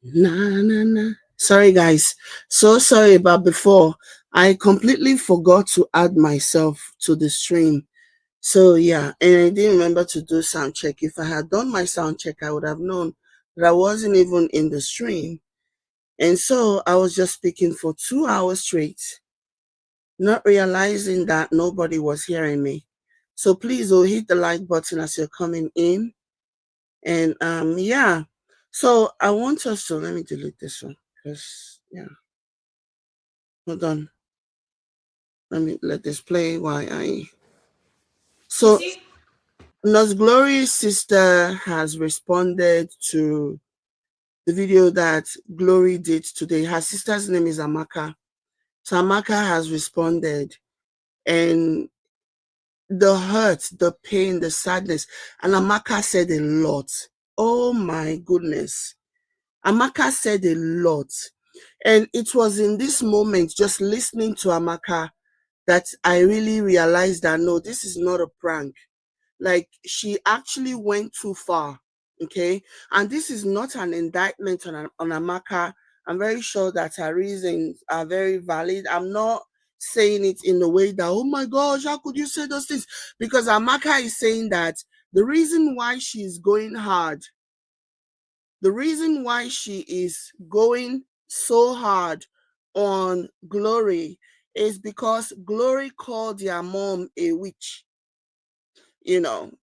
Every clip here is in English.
Na na na. Sorry, guys. So sorry about before. I completely forgot to add myself to the stream. So yeah, and I didn't remember to do sound check. If I had done my sound check, I would have known that I wasn't even in the stream. And so I was just speaking for 2 hours straight, not realizing that nobody was hearing me. So please, hit the like button as you're coming in. And yeah. So I want us to let me delete this one because yeah. Hold on. Let me let this play while I so Nurse Glory's sister has responded to the video that Glory did today. Her sister's name is Amaka. So Amaka has responded, and the hurt, the pain, the sadness, and Amaka said a lot. Oh my goodness. Amaka said a lot. And it was in this moment, just listening to Amaka, that I really realized that no, this is not a prank. Like, she actually went too far. Okay. And this is not an indictment on Amaka. I'm very sure that her reasons are very valid. I'm not saying it in a way that, oh my gosh, how could you say those things? Because Amaka is saying that the reason why she's going hard, the reason why she is going so hard on Glory is because Glory called their mom a witch,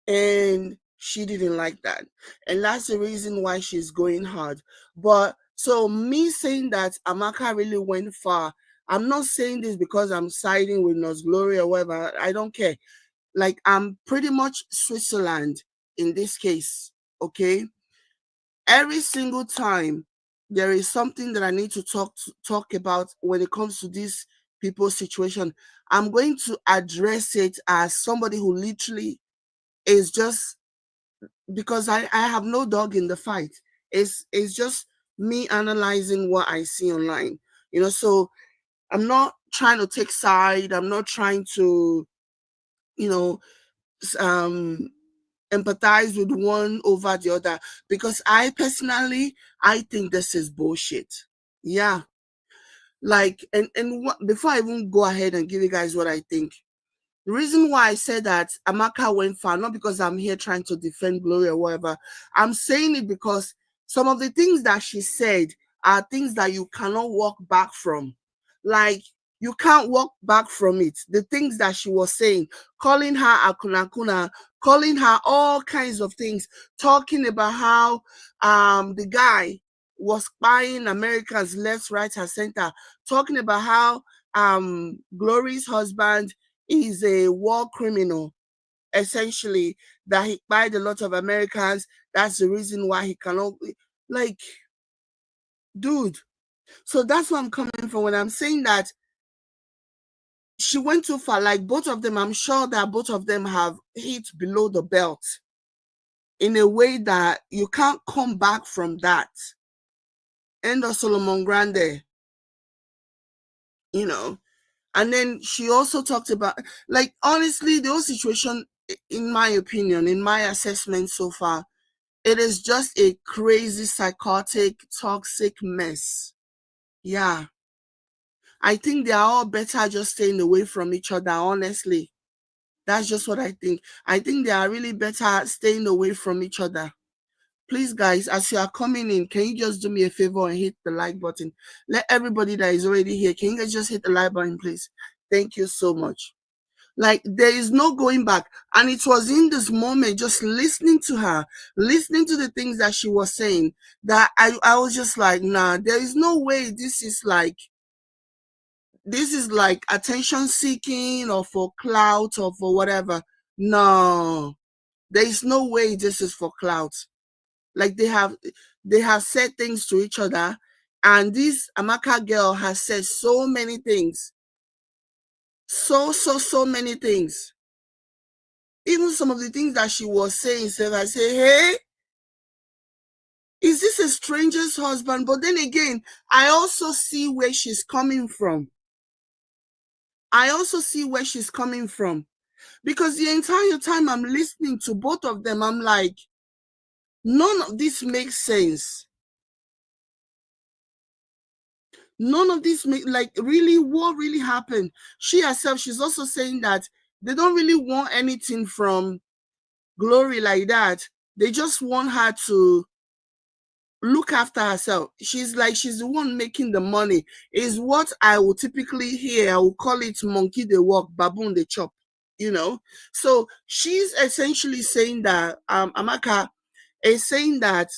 and she didn't like that. And that's the reason why she's going hard. But so me saying that Amaka really went far, I'm not saying this because I'm siding with Nurse Glory or whatever. I don't care. Like, I'm pretty much Switzerland in this case, okay? Every single time there is something that I need to talk about when it comes to this people's situation, I'm going to address it as somebody who literally is just, because I have no dog in the fight. It's just me analyzing what I see online. So I'm not trying to take side. I'm not trying to, you know, um empathize with one over the other, because I think this is bullshit. Yeah. Like, before I even go ahead and give you guys what I think, the reason why I said that Amaka went far, not because I'm here trying to defend Glory or whatever. I'm saying it because some of the things that she said are things that you cannot walk back from. Like, you can't walk back from it. The things that she was saying, calling her Akuna, calling her all kinds of things, talking about how the guy was spying Americans left, right, and center, talking about how Glory's husband is a war criminal, essentially, that he spied a lot of Americans. That's the reason why he cannot, like, dude. So that's where I'm coming from when I'm saying that she went too far. Like, both of them, I'm sure that both of them have hit below the belt in a way that you can't come back from that. End of Solomon Grande, you know. And then she also talked about, like, honestly, the whole situation, in my opinion, in my assessment so far, it is just a crazy, psychotic, toxic mess. Yeah. I think they are all better just staying away from each other, honestly. That's just what I think. I think they are really better staying away from each other. Please, guys, as you are coming in, can you just do me a favor and hit the like button? Let everybody that is already here, can you guys just hit the like button, please? Thank you so much. Like, there is no going back. And it was in this moment, just listening to her, listening to the things that she was saying, that I was just like, nah, there is no way this is like attention seeking or for clout or for whatever. No, there is no way this is for clout. Like, they have said things to each other, and this Amaka girl has said so many things. So many things. Even some of the things that she was saying, I say, hey, is this a stranger's husband? But then again, I also see where she's coming from. Because the entire time I'm listening to both of them, I'm like, none of this makes sense. None of this like really what really happened. She herself, she's also saying that they don't really want anything from Glory like that. They just want her to look after herself. She's like, she's the one making the money, is what I will typically hear. I will call it monkey they walk, baboon they chop, you know. So she's essentially saying that Amaka is saying that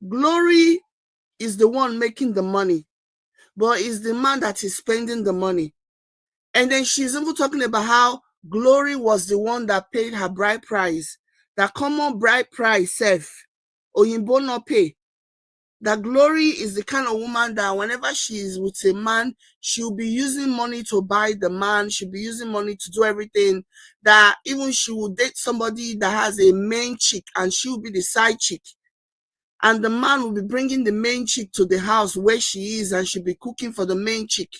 Glory is the one making the money, but it's the man that is spending the money. And then she's even talking about how Glory was the one that paid her bride price. That common bride price, self, Oyinbo no pay. That Glory is the kind of woman that whenever she is with a man, she'll be using money to buy the man. She'll be using money to do everything. That even she will date somebody that has a main chick and she'll be the side chick. And the man will be bringing the main chick to the house where she is and she'll be cooking for the main chick.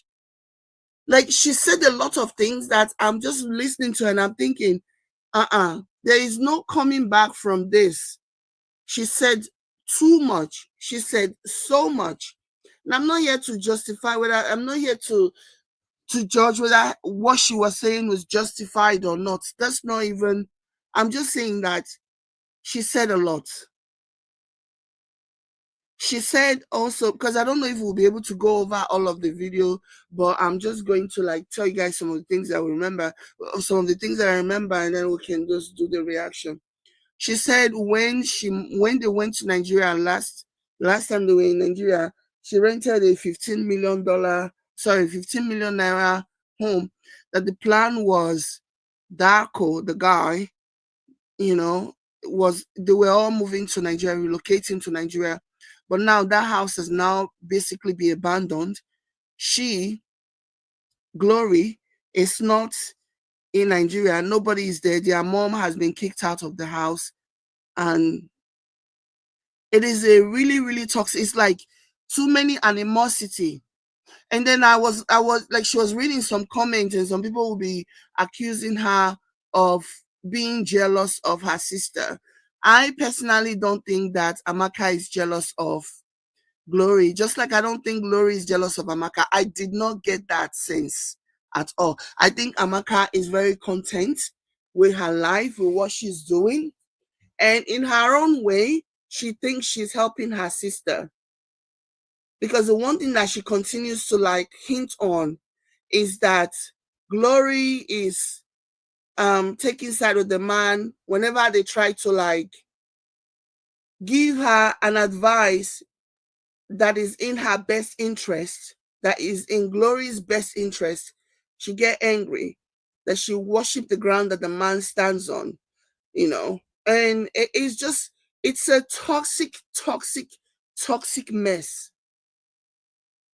Like, she said a lot of things that I'm just listening to and I'm thinking, there is no coming back from this. She said too much. She said so much. And I'm not here to justify whether, I'm not here to judge whether what she was saying was justified or not. That's not even, I'm just saying that she said a lot. She said also, because I don't know if we'll be able to go over all of the video, but I'm just going to like tell you guys some of the things that we remember, some of the things that I remember, and then we can just do the reaction. She said when they went to Nigeria last time they were in Nigeria, she rented a $15 million, 15 million naira home. That the plan was Darko, the guy, you know, was they were all moving to Nigeria, relocating to Nigeria. But now that house has now basically been abandoned. She, Glory, is not in Nigeria. Nobody is there. Their mom has been kicked out of the house. And it is a really, really toxic. It's like too many animosity. And then I was like, she was reading some comments and some people will be accusing her of being jealous of her sister. I personally don't think that Amaka is jealous of Glory, just like I don't think Glory is jealous of Amaka. I did not get that sense at all. I think Amaka is very content with her life, with what she's doing. And in her own way, she thinks she's helping her sister. Because the one thing that she continues to like hint on is that Glory is taking side with the man whenever they try to like give her an advice that is in her best interest, that is in Glory's best interest. She get angry, that she worship the ground that the man stands on, you know. And it's just, it's a toxic, toxic, toxic mess.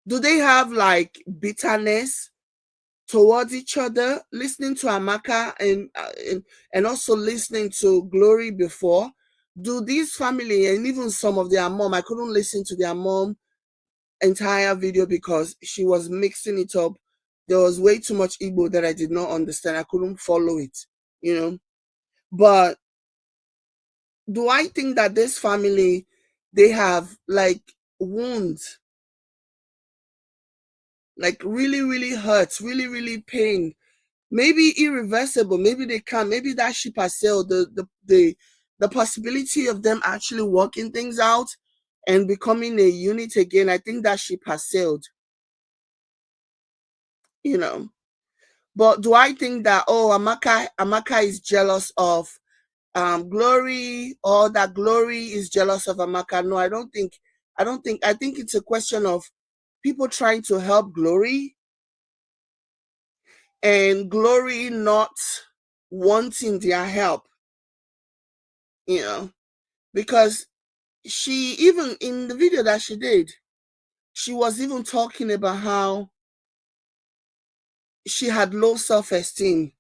Do they have like bitterness towards each other? Listening to Amaka and also listening to Glory before, do these family and even some of their mom, I couldn't listen to their mom entire video because she was mixing it up. There was way too much Igbo that I did not understand. I couldn't follow it, you know. But do I think that this family, they have like wounds, like really, really hurts, really, really pain, maybe irreversible, maybe they can, maybe that ship has sailed, the possibility of them actually working things out and becoming a unit again, I think that ship has sailed, you know. But do I think that, oh, Amaka is jealous of Glory, or that Glory is jealous of Amaka? No, I think it's a question of people trying to help Glory and Glory not wanting their help, you know, because she, even in the video that she did, she was even talking about how she had low self-esteem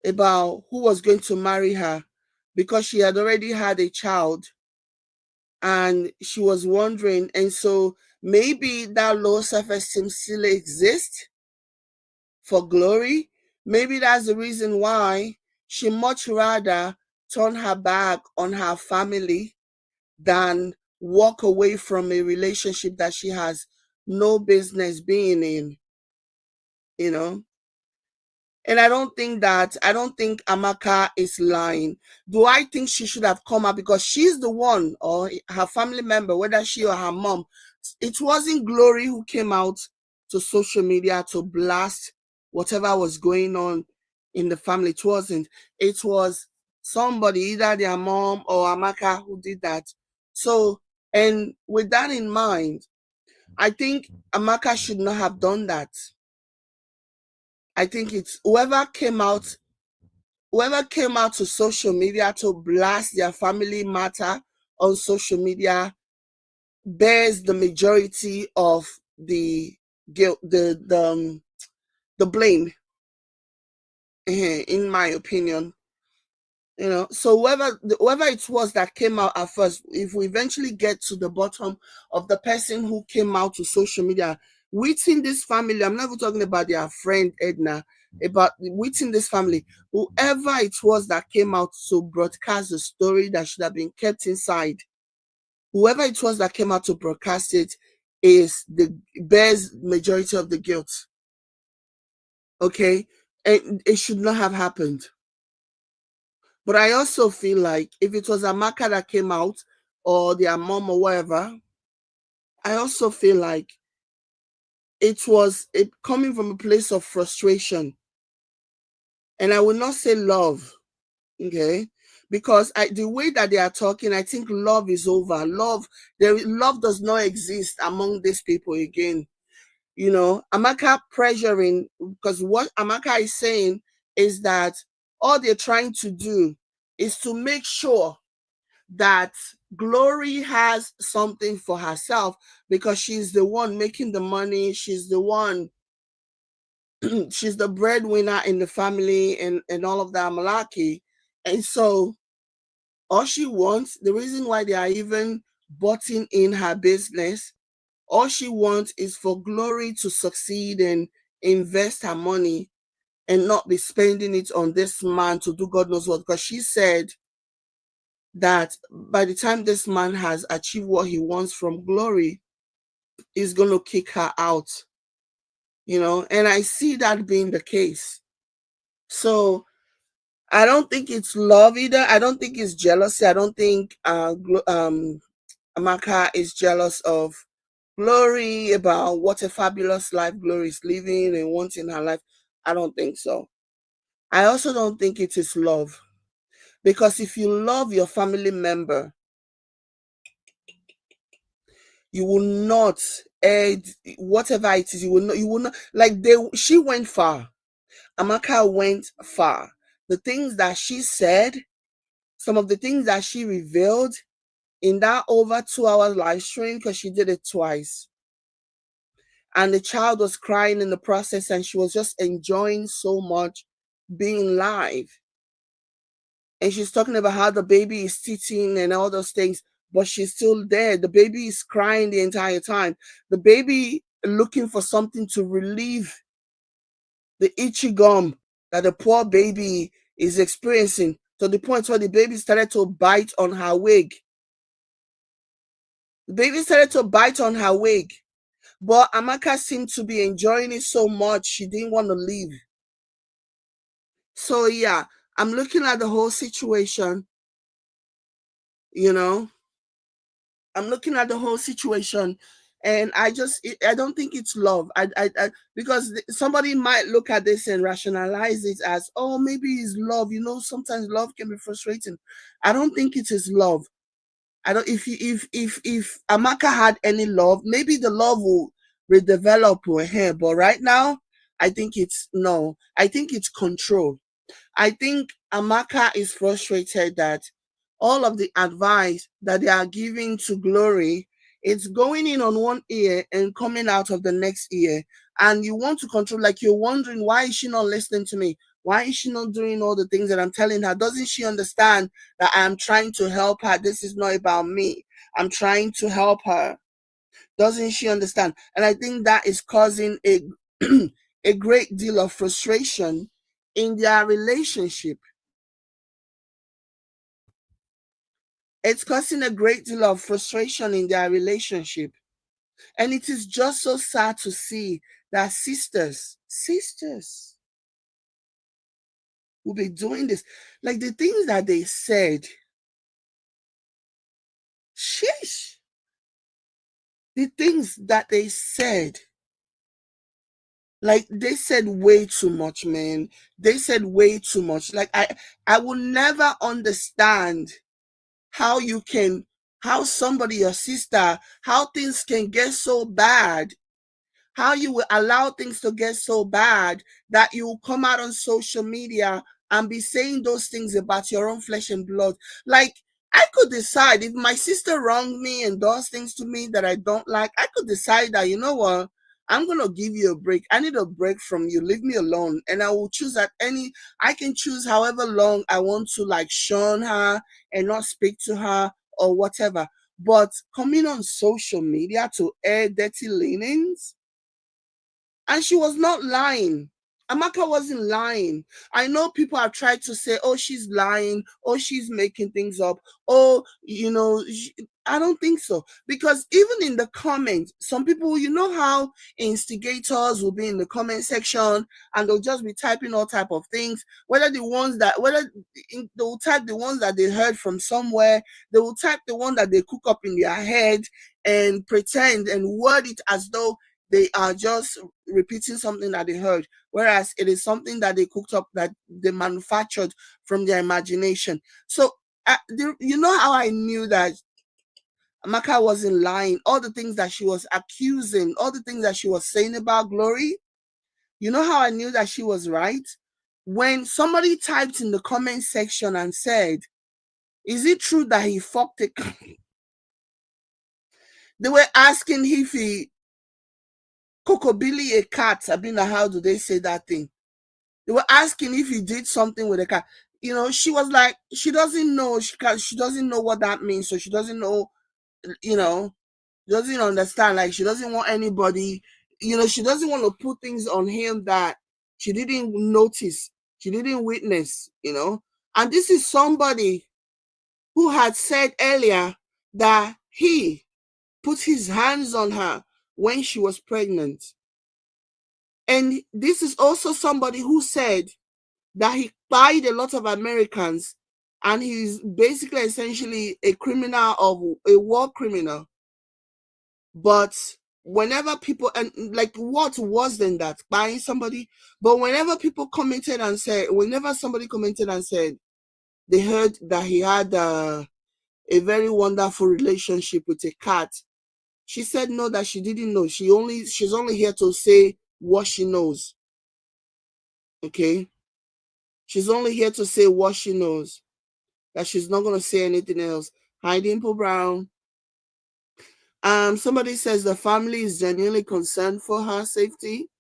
about who was going to marry her because she had already had a child and she was wondering, and so maybe that low self-esteem still exists for Glory. Maybe that's the reason why she much rather turn her back on her family than walk away from a relationship that she has no business being in, you know. And I don't think Amaka is lying. Do I think she should have come out because she's the one, or her family member, whether she or her mom? It wasn't Glory who came out to social media to blast whatever was going on in the family. It wasn't. It was somebody, either their mom or Amaka, who did that. So, and with that in mind, I think Amaka should not have done that. I think it's whoever came out to social media to blast their family matter on social media bears the majority of the guilt, the blame, in my opinion. So whoever it was that came out at first, if we eventually get to the bottom of the person who came out to social media within this family, I'm never talking about their friend Edna, about within this family, whoever it was that came out to broadcast the story that should have been kept inside, whoever it was that came out to broadcast it is the bears majority of the guilt. Okay, and it should not have happened. But I also feel like if it was Amaka that came out, or their mom or whatever, I also feel like it coming from a place of frustration. And I will not say love, okay? Because the way that they are talking, I think love is over. Love does not exist among these people again. Amaka pressuring, because what Amaka is saying is that all they're trying to do is to make sure that Glory has something for herself because she's the one making the money. She's the one, she's the breadwinner in the family, and all of that malarkey. And so all she wants, the reason why they are even butting in her business, all she wants is for Glory to succeed and invest her money and not be spending it on this man to do God knows what. Because she said that by the time this man has achieved what he wants from Glory, he's going to kick her out, and I see that being the case. So I don't think it's love either. I don't think it's jealousy. I don't think Amaka is jealous of Glory about what a fabulous life Glory is living and wanting her life. I don't think so. I also don't think it is love. Because if you love your family member, you will not add whatever it is. You will not like she went far. Amaka went far. The things that she said, some of the things that she revealed in that over 2 hours live stream, because she did it twice. And the child was crying in the process, and she was just enjoying so much being live. And she's talking about how the baby is teething and all those things, but she's still there. The baby is crying the entire time. The baby looking for something to relieve the itchy gum that the poor baby is experiencing, to the point where the baby started to bite on her wig. The baby started to bite on her wig. But Amaka seemed to be enjoying it so much, she didn't want to leave. So, yeah, I'm looking at the whole situation, you know. I'm looking at the whole situation, and I don't think it's love. Because somebody might look at this and rationalize it as, oh, maybe it's love. Sometimes love can be frustrating. I don't think it is love. I don't. If Amaka had any love, maybe the love will redevelop with her. But right now, I think it's no. I think it's control. I think Amaka is frustrated that all of the advice that they are giving to Glory, it's going in on one ear and coming out of the next ear. And you want to control, like you're wondering, why is she not listening to me? Why is she not doing all the things that I'm telling her? Doesn't she understand that I'm trying to help her? This is not about me. I'm trying to help her. Doesn't she understand? And I think that is causing a a great deal of frustration in their relationship. It's causing a great deal of frustration in their relationship. And it is just so sad to see that sisters will be doing this. Like the things that they said, sheesh, the things that they said, like they said way too much, man. They said way too much. Like I will never understand how you can, how somebody, your sister, how things can get so bad, how you will allow things to get so bad that you will come out on social media and be saying those things about your own flesh and blood. Like, I could decide if my sister wronged me and does things to me that I don't like, I could decide that, you know what, I'm going to give you a break. I need a break from you. Leave me alone. And I will choose I can choose however long I want to, like, shun her and not speak to her or whatever. But coming on social media to air dirty leanings, and she was not lying. Amaka wasn't lying. I know people have tried to say, oh, she's lying. Oh, she's making things up. Oh, I don't think so. Because even in the comments, some people, you know how instigators will be in the comment section and they'll just be typing all type of things, whether they will type the ones that they heard from somewhere, they will type the one that they cook up in their head and pretend and word it as though they are just repeating something that they heard, whereas it is something that they cooked up, that they manufactured from their imagination. So, you know how I knew that Amaka wasn't lying? All the things that she was accusing, all the things that she was saying about Glory, you know how I knew that she was right? When somebody typed in the comment section and said, is it true that he fucked it? They were asking if he Coco Billy a cat. I mean, how do they say that thing? They were asking if he did something with a cat. She was like, she doesn't know. She doesn't know what that means. So she doesn't know, you know, doesn't understand. Like, she doesn't want anybody, she doesn't want to put things on him that she didn't notice. She didn't witness. And this is somebody who had said earlier that he put his hands on her when she was pregnant. And this is also somebody who said that he fired a lot of Americans and he's basically essentially a war criminal. But whenever people, and like, what was then that? Buying somebody? But whenever somebody commented and said they heard that he had a very wonderful relationship with a cat, she said no, that she didn't know. She's only here to say what she knows. Okay? She's only here to say what she knows. That she's not going to say anything else. Hi, Dimple Brown. Somebody says the family is genuinely concerned for her safety.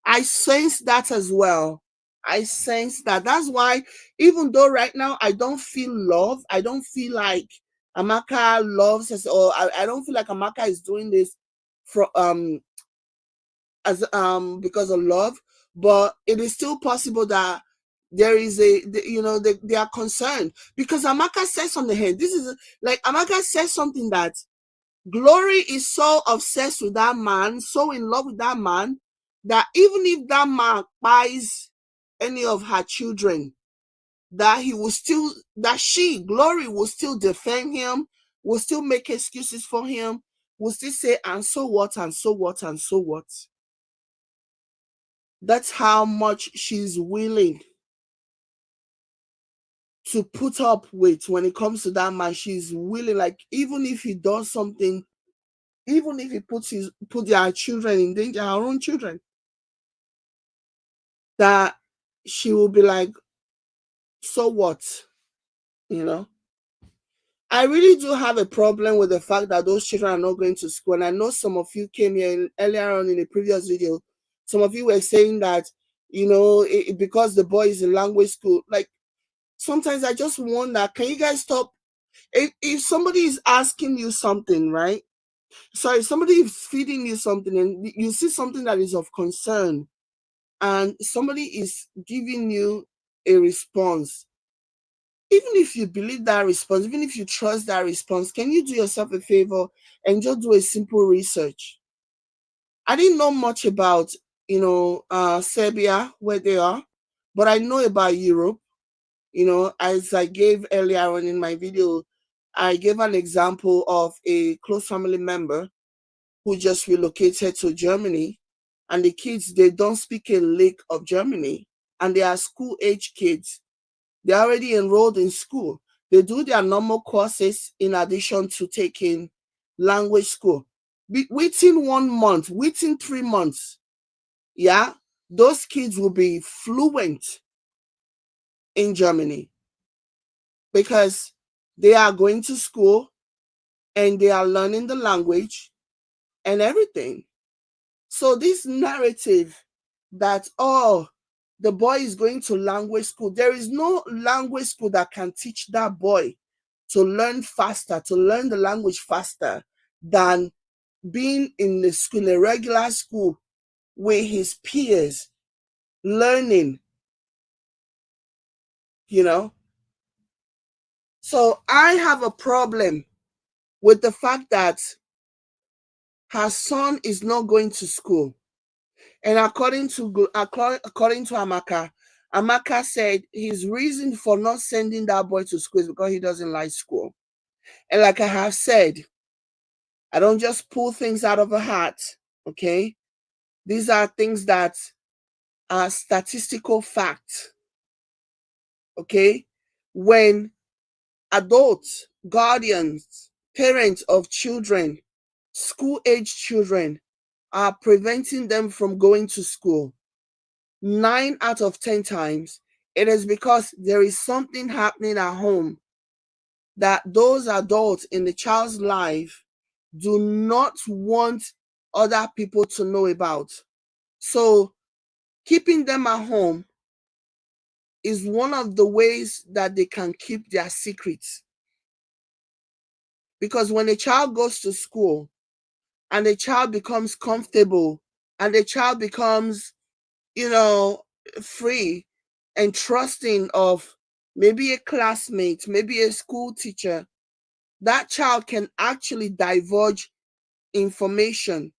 I sense that as well. I sense that. That's why, even though right now I don't feel love, I don't feel like Amaka loves us, or I don't feel like Amaka is doing this for as because of love, but it is still possible that there is they are concerned, because Amaka says on the head, this is like, Amaka says something that Glory is so obsessed with that man, so in love with that man, that even if that man buys any of her children, that Glory will still defend him, will still make excuses for him, will still say, and so what, and so what, and so what. That's how much she's willing to put up with when it comes to that man. She's willing, like, even if he does something, even if he put their children in danger, her own children, that she will be like, so what? I really do have a problem with the fact that those children are not going to school. And I know some of you came here earlier on in a previous video. Some of you were saying that, because the boy is in language school. Like, sometimes I just wonder, can you guys stop? If somebody is asking you something, right? Sorry, somebody is feeding you something and you see something that is of concern, and somebody is giving you a response. Even if you believe that response, even if you trust that response, can you do yourself a favor and just do a simple research? I didn't know much about, Serbia, where they are, but I know about Europe. As I gave earlier on in my video, I gave an example of a close family member who just relocated to Germany, and the kids, they don't speak a lick of Germany, and they are school age kids. They're already enrolled in school. They do their normal courses in addition to taking language school. Within 1 month, within 3 months, yeah, those kids will be fluent in Germany because they are going to school and they are learning the language and everything. So this narrative that, oh, the boy is going to language school, there is no language school that can teach that boy to learn faster, to learn the language faster than being in the school, a regular school with his peers, learning, you know. So I have a problem with the fact that her son is not going to school. And according to Amaka, Amaka said his reason for not sending that boy to school is because he doesn't like school. And like I have said, I don't just pull things out of a hat, okay? These are things that are statistical facts, okay? When adults, guardians, parents of children, school age children are preventing them from going to school, 9 out of 10 times, it is because there is something happening at home that those adults in the child's life do not want other people to know about. So keeping them at home is one of the ways that they can keep their secrets. Because when a child goes to school and the child becomes comfortable and the child becomes, free and trusting of maybe a classmate, maybe a school teacher, that child can actually divulge information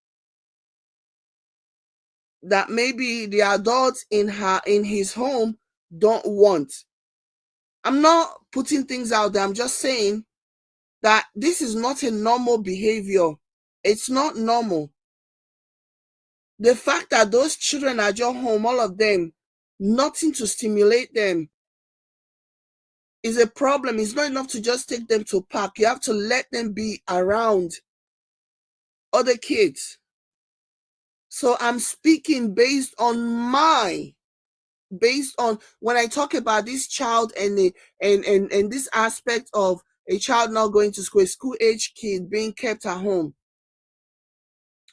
that maybe the adults in his home don't want. I'm not putting things out there. I'm just saying that this is not a normal behavior. It's not normal. The fact that those children are just home, all of them, nothing to stimulate them, is a problem. It's not enough to just take them to park. You have to let them be around other kids. So I'm speaking based on when I talk about this child and this aspect of a child not going to school, a school age kid being kept at home.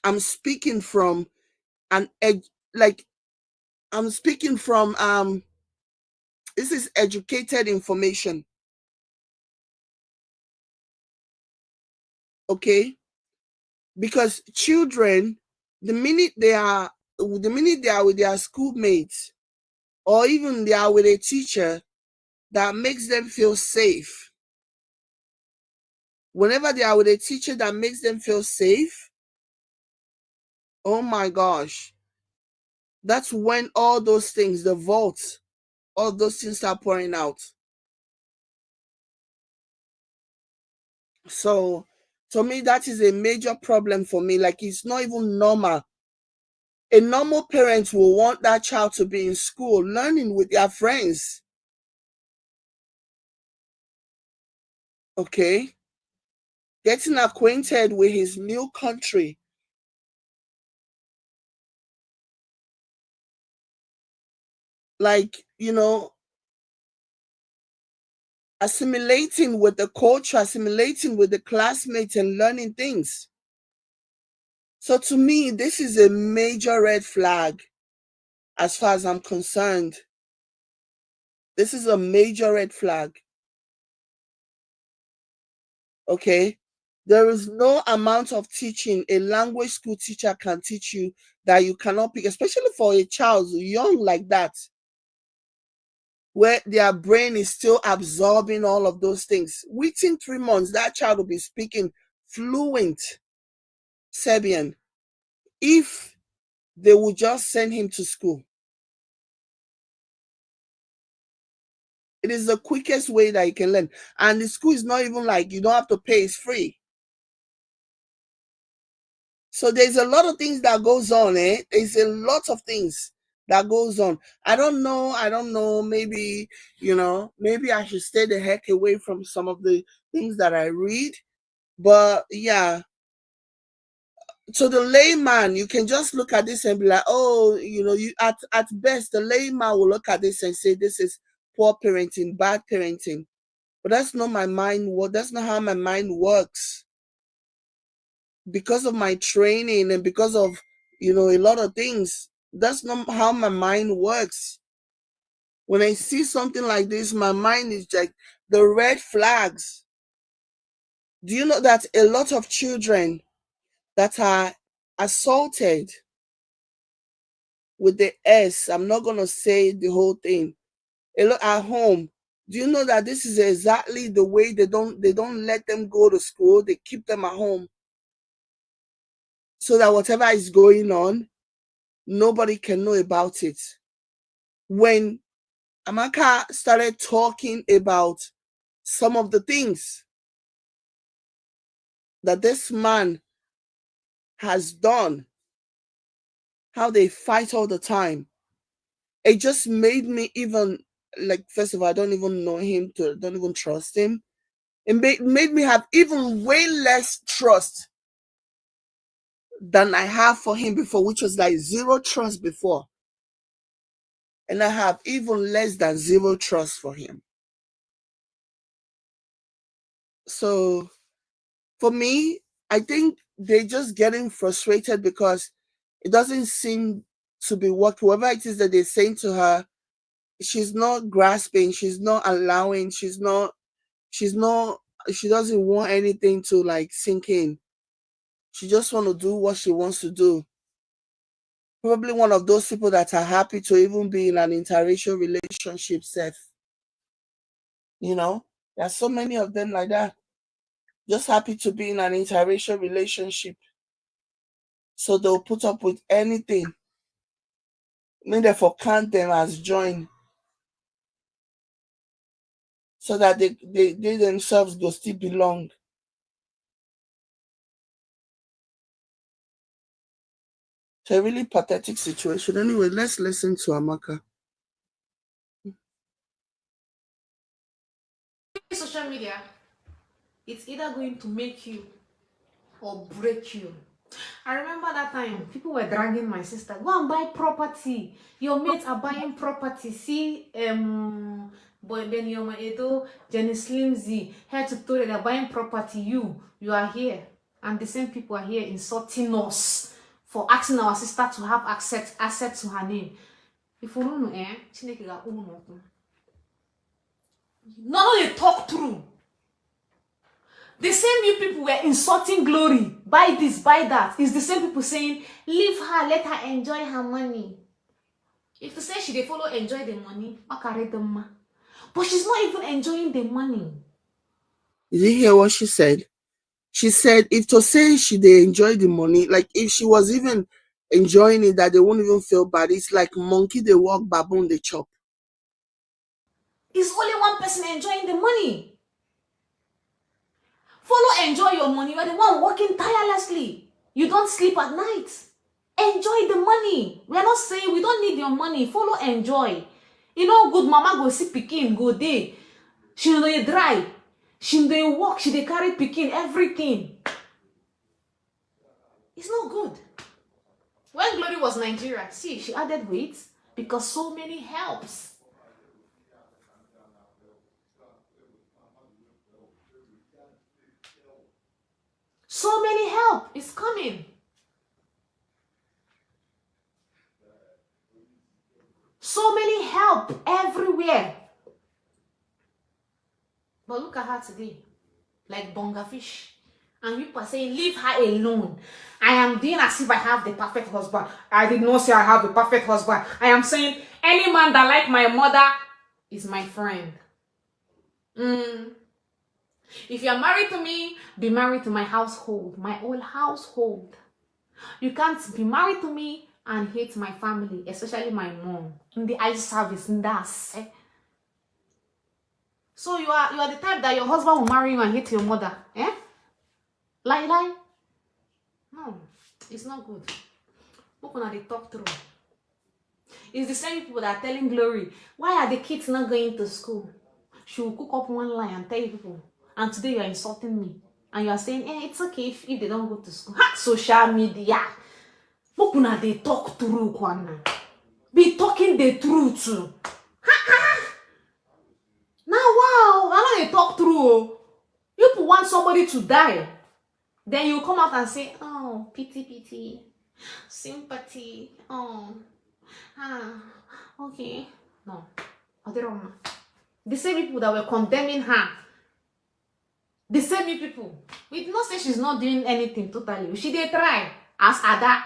I'm speaking from I'm speaking from this is educated information. Okay? Because children, the minute they are with their schoolmates, or even they are with a teacher that makes them feel safe, whenever they are with a teacher that makes them feel safe, oh my gosh, that's when all those things, the vaults, all those things start pouring out. So to me, that is a major problem for me. Like, it's not even normal. A normal parent will want that child to be in school, learning with their friends. Okay? Getting acquainted with his new country. Like, assimilating with the culture, assimilating with the classmates, and learning things. So to me, this is a major red flag as far as I'm concerned. This is a major red flag. Okay? There is no amount of teaching a language school teacher can teach you that you cannot pick, especially for a child young like that, where their brain is still absorbing all of those things. Within 3 months, that child will be speaking fluent Serbian. if they would just send him to school. It is the quickest way that you can learn. And the school is not even like you don't have to pay, it's free. So there's a lot of things that goes on, eh? There's a lot of things that goes on. I don't know. Maybe, maybe I should stay the heck away from some of the things that I read. But yeah, to the layman, you can just look at this and be like, oh, you at best, the layman will look at this and say this is poor parenting, bad parenting. But that's not my mind. That's not how my mind works. Because of my training and because of a lot of things, that's not how my mind works. When I see something like this, my mind is like the red flags. Do you know that a lot of children that are assaulted with the S, I'm not going to say the whole thing, a lot at home, do you know that this is exactly the way they don't let them go to school? They keep them at home so that whatever is going on, nobody can know about it. When Amaka started talking about some of the things that this man has done, how they fight all the time, it just made me even, like, first of all, I don't even know him, don't even trust him. It made me have even way less trust than I have for him before, which was like zero trust before. And I have even less than zero trust for him. So for me, I think they're just getting frustrated because it doesn't seem to be working. Whatever it is that they're saying to her, she's not grasping, she's not allowing, she's not, she doesn't want anything to like sink in. She just want to do what she wants to do. Probably one of those people that are happy to even be in an interracial relationship self. There's so many of them like that. Just happy to be in an interracial relationship. So they'll put up with anything. May therefore count them as join. So that they themselves go still belong. It's a really pathetic situation. Anyway, let's listen to Amaka. Social media, it's either going to make you or break you. I remember that time people were dragging my sister, go and buy property, your mates are buying property. See, boy Ben Yoma Edo, Jenny Slimzy, Hair Tutorial, they're buying property. You are here, and the same people are here insulting us for asking our sister to have access to her name. If you don't know, Chineke ga unu. None of they talk through. The same you people were insulting Glory. Buy this, buy that. It's the same people saying, leave her, let her enjoy her money. If to say she they follow enjoy the money, but she's not even enjoying the money. Did you hear what she said? She said if to say they enjoy the money, like if she was even enjoying it, that they won't even feel bad. It's like monkey they walk, baboon they chop. It's only one person enjoying the money. Follow enjoy your money. You're the one working tirelessly. You don't sleep at night. Enjoy the money. We are not saying we don't need your money. Follow enjoy. Good mama go see pikin go there. She no dey dry. She no dey walk. She dey carry pikin, everything. It's not good. When Glory was Nigeria, see, she added weight because so many helps. So many help is coming. So many help everywhere. But look at her today, like bonga fish. And people are saying, leave her alone. I am doing as if I have the perfect husband. I did not say I have the perfect husband. I am saying, any man that like my mother is my friend. If you are married to me, be married to my household, my whole household. You can't be married to me and hate my family, especially my mom. In the eye service, in that. So you are the type that your husband will marry you and hate your mother. Eh? Lie, lie. No, it's not good. What can they talk through? It's the same people that are telling Glory, why are the kids not going to school? She will cook up one lie and tell you people, and today you are insulting me. And you are saying, it's okay if they don't go to school. Ha! Social media. What can they talk through, Kwana? Be talking the truth. Now, wow, I know they talk through. You want somebody to die. Then you come out and say, oh, pity, sympathy, oh, okay. No, the same people that were condemning her, the same people, we did not say she's not doing anything totally. She did try, as Ada,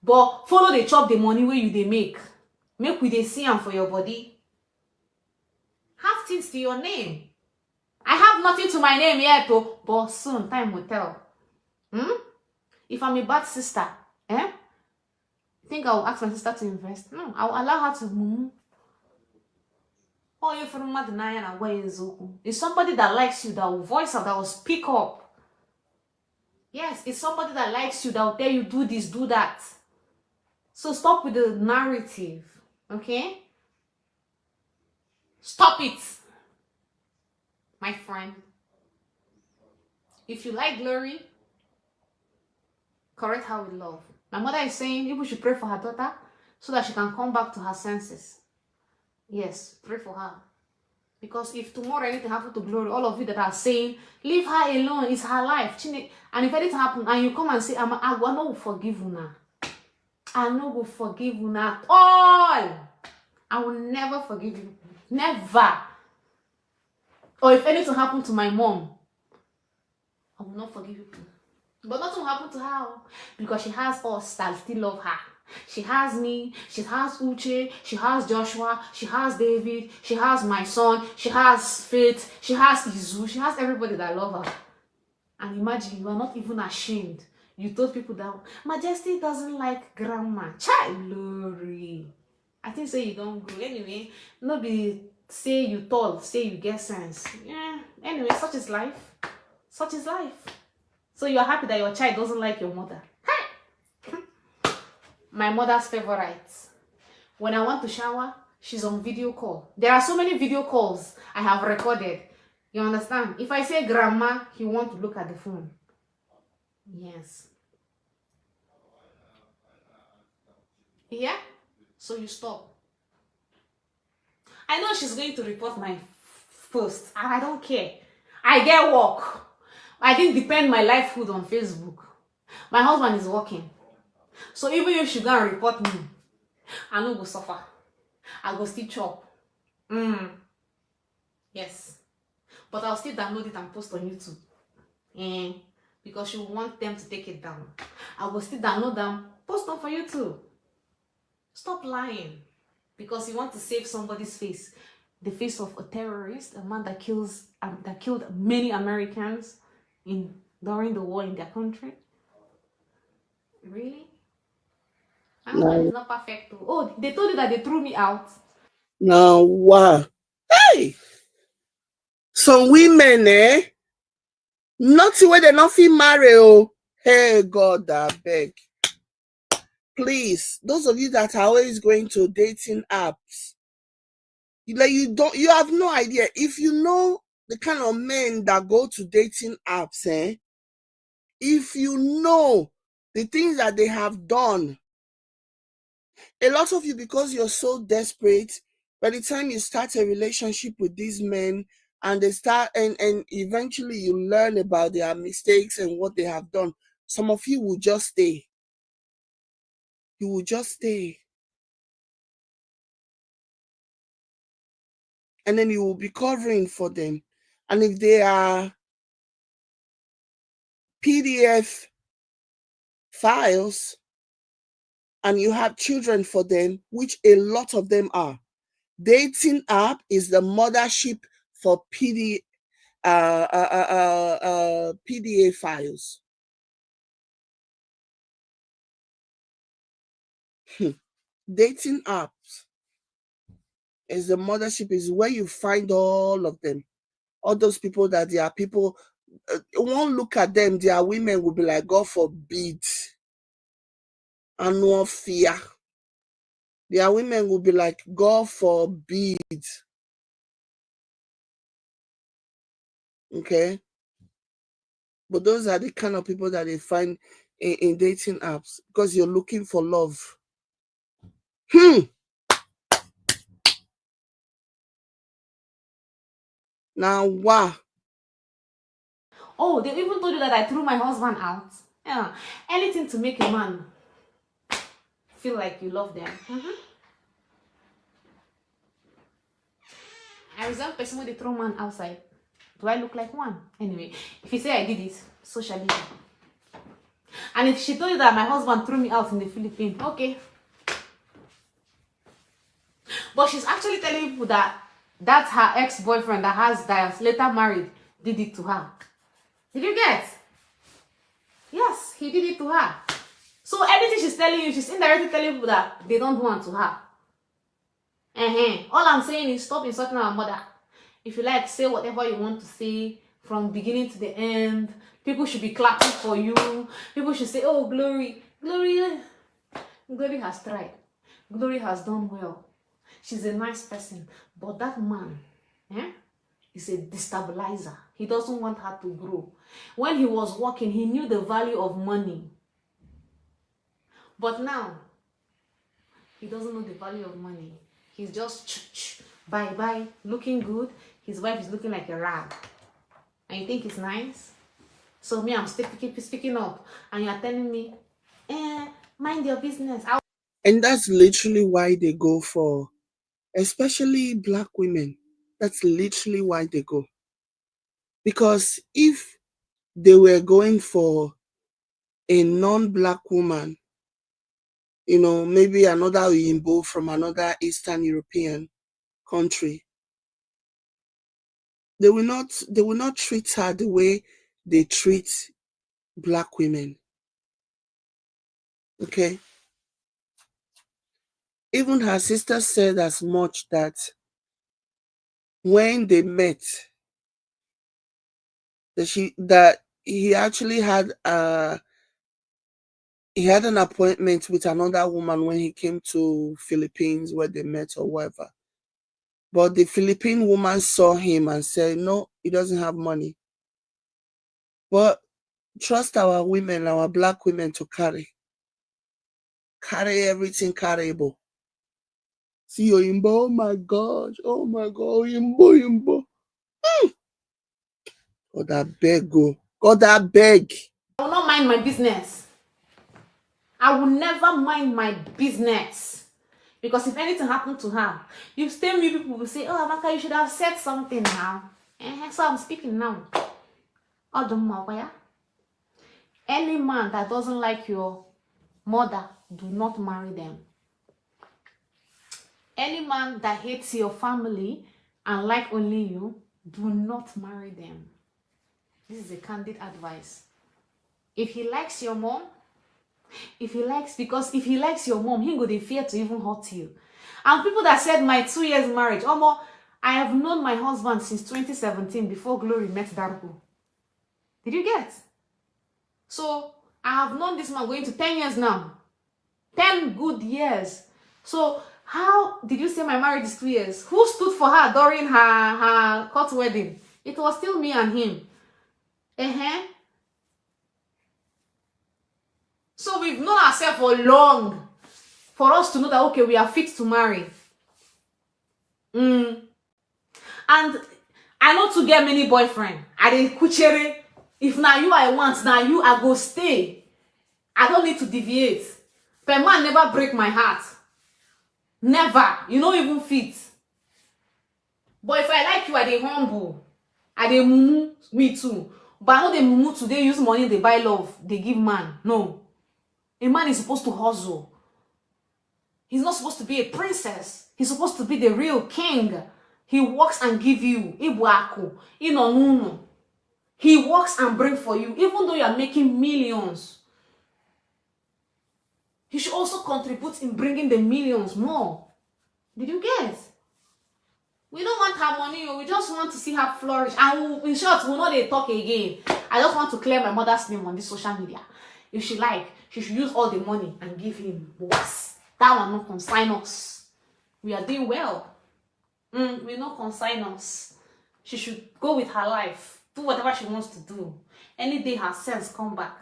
but follow the chop the money where you they make we they see them for your body. Have things to your name. I have nothing to my name yet, though, but soon time will tell. If I'm a bad sister, think I will ask my sister to invest? No, I will allow her to. Oh, you from Madinaya and where is Zoku? It's somebody that likes you that will voice out, that will speak up. Yes, it's somebody that likes you that will tell you do this, do that. So stop with the narrative, okay? Stop it, my friend. If you like Glory, correct her with love. My mother is saying people should pray for her daughter so that she can come back to her senses. Yes, pray for her. Because if tomorrow anything happens to Glory, all of you that are saying, leave her alone, it's her life. And if anything happens, and you come and say, I will forgive you now. I no will forgive you at all. I will never forgive you. Never. Or if anything happened to my mom, I will not forgive you. But nothing will happen to her because she has us that still love her. She has me, she has Uche, she has Joshua, she has David, she has my son, she has Faith, she has Izu, she has everybody that love her. And imagine, you are not even ashamed. You told people that Majesty doesn't like grandma. Child Glory. I think say you don't go. Anyway, no be say you tall, say you get sense. Yeah. Anyway, such is life. Such is life. So you're happy that your child doesn't like your mother. My mother's favorite. When I want to shower, she's on video call. There are so many video calls I have recorded. You understand? If I say grandma, he wants to look at the phone. Yes. Yeah? So you stop. I know she's going to report my post, and I don't care. I get work. I didn't depend my livelihood on Facebook. My husband is working. So even if she go and report me, I no go suffer. I go still chop. Yes. But I'll still download it and post on YouTube. Because she will want them to take it down. I will still download them, post them for YouTube. Stop lying. Because you want to save somebody's face. The face of a terrorist, a man that killed many Americans during the war in their country. Really? My husband is not perfect too. Oh, they told you that they threw me out. Now, wow. Hey! Some women, nothing where they not feel marry. Oh, hey, God, I beg. Please, those of you that are always going to dating apps, you have no idea. If you know the kind of men that go to dating apps, if you know the things that they have done, a lot of you, because you're so desperate, by the time you start a relationship with these men and they start and eventually you learn about their mistakes and what they have done, some of you will just stay. You will just stay. And then you will be covering for them. And if they are PDF files and you have children for them, which a lot of them are, dating app is the mothership for PDA files. Dating apps is the mothership, is where you find all of them. All those people that they are people, one look at them, they are women will be like, God forbid, and no fear. Their women will be like, God forbid. Okay? But those are the kind of people that they find in dating apps because you're looking for love. Now, wow. Oh, they even told you that I threw my husband out. Yeah. Anything to make a man feel like you love them. I resent person when they throw man outside. Do I look like one? Anyway, if you say I did it, socially. And if she told you that my husband threw me out in the Philippines, okay. But she's actually telling people that that's her ex-boyfriend that later married did it to her. Did you get? Yes, he did it to her. So everything she's telling you, she's indirectly telling people that they don't want to her. All I'm saying is stop insulting our mother. If you like, say whatever you want to say from beginning to the end. People should be clapping for you. People should say, oh, Glory. Glory has tried. Glory has done well. She's a nice person. But that man is a destabilizer. He doesn't want her to grow. When he was working, he knew the value of money. But now, he doesn't know the value of money. He's just bye-bye, looking good. His wife is looking like a rag. And you think it's nice? So me, I'm speaking up. And you're telling me, mind your business. And that's literally why they go for, especially Black women. That's literally why they go. Because if they were going for a non-Black woman, maybe another Yimbo from another Eastern European country, they will not treat her the way they treat Black women. Okay? Even her sister said as much that when they met, that he actually had an appointment with another woman when he came to Philippines where they met or whatever. But the Philippine woman saw him and said, no, he doesn't have money. But trust our women, our Black women to carry everything carryable. See Oyimbo, oh my gosh, Oyimbo. God, I beg, go. God, I beg. I will not mind my business. I will never mind my business. Because if anything happened to her, you still me people will say, oh, Amaka, you should have said something now. So I'm speaking now. Any man that doesn't like your mother, do not marry them. Any man that hates your family and like only you, do not marry them. This is a candid advice. If he likes your mom, because if he likes your mom, he would fear to even hurt you. And people that said my 2 years marriage, I have known my husband since 2017 before Glory met Darko. Did you get? So I have known this man going to 10 years now. 10 good years. So how did you say my marriage is 2 years? Who stood for her during her court wedding? It was still me and him. So we've known ourselves for long. For us to know that, okay, we are fit to marry. And I know to get many boyfriend. I dey kuchere. If now you I want, now you I go stay. I don't need to deviate. But man never break my heart. Never. You don't even fit. But if I like you, I dey humble. I dey mumu. Me too. But I know they mumu today use money, they buy love, they give man. No. A man is supposed to hustle. He's not supposed to be a princess. He's supposed to be the real king. He works and give you. Ibuako. Inonuno. He works and bring for you. Even though you are making millions. he should also contribute in bringing the millions more. Did you get? We don't want her money, we just want to see her flourish. And in short, we'll not dey talk again. I just want to clear my mother's name on this social media. If she like, she should use all the money and give him boss. That one no consign us. We are doing well. We no consign us. She should go with her life, do whatever she wants to do. Any day her sense come back,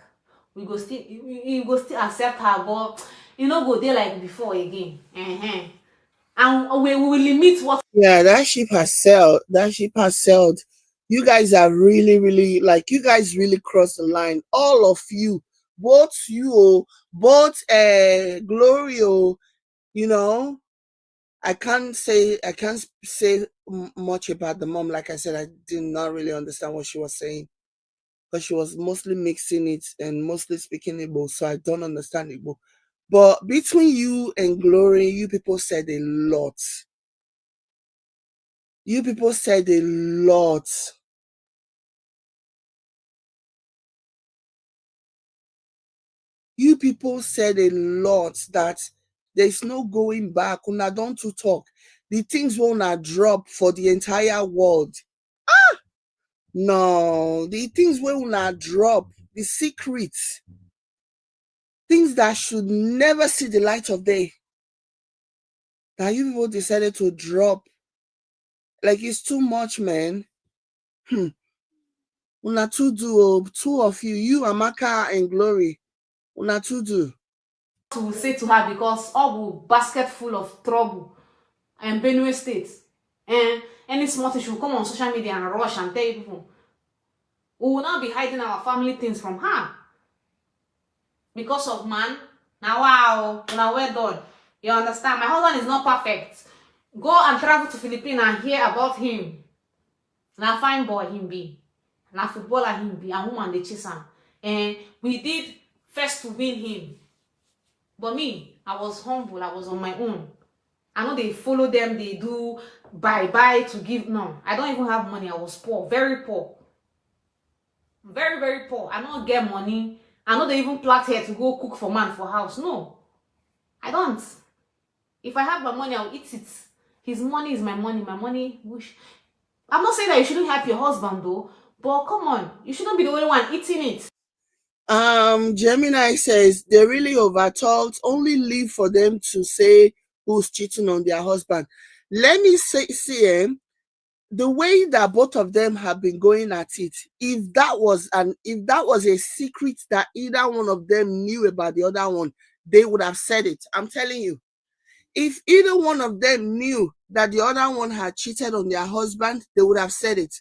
we go still accept her, but you know go there like before again. And we will limit what. Yeah, that ship has sailed. That ship has sailed. You guys are really, really like you guys really crossed the line. All of you, both you, both Glory, you know. I can't say much about the mom. Like I said, I did not really understand what she was saying because she was mostly mixing it and mostly speaking Igbo, so I don't understand Igbo. But between you and Glory, you people said a lot. You people said a lot. You people said a lot that there's no going back. Una don't to talk. The things will not drop for the entire world. No, the things will not drop. The secrets. Things that should never see the light of day. That you people decided to drop. Like it's too much, man. Una to do, two of you, Amaka and Glory. Una to do. To say to her because all basket full of trouble and Benue State. And any small thing she will come on social media and rush and tell people. We will not be hiding our family things from her. Because of man. Now wow, now we're done. You understand? My husband is not perfect. Go and travel to Philippines and hear about him. Now fine boy him be. Now footballer him be. And woman they chase him. And we did first to win him. But me, I was humble. I was on my own. I know they follow them. They do bye to give. No, I don't even have money. I was poor. Very poor. Very, very poor. I don't get money. I know they even plot here to go cook for man for house. No, I don't. If I have my money, I'll eat it. His money is my money. My money. I'm not saying that you shouldn't help your husband though. But come on, you shouldn't be the only one eating it. Gemini says they really overtalked. Only leave for them to say who's cheating on their husband. Let me see the way that both of them have been going at it. If that was a secret that either one of them knew about the other one, they would have said it. I'm telling you. If either one of them knew that the other one had cheated on their husband, they would have said it.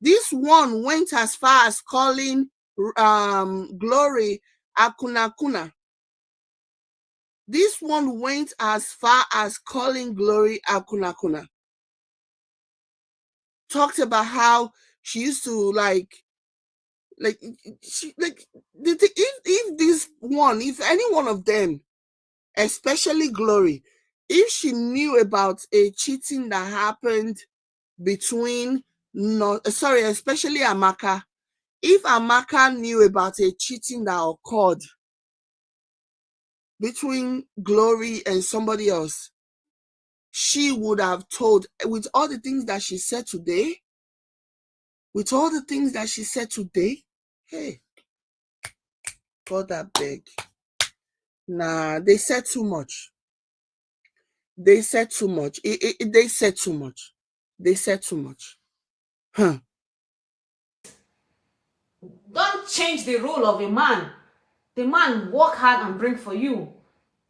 This one went as far as calling Glory Akunakuna. This one went as far as calling Glory Akunakuna. Talked about how she used to if any one of them, especially Glory, if she knew about a cheating that happened between especially Amaka, if Amaka knew about a cheating that occurred between Glory and somebody else, she would have told. With all the things that she said today, hey, God, I beg. Nah, they said too much. They said too much. They said too much. They said too much. Huh. Don't change the role of a man. The man work hard and bring for you.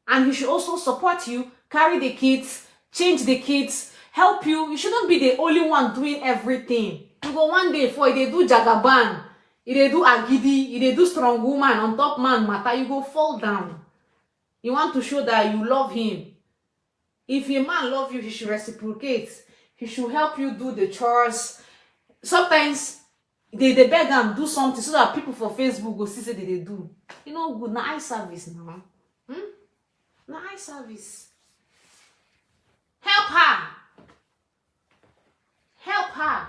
And he should also support you, carry the kids, change the kids, help you. You shouldn't be the only one doing everything. You go one day for they do jagaban, they do agidi, they do strong woman on top man matter, you go fall down. You want to show that you love him. If a man love you, he should reciprocate. He should help you do the chores. Sometimes they beg and do something so that people for Facebook go see say they do. You know, good na eye service now. Na eye service. Help her. Help her.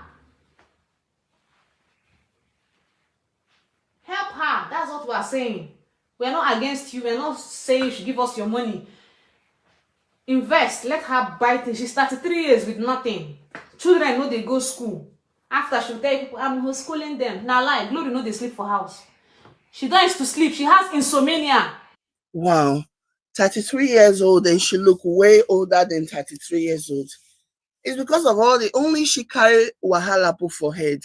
Help her. That's what we are saying. We're not against you. We're not saying you should give us your money. Invest. Let her buy things. She's 33 years with nothing. Children know they go school. After she'll tell people, I'm homeschooling them. Now lie, Glory know they sleep for house. She don't used to sleep. She has insomnia. Wow. 33 years old and she look way older than 33 years old. It's because of all the only she carry wahala put for head.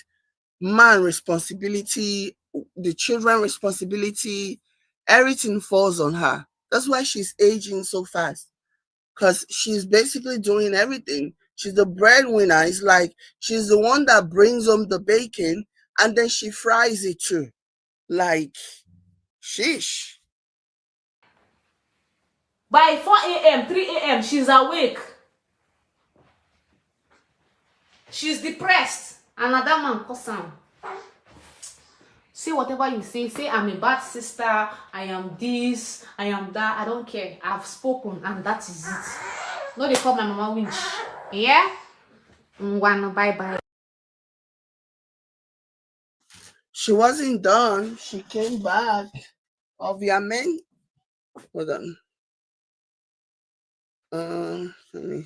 Man responsibility, the children responsibility, everything falls on her. That's why she's aging so fast. Because she's basically doing everything. She's the breadwinner. It's like she's the one that brings home the bacon and then she fries it too. Like, sheesh. By 4 a.m., 3 a.m., she's awake. She's depressed. Another man calls her. Say whatever you say I'm a bad sister, I am this, I am that, I don't care. I've spoken and that is it. No, they call my mama winch. Yeah? Bye bye. She wasn't done. She came back. Obviamente. Hold on. Let me.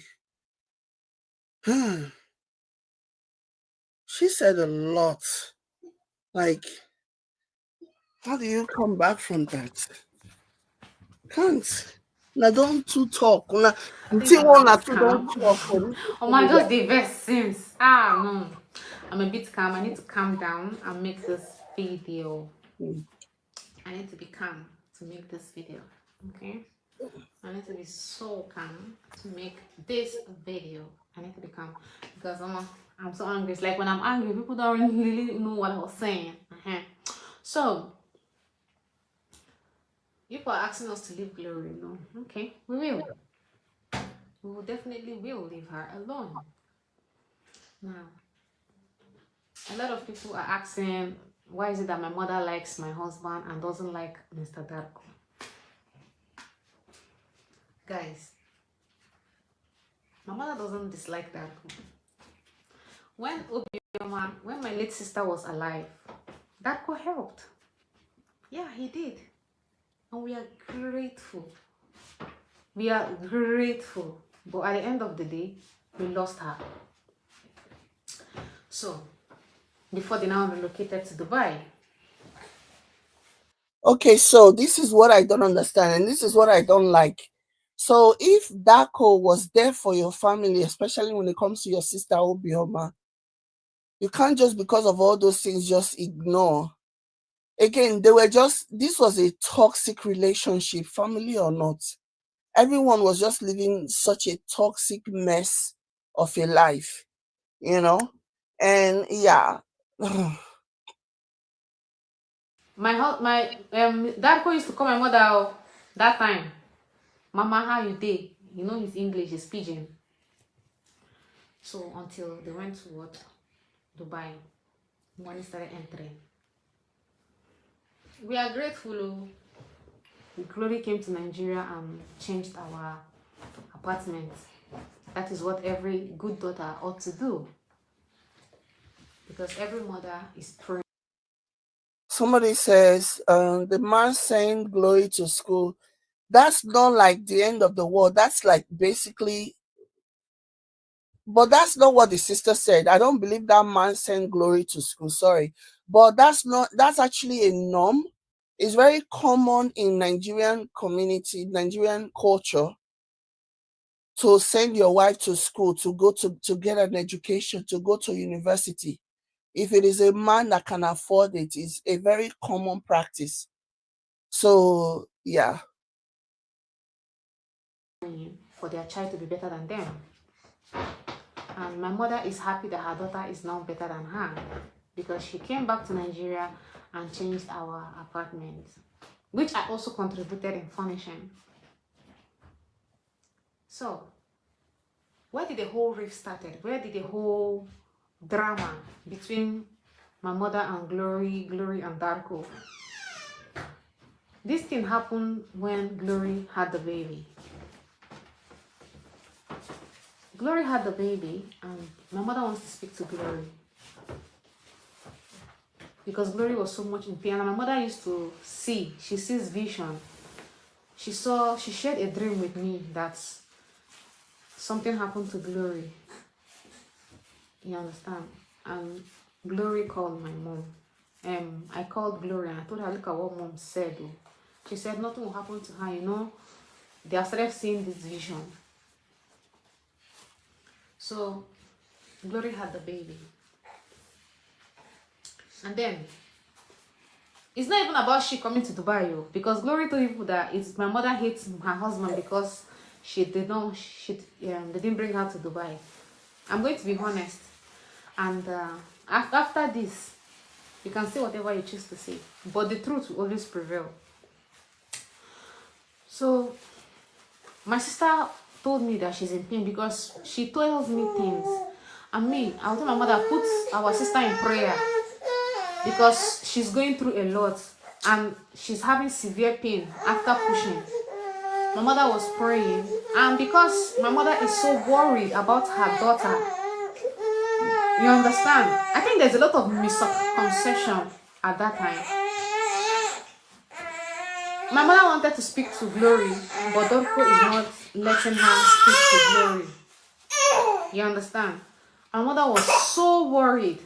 She said a lot. Like, how do you come back from that? Can't. Now don't too talk. Now, I think until I'm a one or bit two don't calm. talk. Oh my, just the best since. No. I'm a bit calm. I need to calm down and make this video. I need to be calm to make this video. Okay? I need to be so calm to make this video. I need to be calm because I'm so angry. It's like when I'm angry, people don't really know what I was saying. So, people are asking us to leave Glory. No, okay, we will. We will definitely will leave her alone. Now, a lot of people are asking, why is it that my mother likes my husband and doesn't like Mr. Darko? Guys, my mother doesn't dislike Darko. When my late sister was alive, Darko helped. Yeah, he did. And we are grateful. We are grateful. But at the end of the day, we lost her. So, before they now relocated to Dubai. Okay, so this is what I don't understand, and this is what I don't like. So if Darko was there for your family, especially when it comes to your sister Obioma, you can't just because of all those things just ignore. Again, this was a toxic relationship, family or not. Everyone was just living such a toxic mess of a life, you know? And yeah. My Darko used to call my mother that time. Mama, how you dey? You know his English is pidgin. So until they went to what? Dubai. Money started entering. We are grateful. Glory came to Nigeria and changed our apartment. That is what every good daughter ought to do. Because every mother is praying. Somebody says, the man sent Glory to school. That's not like the end of the world. That's like basically, but that's not what the sister said. I don't believe that man sent Glory to school. Sorry. But that's actually a norm. It's very common in Nigerian community, Nigerian culture to send your wife to school, to go to get an education, to go to university. If it is a man that can afford it, it's a very common practice. So yeah. For their child to be better than them. And my mother is happy that her daughter is now better than her because she came back to Nigeria and changed our apartment, which I also contributed in furnishing. So, where did the whole rift started? Where did the whole drama between my mother and Glory and Darko? This thing happened when Glory had the baby. Glory had the baby and my mother wants to speak to Glory. because Glory was so much in pain. And my mother used to see, she sees vision. She shared a dream with me that something happened to Glory. You understand? And Glory called my mom. I called Glory and I told her, look at what mom said. Oh. She said nothing will happen to her, you know. They have started seeing this vision. So Glory had the baby. And then it's not even about she coming to Dubai, yo, because Glory told people that it's my mother hates her husband because they didn't bring her to Dubai. I'm going to be honest. And after this, you can say whatever you choose to say, but the truth will always prevail. So my sister told me that she's in pain because she tells me things. And me, I'll tell my mother, put our sister in prayer because she's going through a lot and she's having severe pain after pushing. My mother was praying, and because my mother is so worried about her daughter, you understand? I think there's a lot of misconception at that time. My mother wanted to speak to Glory, but Dorko is not letting her speak to Glory. You understand? My mother was so worried.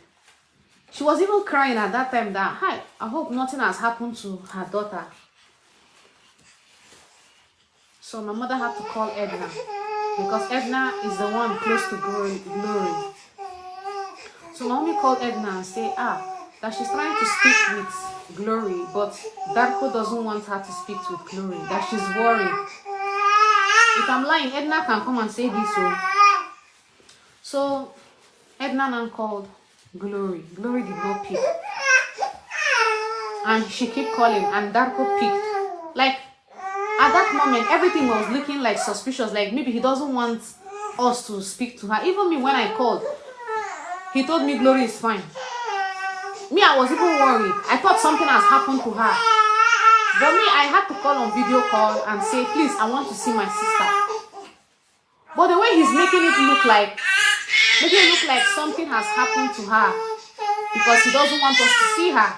She was even crying at that time that, hi, I hope nothing has happened to her daughter. So my mother had to call Edna because Edna is the one close to Glory. So my mommy called Edna and said, that she's trying to speak with Glory, but Darko doesn't want her to speak with Glory, that she's worried. If I'm lying, Edna can come and say this. So Edna now called Glory. Glory did not pick. And she kept calling and Darko picked. Like, at that moment, everything was looking like suspicious. Like, maybe he doesn't want us to speak to her. Even me, when I called, he told me Glory is fine. Me, I was even worried. I thought something has happened to her. But me, I had to call on video call and say, please, I want to see my sister. But the way he's making it look like something has happened to her because he doesn't want us to see her.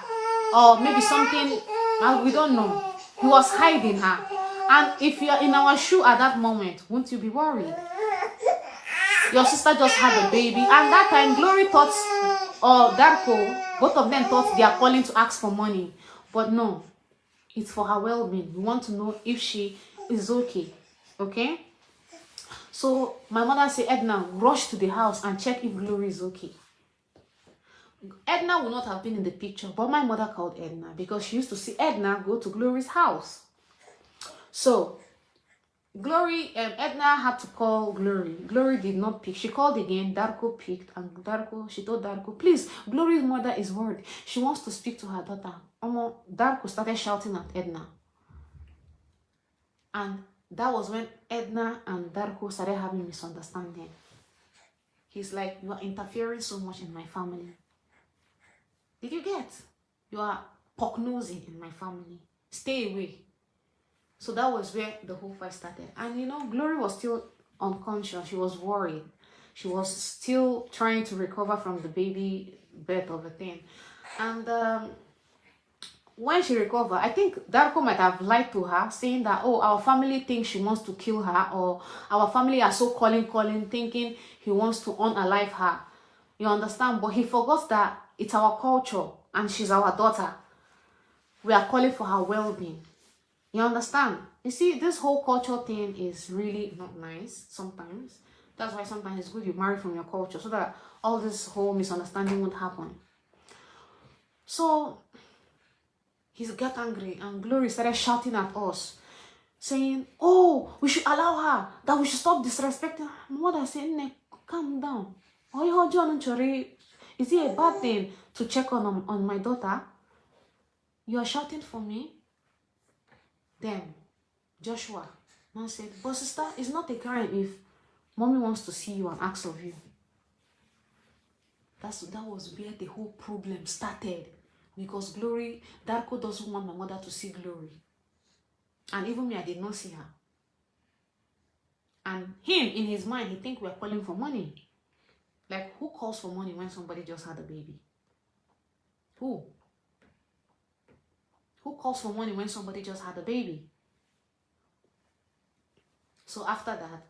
Or maybe something, we don't know. He was hiding her. And if you're in our shoe at that moment, won't you be worried? Your sister just had a baby. And that time, Glory thought, or Darko, both of them thought they are calling to ask for money. But no, it's for her well-being. We want to know if she is okay. Okay? So my mother said, Edna, rush to the house and check if Glory is okay. Edna would not have been in the picture, but my mother called Edna because she used to see Edna go to Glory's house. So Edna had to call Glory. Glory did not pick. She called again. Darko picked, and she told Darko, please, Glory's mother is worried. She wants to speak to her daughter. Darko started shouting at Edna. And that was when Edna and Darko started having misunderstanding. He's like, you are interfering so much in my family. Did you get? You are pock-nosing in my family. Stay away. So that was where the whole fight started. And you know, Glory was still unconscious. She was worried. She was still trying to recover from the baby birth of the thing. And when she recovered, I think Darko might have lied to her, saying that, oh, our family thinks she wants to kill her, or our family are so calling, thinking he wants to unalive her. You understand? But he forgot that it's our culture and she's our daughter. We are calling for her well-being. You understand? You see, this whole culture thing is really not nice sometimes. That's why sometimes it's good you marry from your culture so that all this whole misunderstanding won't happen. So he got angry and Glory started shouting at us, saying, oh, we should allow her, that we should stop disrespecting her. My mother said, calm down. Is it a bad thing to check on my daughter? You are shouting for me? Then Joshua now said, but sister, it's not a crime if mommy wants to see you and ask of you. That was where the whole problem started. Because Darko doesn't want my mother to see Glory. And even me, I did not see her. And him, in his mind, he think we're calling for money. Like, who calls for money when somebody just had a baby? Who? Who calls for money when somebody just had a baby? So after that,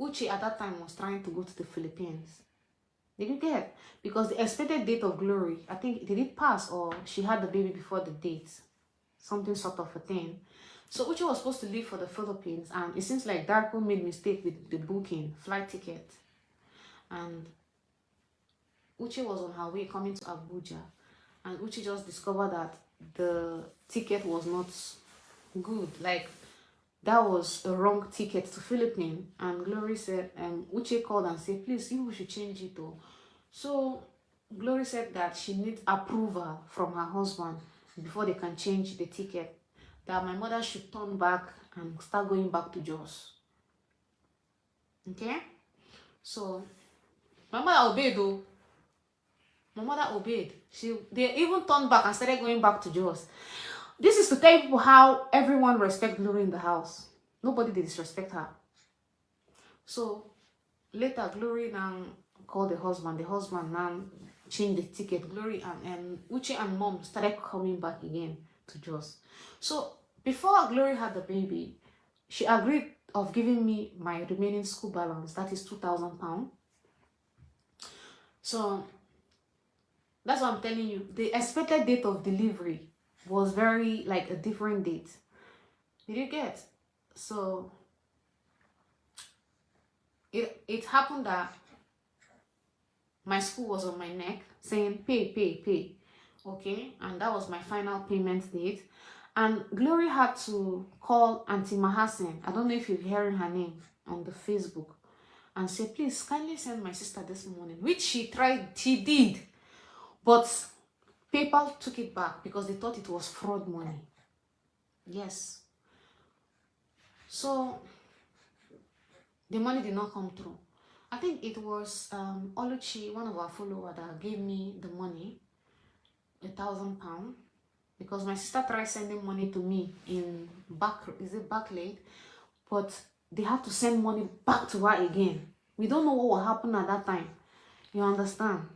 Uche at that time was trying to go to the Philippines. Did you get? Because the expected date of Glory, I think, did it pass or she had the baby before the date? Something sort of a thing. So Uche was supposed to leave for the Philippines, and it seems like Darko made mistake with the booking, flight ticket. And Uche was on her way coming to Abuja, and Uche just discovered that the ticket was not good. Like, that was a wrong ticket to Philippines. And Glory said, Uche called and said, please, you should change it though. So Glory said that she needs approval from her husband before they can change the ticket. That my mother should turn back and start going back to Jos. Okay? So my mother obeyed though. My mother obeyed. They even turned back and started going back to Jos. This is to tell people how everyone respects Glory in the house. Nobody did disrespect her. So later, Glory now called the husband. The husband now changed the ticket. Glory and Uche and mom started coming back again to Jos. So before Glory had the baby, she agreed of giving me my remaining school balance. That is £2,000. So that's what I'm telling you. The expected date of delivery was very like a different date. Did you get? So it happened that my school was on my neck saying pay. Okay, and that was my final payment date. And Glory had to call Auntie Mahasen. I don't know if you're hearing her name on the Facebook, and say, please kindly send my sister this morning, which she did, but PayPal took it back because they thought it was fraud money. Yes. So the money did not come through. I think it was Oluchi, one of our followers, that gave me the money, £1,000, because my sister tried sending money to me in Barclays, but they had to send money back to her again. We don't know what will happen at that time. You understand?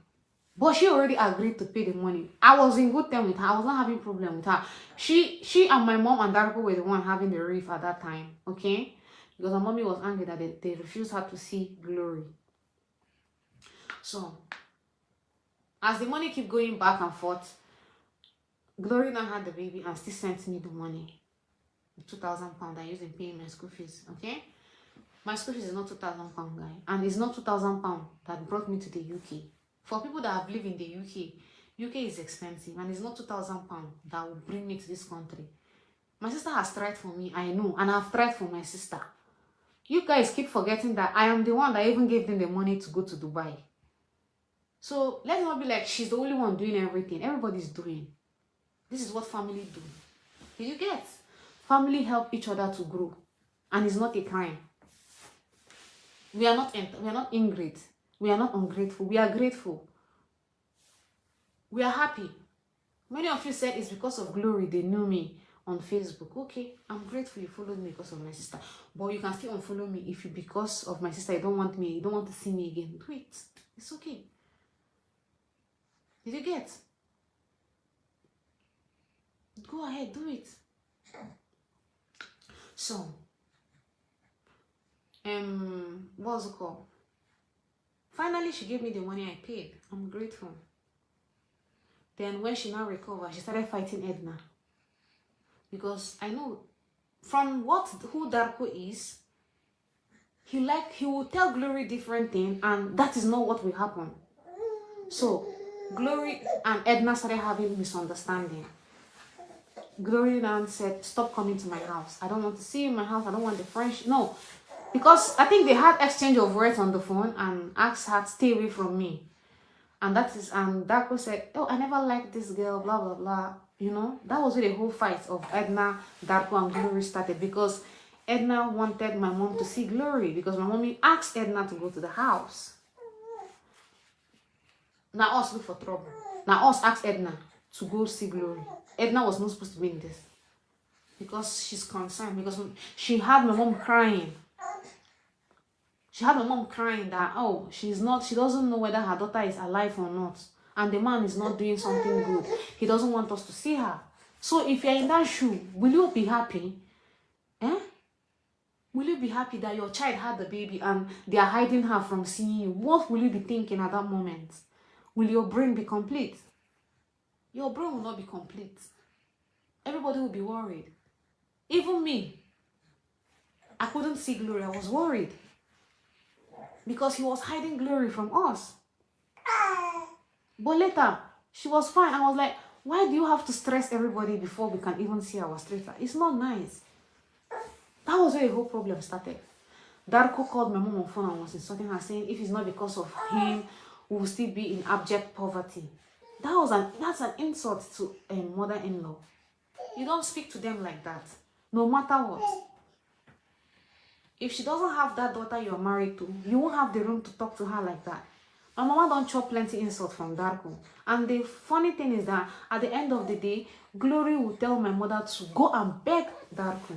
But she already agreed to pay the money. I was in good time with her. I was not having problem with her. She and my mom and Darko were the one having the riff at that time. Okay? Because her mommy was angry that they refused her to see Glory. So, as the money keep going back and forth, Glory now had the baby and still sent me the money. The £2,000 I used in paying my school fees. Okay? My school fees is not £2,000, guy. And it's not £2,000 that brought me to the UK. For people that have lived in the UK is expensive, and it's not £2,000 that will bring me to this country. My sister has tried for me, I know, and I've tried for my sister. You guys keep forgetting that I am the one that even gave them the money to go to Dubai. So let's not be like she's the only one doing everything. Everybody's doing. This is what family do. Did you get? Family help each other to grow, and it's not a crime. We are not ingrate. We are not ungrateful. We are grateful. We are happy. Many of you said it's because of Glory they knew me on Facebook. Okay, I'm grateful you followed me because of my sister. But you can still unfollow me if you, because of my sister, you don't want me, you don't want to see me again. Do it. It's okay. Did you get? Go ahead, do it. So, what's it called? Finally, she gave me the money I paid. I'm grateful. Then when she now recovered, she started fighting Edna. Because I know from who Darko is, he will tell Glory different things, and that is not what will happen. So Glory and Edna started having misunderstanding. Glory now said, stop coming to my house. I don't want to see you in my house. I don't want the French. No. Because I think they had exchange of words on the phone and asked her to stay away from me. And Darko said, oh, I never liked this girl, blah, blah, blah. You know, that was where the whole fight of Edna, Darko, and Glory started. Because Edna wanted my mom to see Glory. Because my mommy asked Edna to go to the house. Now us look for trouble. Now us asked Edna to go see Glory. Edna was not supposed to be in this. Because she's concerned. Because she had my mom crying. She had my mom crying that, oh, she doesn't know whether her daughter is alive or not. And the man is not doing something good. He doesn't want us to see her. So if you're in that shoe, will you be happy? Eh? Will you be happy that your child had the baby and they are hiding her from seeing you? What will you be thinking at that moment? Will your brain be complete? Your brain will not be complete. Everybody will be worried. Even me. I couldn't see Glory. I was worried. Because he was hiding Glory from us. But later, she was fine. I was like, why do you have to stress everybody before we can even see our stranger? It's not nice. That was where the whole problem started. Darko called my mom on phone and was insulting her, saying if it's not because of him, we will still be in abject poverty. That's an insult to a mother-in-law. You don't speak to them like that, no matter what. If she doesn't have that daughter you're married to, you won't have the room to talk to her like that. My mama don't chop plenty insult from Darko. And the funny thing is that at the end of the day, Glory will tell my mother to go and beg Darko.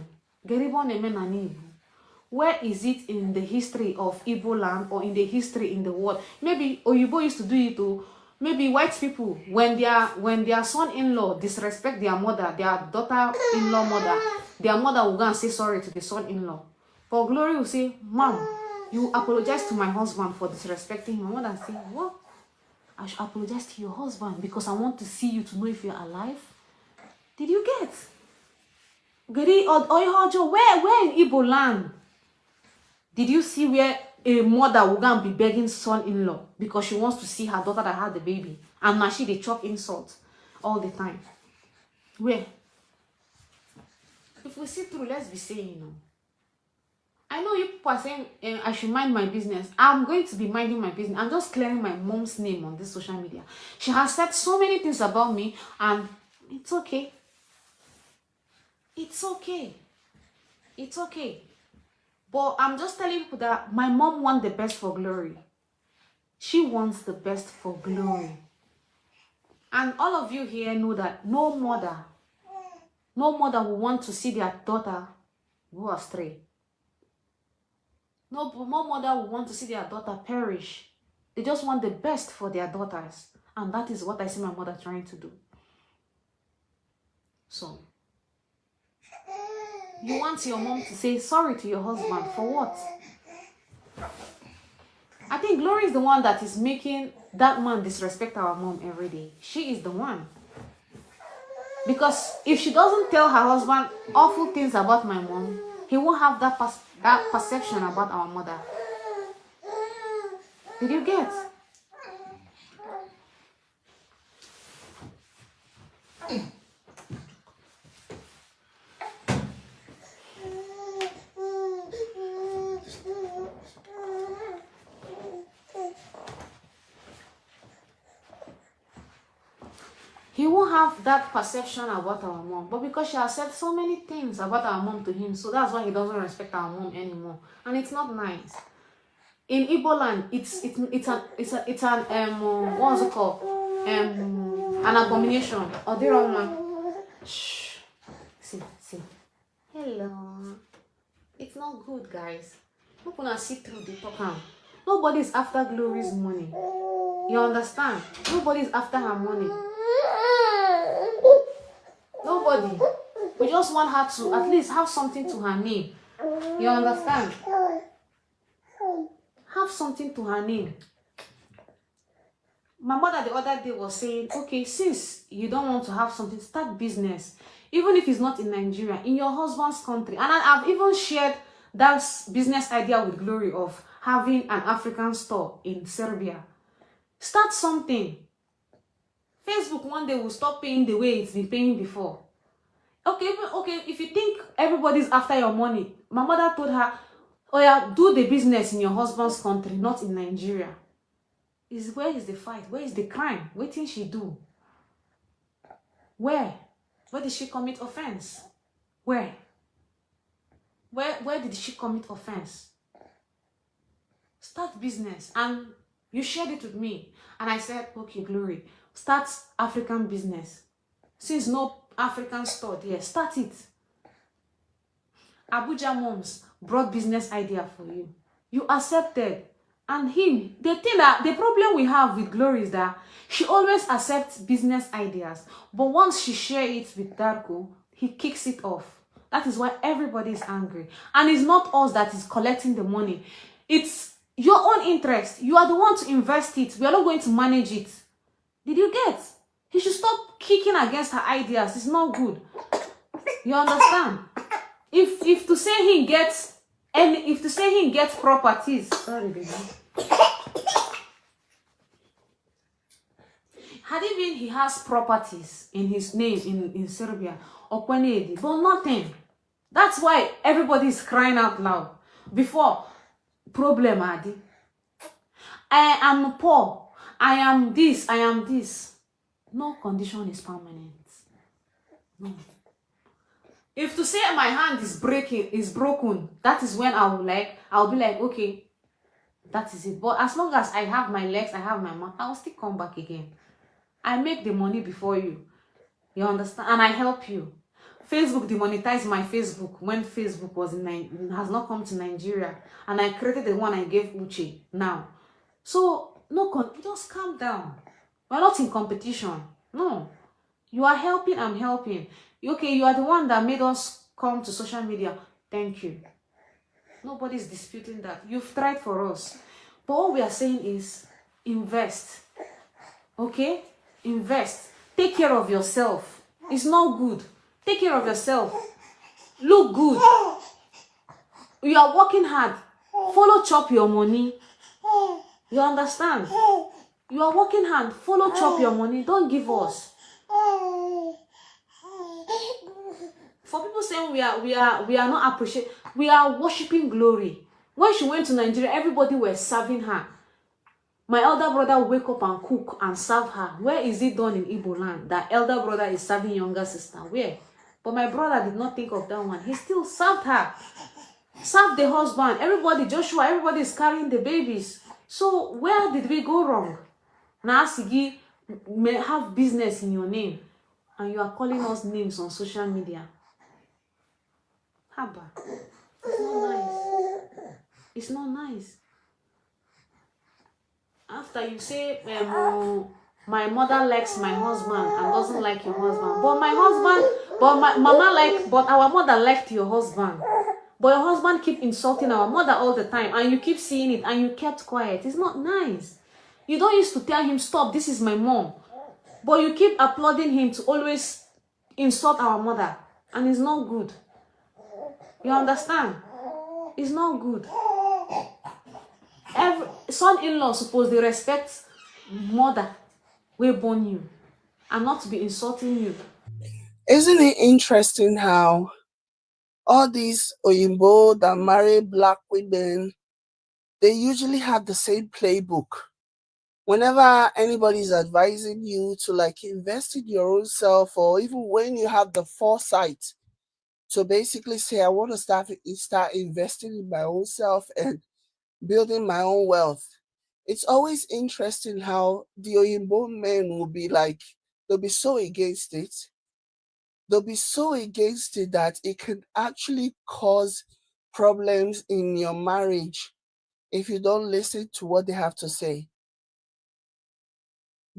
Where is it in the history of Igbo land or in the history in the world? Maybe Oyibo used to do it to maybe white people when their son-in-law disrespect their mother, their daughter-in-law mother, their mother will go and say sorry to the son-in-law. But Glory will say, Mom, you apologize to my husband for disrespecting him. My mother say, what? I should apologize to your husband because I want to see you to know if you're alive. Did you get? Where in Igbo land did you see where a mother will go and be begging son-in-law because she wants to see her daughter that had the baby? And now they chop insult all the time. Where? If we see through, let's be saying, I know you people are saying I should mind my business. I'm going to be minding my business. I'm just clearing my mom's name on this social media. She has said so many things about me and it's okay. It's okay. It's okay. But I'm just telling people that my mom wants the best for Glory. She wants the best for Glory. And all of you here know that no mother will want to see their daughter go astray. No mother will want to see their daughter perish. They just want the best for their daughters. And that is what I see my mother trying to do. So, you want your mom to say sorry to your husband for what? I think Glory is the one that is making that man disrespect our mom every day. She is the one. Because if she doesn't tell her husband awful things about my mom, he won't have that perception about our mother. Did you get? He won't have that perception about our mom. But because she has said so many things about our mom to him, so that's why he doesn't respect our mom anymore. And it's not nice. In Igbo land, it's an what's it called? An abomination. Or the wrong one. Shh. See. Hello. It's not good, guys. People gonna see through the talk. Nobody's after Glory's money. You understand? Nobody's after her money. Nobody. We just want her to at least have something to her name. You understand? Have something to her name. My mother the other day was saying, okay, since you don't want to have something, start business. Even if it's not in Nigeria, in your husband's country. And I've even shared that business idea with Glory of having an African store in Serbia. Start something. Facebook one day will stop paying the way it's been paying before. Okay, if you think everybody's after your money, my mother told her, oh yeah, do the business in your husband's country, not in Nigeria. Where is the fight? Where is the crime? What did she do? Where did she commit offense? Where did she commit offense? Start business. And you shared it with me. And I said, okay, Glory, start African business. Since no African store there, start it. Abuja moms brought business idea for you. You accepted. And him, the problem we have with Glory is that she always accepts business ideas, but once she share it with Darko, he kicks it off. That is why everybody is angry. And it's not us that is collecting the money. It's your own interest. You are the one to invest it. We are not going to manage it. Did you get? He should stop kicking against her ideas. It's not good. You understand? If to say he gets properties, sorry baby. Had it been he has properties in his name in Serbia or Kwenedi, but nothing. That's why everybody is crying out loud. Before, problem Adi. I am poor. I am this. I am this. No condition is permanent. No. If to say my hand is broken, that is when I'll be like, okay, that is it. But as long as I have my legs, I have my mouth, I'll still come back again. I make the money before you. You understand? And I help you. Facebook demonetized my Facebook when Facebook has not come to Nigeria. And I created the one I gave Uche now. So, just calm down. We're not in competition. No. You are helping, I'm helping. Okay, you are the one that made us come to social media. Thank you. Nobody's disputing that. You've tried for us. But all we are saying is invest. Okay? Invest. Take care of yourself. It's not good. Take care of yourself. Look good. You are working hard. Follow chop your money. You understand? You are working hard. Follow chop your money. Don't give us. For people saying we are not appreciating, we are worshiping Glory. When she went to Nigeria, everybody was serving her. My elder brother will wake up and cook and serve her. Where is it done in Igbo land that elder brother is serving younger sister? Where? But my brother did not think of that one. He still served her. Served the husband. Everybody, Joshua, everybody is carrying the babies. So where did we go wrong? Now Sigi may have business in your name and you are calling us names on social media. Haba. It's not nice. It's not nice. After you say, my mother likes my husband and doesn't like your husband. But my husband, but our mother liked your husband. But your husband keep insulting our mother all the time and you keep seeing it and you kept quiet. It's not nice. You don't used to tell him, stop, this is my mom. But you keep applauding him to always insult our mother. And it's not good. You understand? It's not good. Every son-in-law supposed to respect mother will born you and not to be insulting you. Isn't it interesting how all these Oyinbo that marry black women, they usually have the same playbook? Whenever anybody is advising you to invest in your own self, or even when you have the foresight to basically say, I want to start investing in my own self and building my own wealth, it's always interesting how the Oyinbo men will be they'll be so against it. They'll be so against it that it can actually cause problems in your marriage if you don't listen to what they have to say.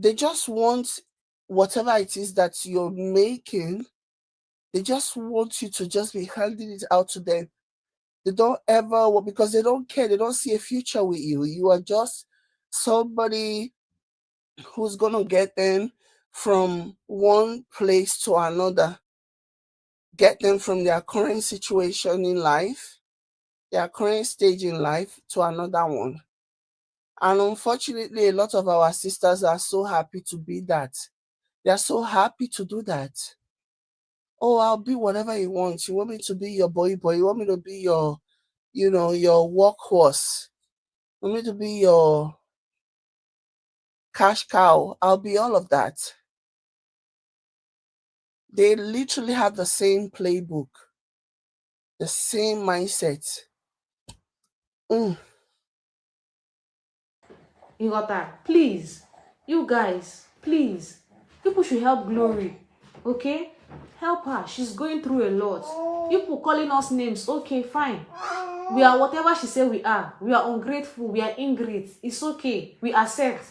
They just want whatever it is that you're making, they just want you to just be handing it out to them. They don't ever, because they don't care, they don't see a future with you. You are just somebody who's going to get them from one place to another, get them from their current situation in life, their current stage in life, to another one. And unfortunately, a lot of our sisters are so happy to be that. They're so happy to do that. Oh, I'll be whatever you want. You want me to be your boy? You want me to be your, your workhorse? You want me to be your cash cow? I'll be all of that. They literally have the same playbook, the same mindset. You got that? Please, you guys, please, people should help Glory. Okay? Help her. She's going through a lot. People calling us names. Okay, fine. We are whatever she said we are. We are ungrateful. We are ingrate. It's okay. We accept.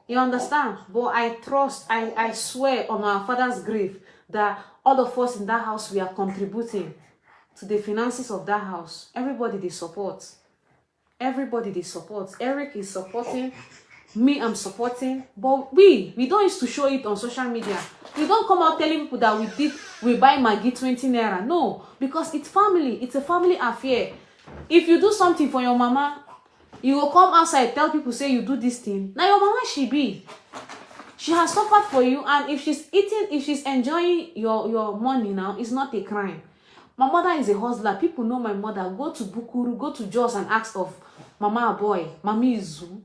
You understand? But I trust, I swear on our father's grave that all of us in that house, we are contributing to the finances of that house. Everybody they support. Everybody they support. Eric is supporting. Me, I'm supporting. But we don't used to show it on social media. We don't come out telling people that we buy Maggi 20 naira. No, because it's family. It's a family affair. If you do something for your mama, you will come outside tell people say you do this thing. Now your mama she has suffered for you, and if she's eating, if she's enjoying your money now, it's not a crime. My mother is a hustler. People know my mother. Go to Bukuru, go to Jos and ask of Mama Boy, Mami Izu.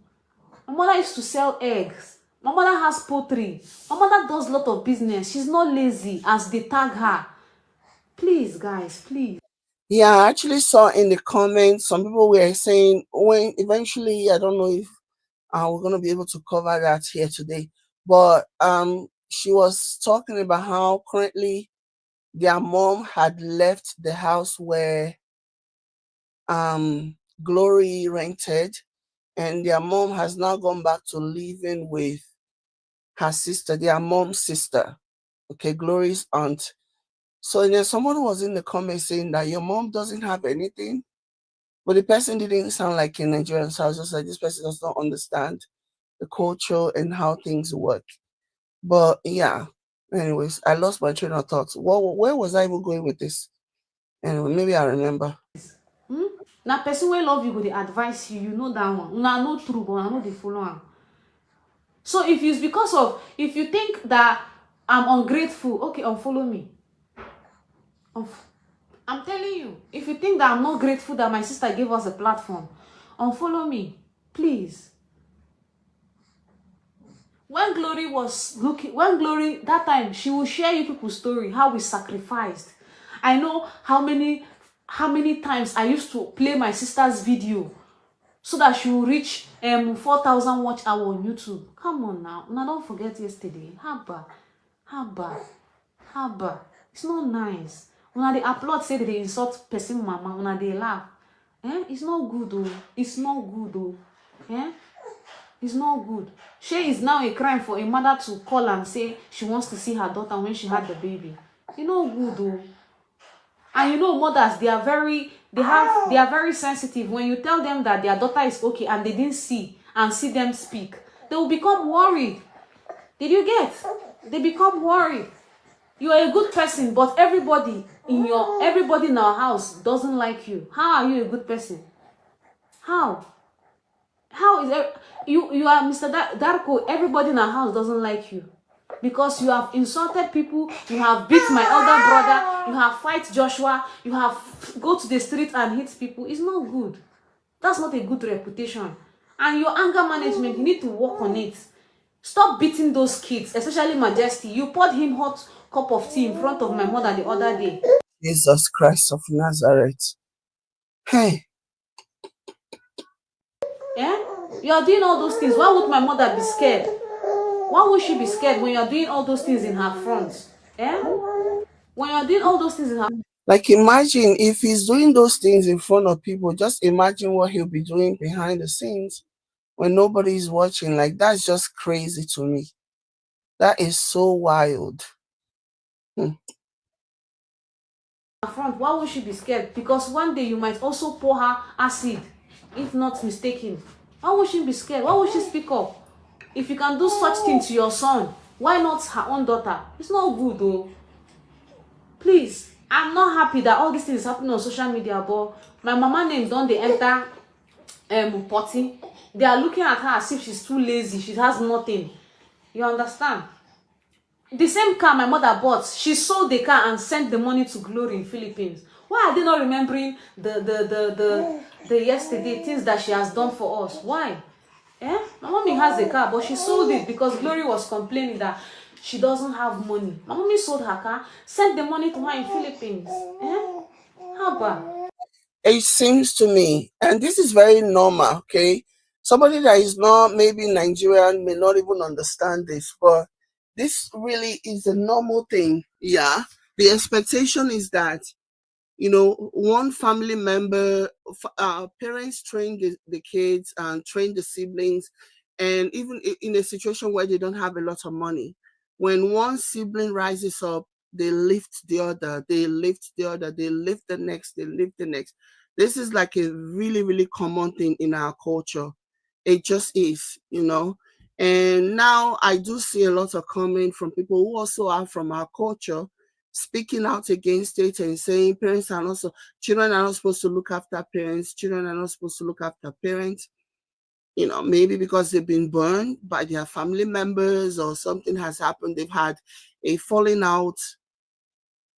My mother used to sell eggs. My mother has poultry. My mother does a lot of business. She's not lazy as they tag her. Please, guys, please. Yeah, I actually saw in the comments some people were saying when eventually, I don't know if we're gonna be able to cover that here today, but she was talking about how currently their mom had left the house where Glory rented, and their mom has now gone back to living with her sister, their mom's sister. Okay, Glory's aunt. So then someone was in the comments saying that your mom doesn't have anything, but the person didn't sound like a Nigerian. So I was just like, this person does not understand the culture and how things work. But yeah, anyways, I lost my train of thought. Where was I even going with this? Anyway, maybe I remember. Now person wey love you go dey advise you, you know that one. Una no true, but una no dey follow am. So if it's because of, if you think that I'm ungrateful, okay, unfollow me. I'm telling you, if you think that I'm not grateful that my sister gave us a platform, unfollow me, please. When Glory was looking, when Glory, that time, she will share you people's story, how we sacrificed. I know how many times I used to play my sister's video so that she will reach 4,000 watch hour on YouTube. Come on now. Now don't forget yesterday. Haba. It's not nice. When they applaud, say that they insult person mama, when they laugh. It's not good though. It's not good though. It's not good. She is now a crime for a mother to call and say she wants to see her daughter when she had the baby. It's not good though. And you know, mothers, they are very sensitive. When you tell them that their daughter is okay and they didn't see them speak, they will become worried. Did you get? They become worried. You are a good person, but everybody in our house doesn't like you. How are you a good person? How is there, you are Mr. Darko? Everybody in our house doesn't like you because you have insulted people, you have beat my older brother, you have fight Joshua, you have go to the street and hit people. It's not good. That's not a good reputation. And your anger management, you need to work on it. Stop beating those kids, especially Majesty. You poured him hot cup of tea in front of my mother the other day. Jesus Christ of Nazareth. Hey. You are doing all those things. Why would my mother be scared? Why would she be scared when you are doing all those things in her front? When you are doing all those things in her, like, imagine if he's doing those things in front of people, just imagine what he'll be doing behind the scenes when nobody's watching. Like, that's just crazy to me. That is so wild. front, why would she be scared? Because one day you might also pour her acid, if not mistaken. Why would she be scared? Why would she speak up? If you can do such things to your son, why not her own daughter? It's not good though. Please, I'm not happy that all these things is happening on social media, but my mama name don't they enter potty. They are looking at her as if she's too lazy, she has nothing. You understand? The same car my mother bought, she sold the car and sent the money to Glory in Philippines. Why are they not remembering the yesterday things that she has done for us? Why? My mommy has a car, but she sold it because Glory was complaining that she doesn't have money. My mommy sold her car, sent the money to her in Philippines. How about? It seems to me, and this is very normal, okay? Somebody that is not maybe Nigerian may not even understand this, but This really is a normal thing. Yeah. The expectation is that, one family member, parents train the kids and train the siblings, and even in a situation where they don't have a lot of money, when one sibling rises up, they lift the other, they lift the other, they lift the next, they lift the next. This is like a really, really common thing in our culture. It just is. And now I do see a lot of comment from people who also are from our culture, speaking out against it and saying children are not supposed to look after parents, children are not supposed to look after parents, maybe because they've been burned by their family members or something has happened. They've had a falling out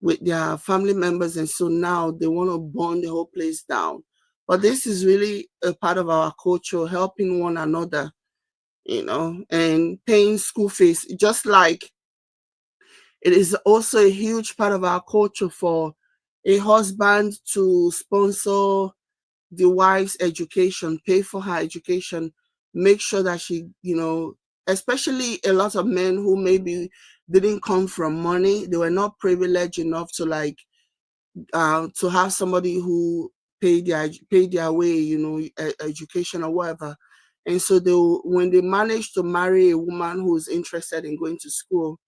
with their family members, and so now they want to burn the whole place down. But this is really a part of our culture, helping one another, and paying school fees. Just like it is also a huge part of our culture for a husband to sponsor the wife's education, pay for her education, make sure that especially a lot of men who maybe didn't come from money, they were not privileged enough to have somebody who paid their way, education or whatever. And so when they manage to marry a woman who's interested in going to school,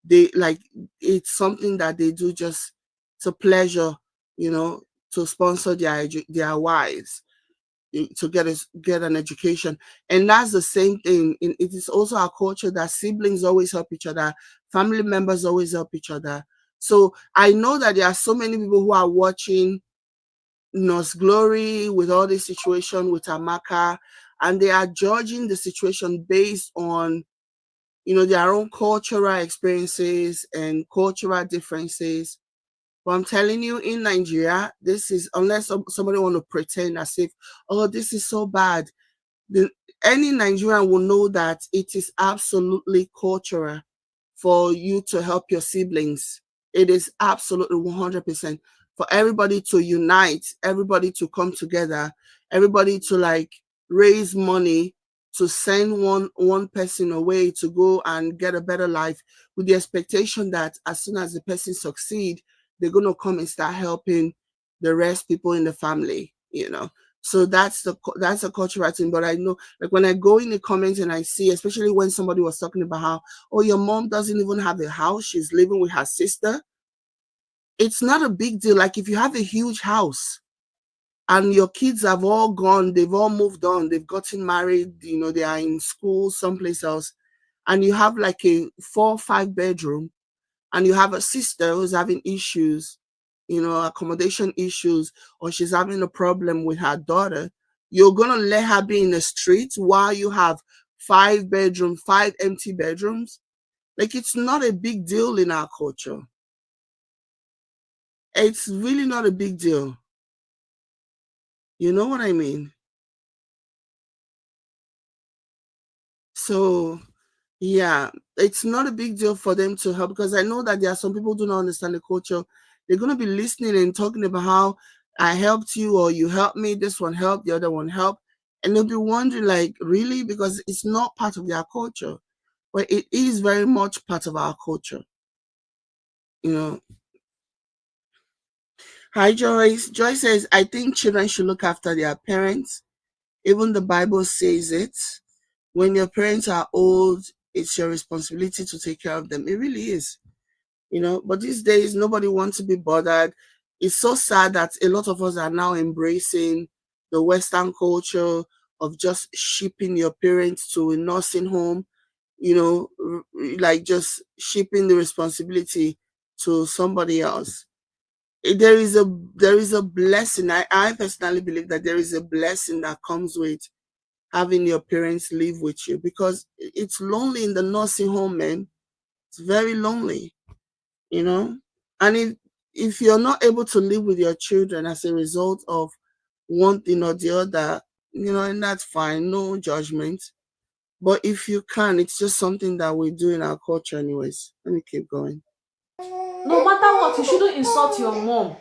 they like it's something that they do just to pleasure, you know, to sponsor their wives to get an education. And that's the same thing. It is also our culture that siblings always help each other, family members always help each other. So I know that there are so many people who are watching Nos Glory with all this situation with Amaka, and they are judging the situation based on their own cultural experiences and cultural differences. But I'm telling you, in Nigeria, this is, unless somebody want to pretend as if, oh, this is so bad, the, any Nigerian will know that it is absolutely cultural for you to help your siblings. It is absolutely 100% for everybody to unite, everybody to come together, everybody to raise money to send one person away to go and get a better life, with the expectation that as soon as the person succeed, they're going to come and start helping the rest people in the family. So that's a cultural thing. But I know, like, when I go in the comments and I see, especially when somebody was talking about how, oh, your mom doesn't even have a house, she's living with her sister. It's not a big deal. Like, if you have a huge house and your kids have all gone, they've all moved on, they've gotten married, they are in school someplace else, and you have like a 4 or 5 bedroom, and you have a sister who's having issues, accommodation issues, or she's having a problem with her daughter, you're going to let her be in the street while you have 5 bedrooms, 5 empty bedrooms? Like, it's not a big deal in our culture. It's really not a big deal. You know what I mean? So, yeah, it's not a big deal for them to help, because I know that there are some people who do not understand the culture. They're going to be listening and talking about how I helped you, or you helped me, this one helped, the other one helped. And they'll be wondering, like, really? Because it's not part of their culture. But it is very much part of our culture. You know. Hi, Joyce. Joyce says, I think children should look after their parents. Even the Bible says it. When your parents are old, it's your responsibility to take care of them. It really is. But these days, nobody wants to be bothered. It's so sad that a lot of us are now embracing the Western culture of just shipping your parents to a nursing home, like just shipping the responsibility to somebody else. There is a blessing. I personally believe that there is a blessing that comes with having your parents live with you, because it's lonely in the nursing home, man. It's very lonely, you know. And if you're not able to live with your children as a result of one thing or the other, and that's fine, no judgment. But if you can, it's just something that we do in our culture anyways. Let me keep going. No matter what, you shouldn't insult your mom.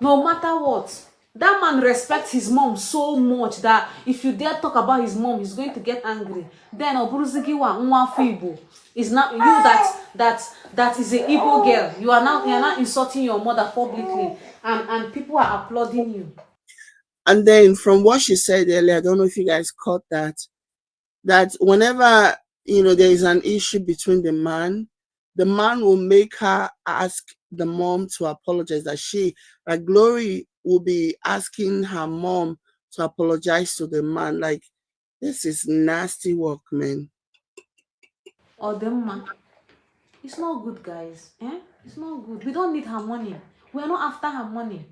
No matter what. That man respects his mom so much that if you dare talk about his mom, he's going to get angry. Then Oburuzigiwa Nwafibo is not you that is a Igbo girl. You are not insulting your mother publicly, and people are applauding you. And then from what she said earlier, I don't know if you guys caught that, that whenever there is an issue between the man will make her ask the mom to apologize. That Glory will be asking her mom to apologize to the man. Like, this is nasty work, man. Odemma, it's not good, guys. It's not good. We don't need her money. We are not after her money.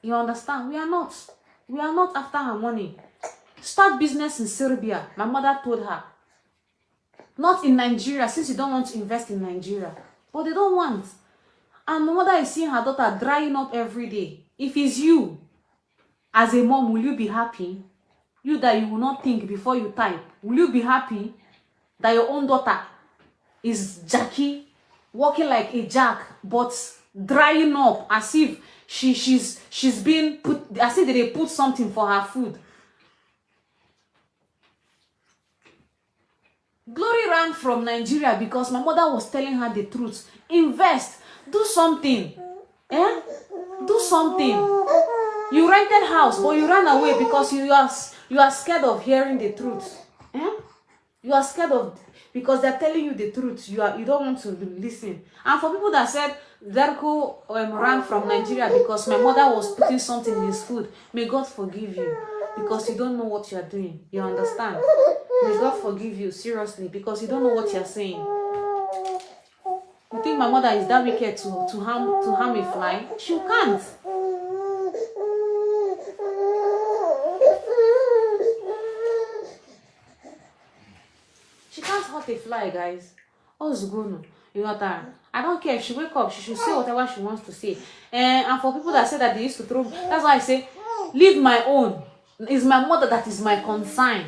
You understand? We are not. We are not after her money. Start business in Serbia, my mother told her. Not in Nigeria, since you don't want to invest in Nigeria. But they don't want. And my mother is seeing her daughter drying up every day. If it's you, as a mom, will you be happy? You that you will not think before you type. Will you be happy that your own daughter is Jackie, walking like a jack, but drying up as if she's been put, as if they put something for her food? Glory ran from Nigeria because my mother was telling her the truth. Invest. Do something. Do something. You rented house, but you ran away because you are scared of hearing the truth. You are scared of, because they're telling you the truth. You don't want to listen. And for people that said Darko ran from Nigeria because my mother was putting something in his food, may God forgive you, because you don't know what you are doing. You understand? May God forgive you, seriously, because you don't know what you're saying. You think my mother is that wicked to harm a fly? She can't. She can't hurt a fly, guys. Ozugunu. You know that. I don't care if she wake up, she should say whatever she wants to say. And for people that say that they used to throw, that's why I say, leave my own. It's my mother that is my concern.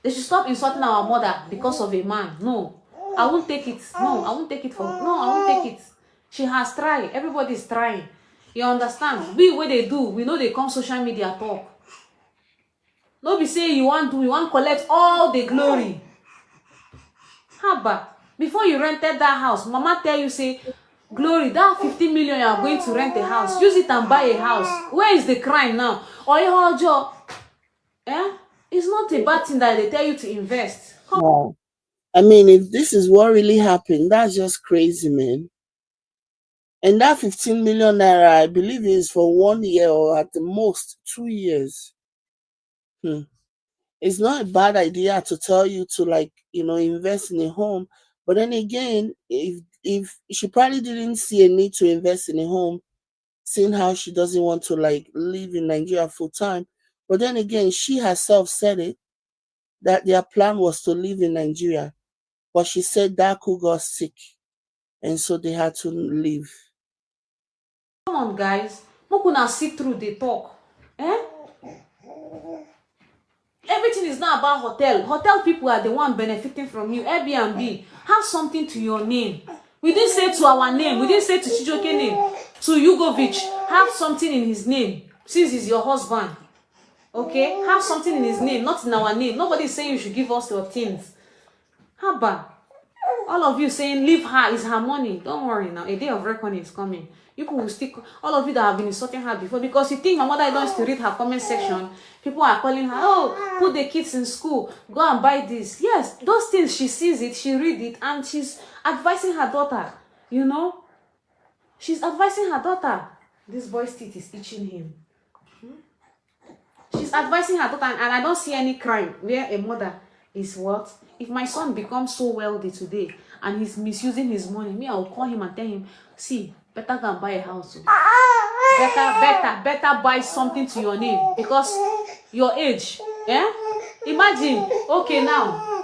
They should stop insulting our mother because of a man. No, I won't take it. No, I won't take it I won't take it. She has tried. Everybody is trying. You understand? What they do, we know they come social media talk. No be say you want collect all the glory. Haba, before you rented that house, mama tell you say, Glory, that 15 million you are going to rent a house, use it and buy a house. Where is the crime now? Or your job? It's not a bad thing that they tell you to invest. Wow. I mean, if this is what really happened, that's just crazy, man. And that 15 million naira, I believe, is for 1 year or at the most 2 years. It's not a bad idea to tell you to, like, invest in a home. But then again, if she probably didn't see a need to invest in a home, seeing how she doesn't want to, like, live in Nigeria full time. But then again, she herself said it, that their plan was to live in Nigeria. But she said Daku got sick, and so they had to leave. Come on, guys. Mokuna see through the talk. Everything is not about hotel. Hotel people are the one benefiting from you. Airbnb, have something to your name. We didn't say to our name. We didn't say to Chijoke name. To Yugovic, have something in his name, since he's your husband. Okay? Have something in his name, not in our name. Nobody is saying you should give us your things. Haba. All of you saying leave her, is her money. Don't worry now. A day of reckoning is coming. You will stick. All of you that have been insulting her before, because you think my mother don't to read her comment section. People are calling her, oh, put the kids in school, go and buy this. Yes, those things, she sees it, she read it, and she's advising her daughter. She's advising her daughter. This boy's teeth is itching him. She's advising her daughter, and I don't see any crime where a mother is what? If my son becomes so wealthy today and he's misusing his money, me, I'll call him and tell him, see, better go and buy a house. Better buy something to your name, because your age. Imagine, okay, now,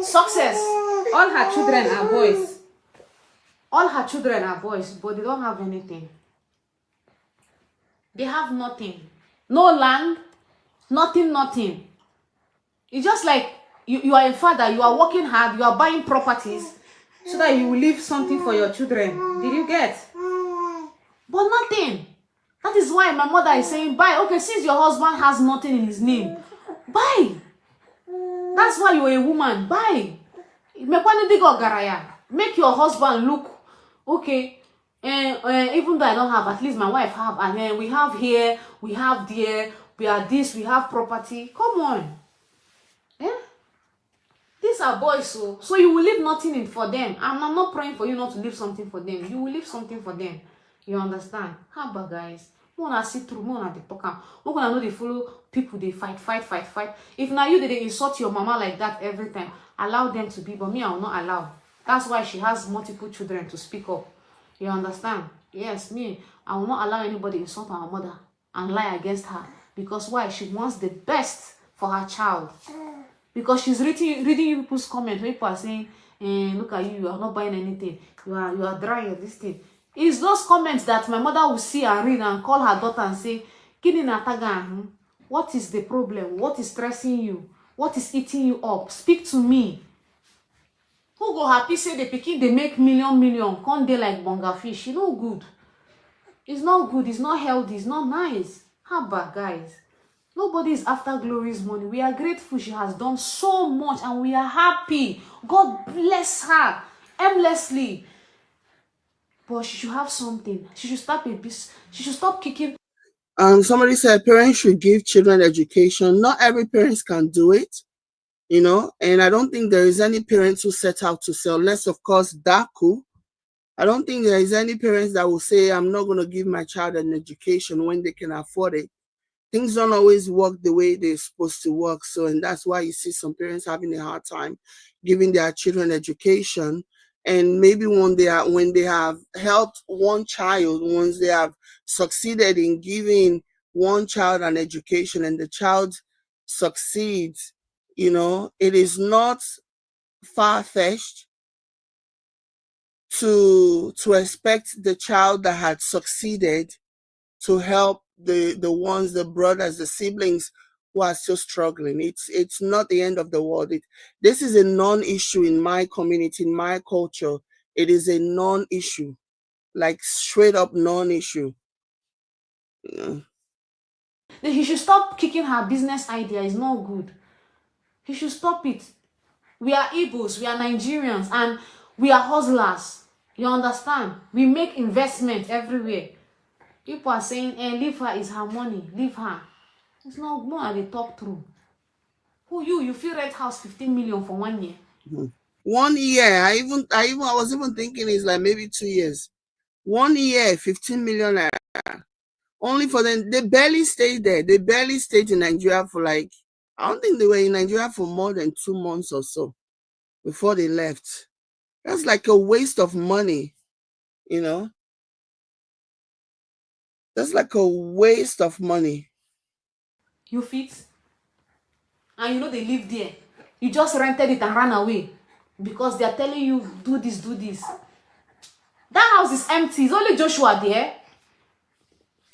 success. All her children are boys. All her children are boys, but they don't have anything. They have nothing. No land, nothing. It's just like you are a father, you are working hard, you are buying properties so that you will leave something for your children. Did you get? But nothing. That is why my mother is saying, buy. Okay, since your husband has nothing in his name, buy. That's why you're a woman. Buy. Make your husband look okay. Even though I don't have, at least my wife have, and then we have here, we have there, we are this, we have property. Come on. These are boys, so you will leave nothing in for them. I'm not praying for you not to leave something for them. You will leave something for them. You understand? How about guys? We wanna see through, we wanna talk. We wanna know they follow people, they fight. If now you they insult your mama like that every time, allow them to be, but me, I will not allow. That's why she has multiple children to speak up. You understand? Yes, me, I will not allow anybody insult our mother and lie against her. Because why? She wants the best for her child. Because she's reading people's comments. People are saying, look at you, you are not buying anything. You are dry at this thing. It's those comments that my mother will see and read and call her daughter and say, what is the problem? What is stressing you? What is eating you up? Speak to me. Who go happy say the pikin they make million, come dey like bonga fish? You know good. It's not good, it's not healthy, it's not nice. How about guys? Nobody is after Glory's money. We are grateful she has done so much and we are happy. God bless her endlessly. But she should have something. She should stop she should stop kicking. Somebody said parents should give children education. Not every parent can do it, you know, and I don't think there is any parents who set out to sell, unless of course Daku. I don't think there is any parents that will say, I'm not going to give my child an education when they can afford it. Things don't always work the way they're supposed to work. So, and that's why you see some parents having a hard time giving their children education. And maybe when they have helped one child, once they have succeeded in giving one child an education and the child succeeds, you know, it is not far-fetched to expect the child that had succeeded to help the brothers, the siblings who are still struggling. It's not the end of the world. This is a non-issue in my community, in my culture. It is a non-issue, like straight up non-issue. Yeah. He should stop kicking her business idea. It's not good. He should stop it. We are Igbos, we are Nigerians, and we are hustlers. You understand? We make investment everywhere. People are saying, leave her, is her money, leave her. It's not more they talk through. Who you feel rent house 15 million for 1 year? 1 year. I was even thinking it's like maybe 2 years. 1 year, 15 million naira. Only for them. They barely stayed there. They barely stayed in Nigeria for like, I don't think they were in Nigeria for more than 2 months or so before they left. That's like a waste of money, you know. That's like a waste of money. You fit? And you know they live there. You just rented it and ran away because they are telling you, do this, do this. That house is empty. It's only Joshua there.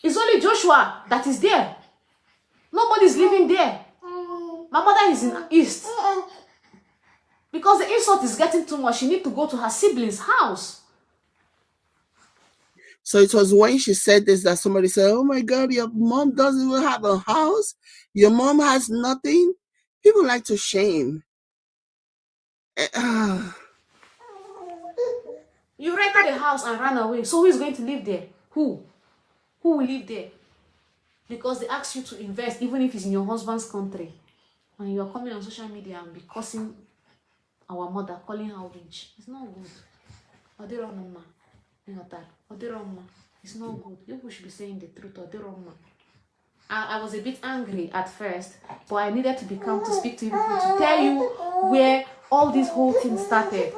It's only Joshua that is there. Nobody's living there. My mother is in East. Because the insult is getting too much, she need to go to her siblings' house. So it was when she said this that somebody said, oh my God, your mom doesn't even have a house. Your mom has nothing. People like to shame. You rented a house and ran away. So who is going to live there? Who? Who will live there? Because they ask you to invest, even if it's in your husband's country. And you're coming on social media and be cursing our mother, calling her witch. It's not good. It's not good. People should be saying the truth. I was a bit angry at first, but I needed to be calm to speak to you people to tell you where all this whole thing started.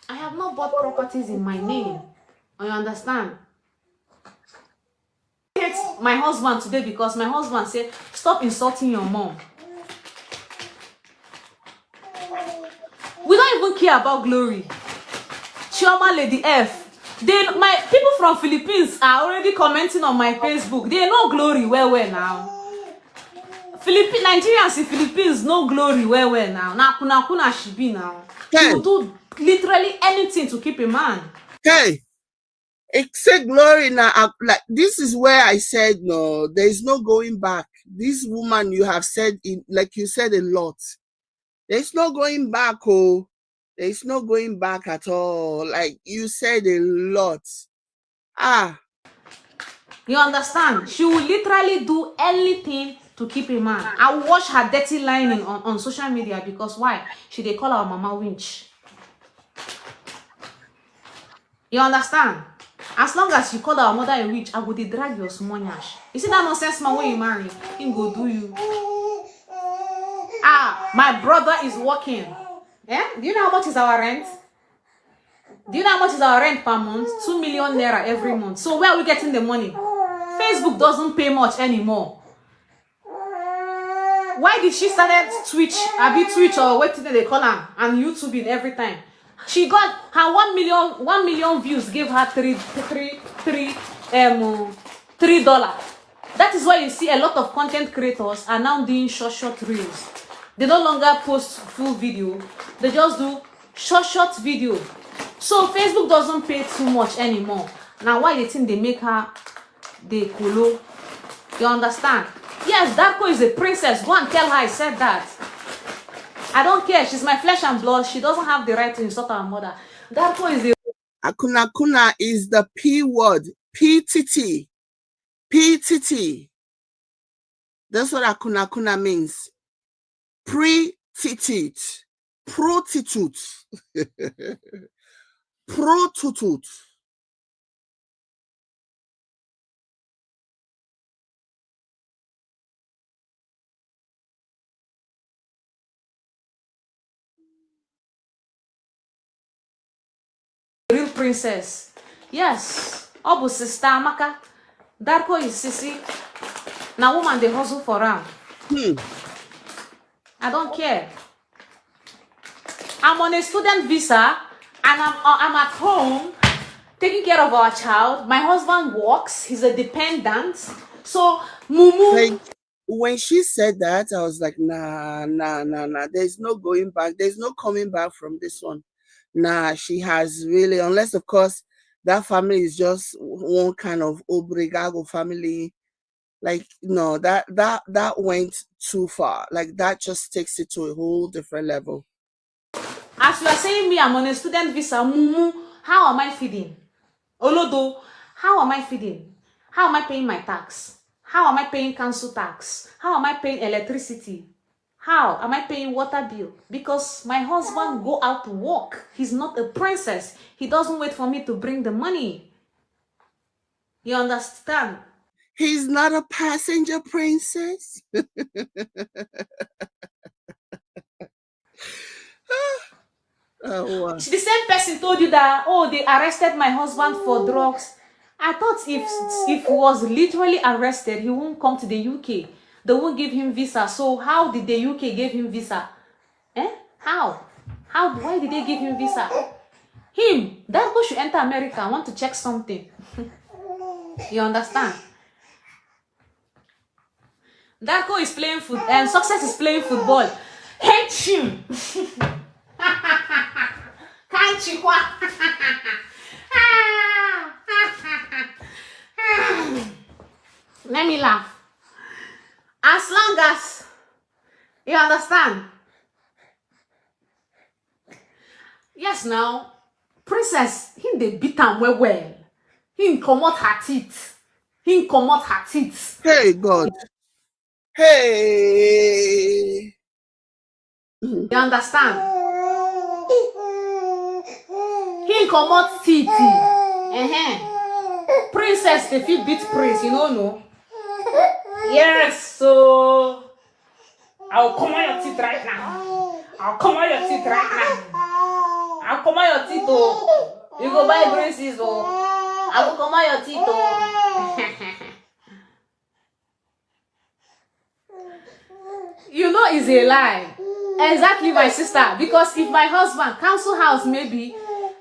I have not bought properties in my name. You understand? I hate my husband today because my husband said, stop insulting your mom. We don't even care about Glory. Chioma Lady F. My people from Philippines are already commenting on my Facebook. They know Glory well now. Nigerians in Philippines no glory well now. Now kuna she be now. She Hey, will do literally anything to keep a man. hey, except glory now. Like this is where I said no. There is no going back. This woman, you have said in, like you said a lot. There's no going back. Oh, there's no going back at all. Like you said a lot. Ah, You understand? She will literally do anything to keep a man. I watch her dirty lining on social media because why? She they call her mama winch. You understand? As long as you call our mother a witch, I would drag your small nyash. You see that nonsense man when you marry, he go do you. Ah, my brother is working. Yeah? Do you know how much is our rent? Do you know how much is our rent per month? 2 million naira every month. So where are we getting the money? Facebook doesn't pay much anymore. Why did she start Twitch? Twitch or what did they call her? And YouTube in every time. She got her 1 million views gave her $3. That is why you see a lot of content creators are now doing short reels. They no longer post full video. They just do short video. So Facebook doesn't pay too much anymore. Now why they think they make her the kolo? You understand? Yes, Darko is a princess. Go and tell her I said that. I don't care. She's my flesh and blood. She doesn't have the right to insult her mother. Darko is a... Akuna is the P word. PTT. PTT. That's what Akuna means. Pre-titute. Prostitute. Prostitute. real princess. Yes. Obu sister Amaka. Darko is sissy. Now woman they hustle for her. I don't care. I'm on a student visa and I'm at home taking care of our child. My husband works. He's a dependent. So Mumu. Like, when she said that, I was like, nah. There's no going back. There's no coming back from this one. Nah, she has really, unless of course that family is just one kind of obrigado family. Like, no, that went too far. Like that just takes it to a whole different level. As you are saying me, I'm on a student visa. Mumu, how am I feeding? Olodo, how am I feeding? How am I paying my tax? How am I paying council tax? How am I paying electricity? How am I paying water bill? Because my husband go out to work. He's not a princess. He doesn't wait for me to bring the money. You understand? He's not a passenger princess. The same person told you that, oh, they arrested my husband for drugs. I thought if he was literally arrested, he won't come to the UK. They won't give him visa. So how did the UK give him visa? How? Why did they give him visa? Him, that boy should enter America. I want to check something. You understand? Darko is playing football and Success is playing football. Hate him. Can't you? Let me laugh. As long as you understand. Yes, now, princess, he they beat him well. He come out her teeth. Hey, God. Hey. You understand? He come out teeth. Princess, they feel beat prince, you know, no? Yes, so I'll come on your teeth right now. I'll come on your teeth. Oh. You go buy braces, oh. I will come on your teeth, oh. You know it's a lie. Exactly, my sister. Because if my husband, council house maybe,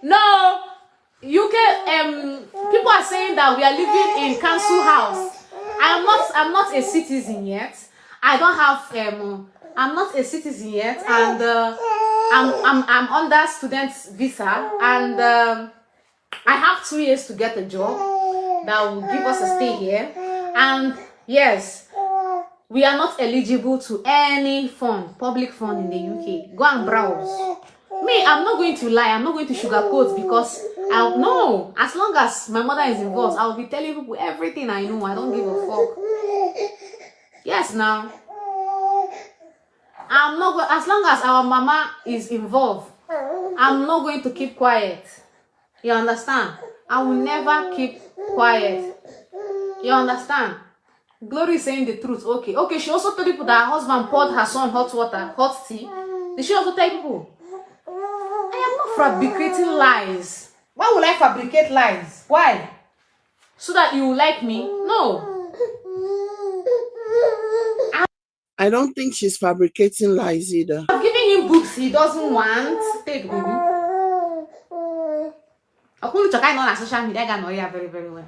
no, UK, people are saying that we are living in council house. I'm not a citizen yet. I don't have I'm not a citizen yet, and I'm under student visa, and I have 2 years to get a job that will give us a stay here. And yes, we are not eligible to any fund, public fund in the UK. Go and browse. Me, I'm not going to lie. I'm not going to sugarcoat, because I'll no. As long as my mother is involved, I'll be telling people everything I know. I don't give a fuck. Yes, now. I'm not going, as long as our mama is involved, I'm not going to keep quiet. You understand? I will never keep quiet. You understand? Glory is saying the truth. Okay. Okay, she also told people that her husband poured her son hot water, hot tea. Did she also tell people? I am not fabricating lies. Why would I fabricate lies? Why? So that you will like me? No. I don't think she's fabricating lies either. I'm giving him books he doesn't want. Take, baby. I couldn't check on social media. I know you very, very well.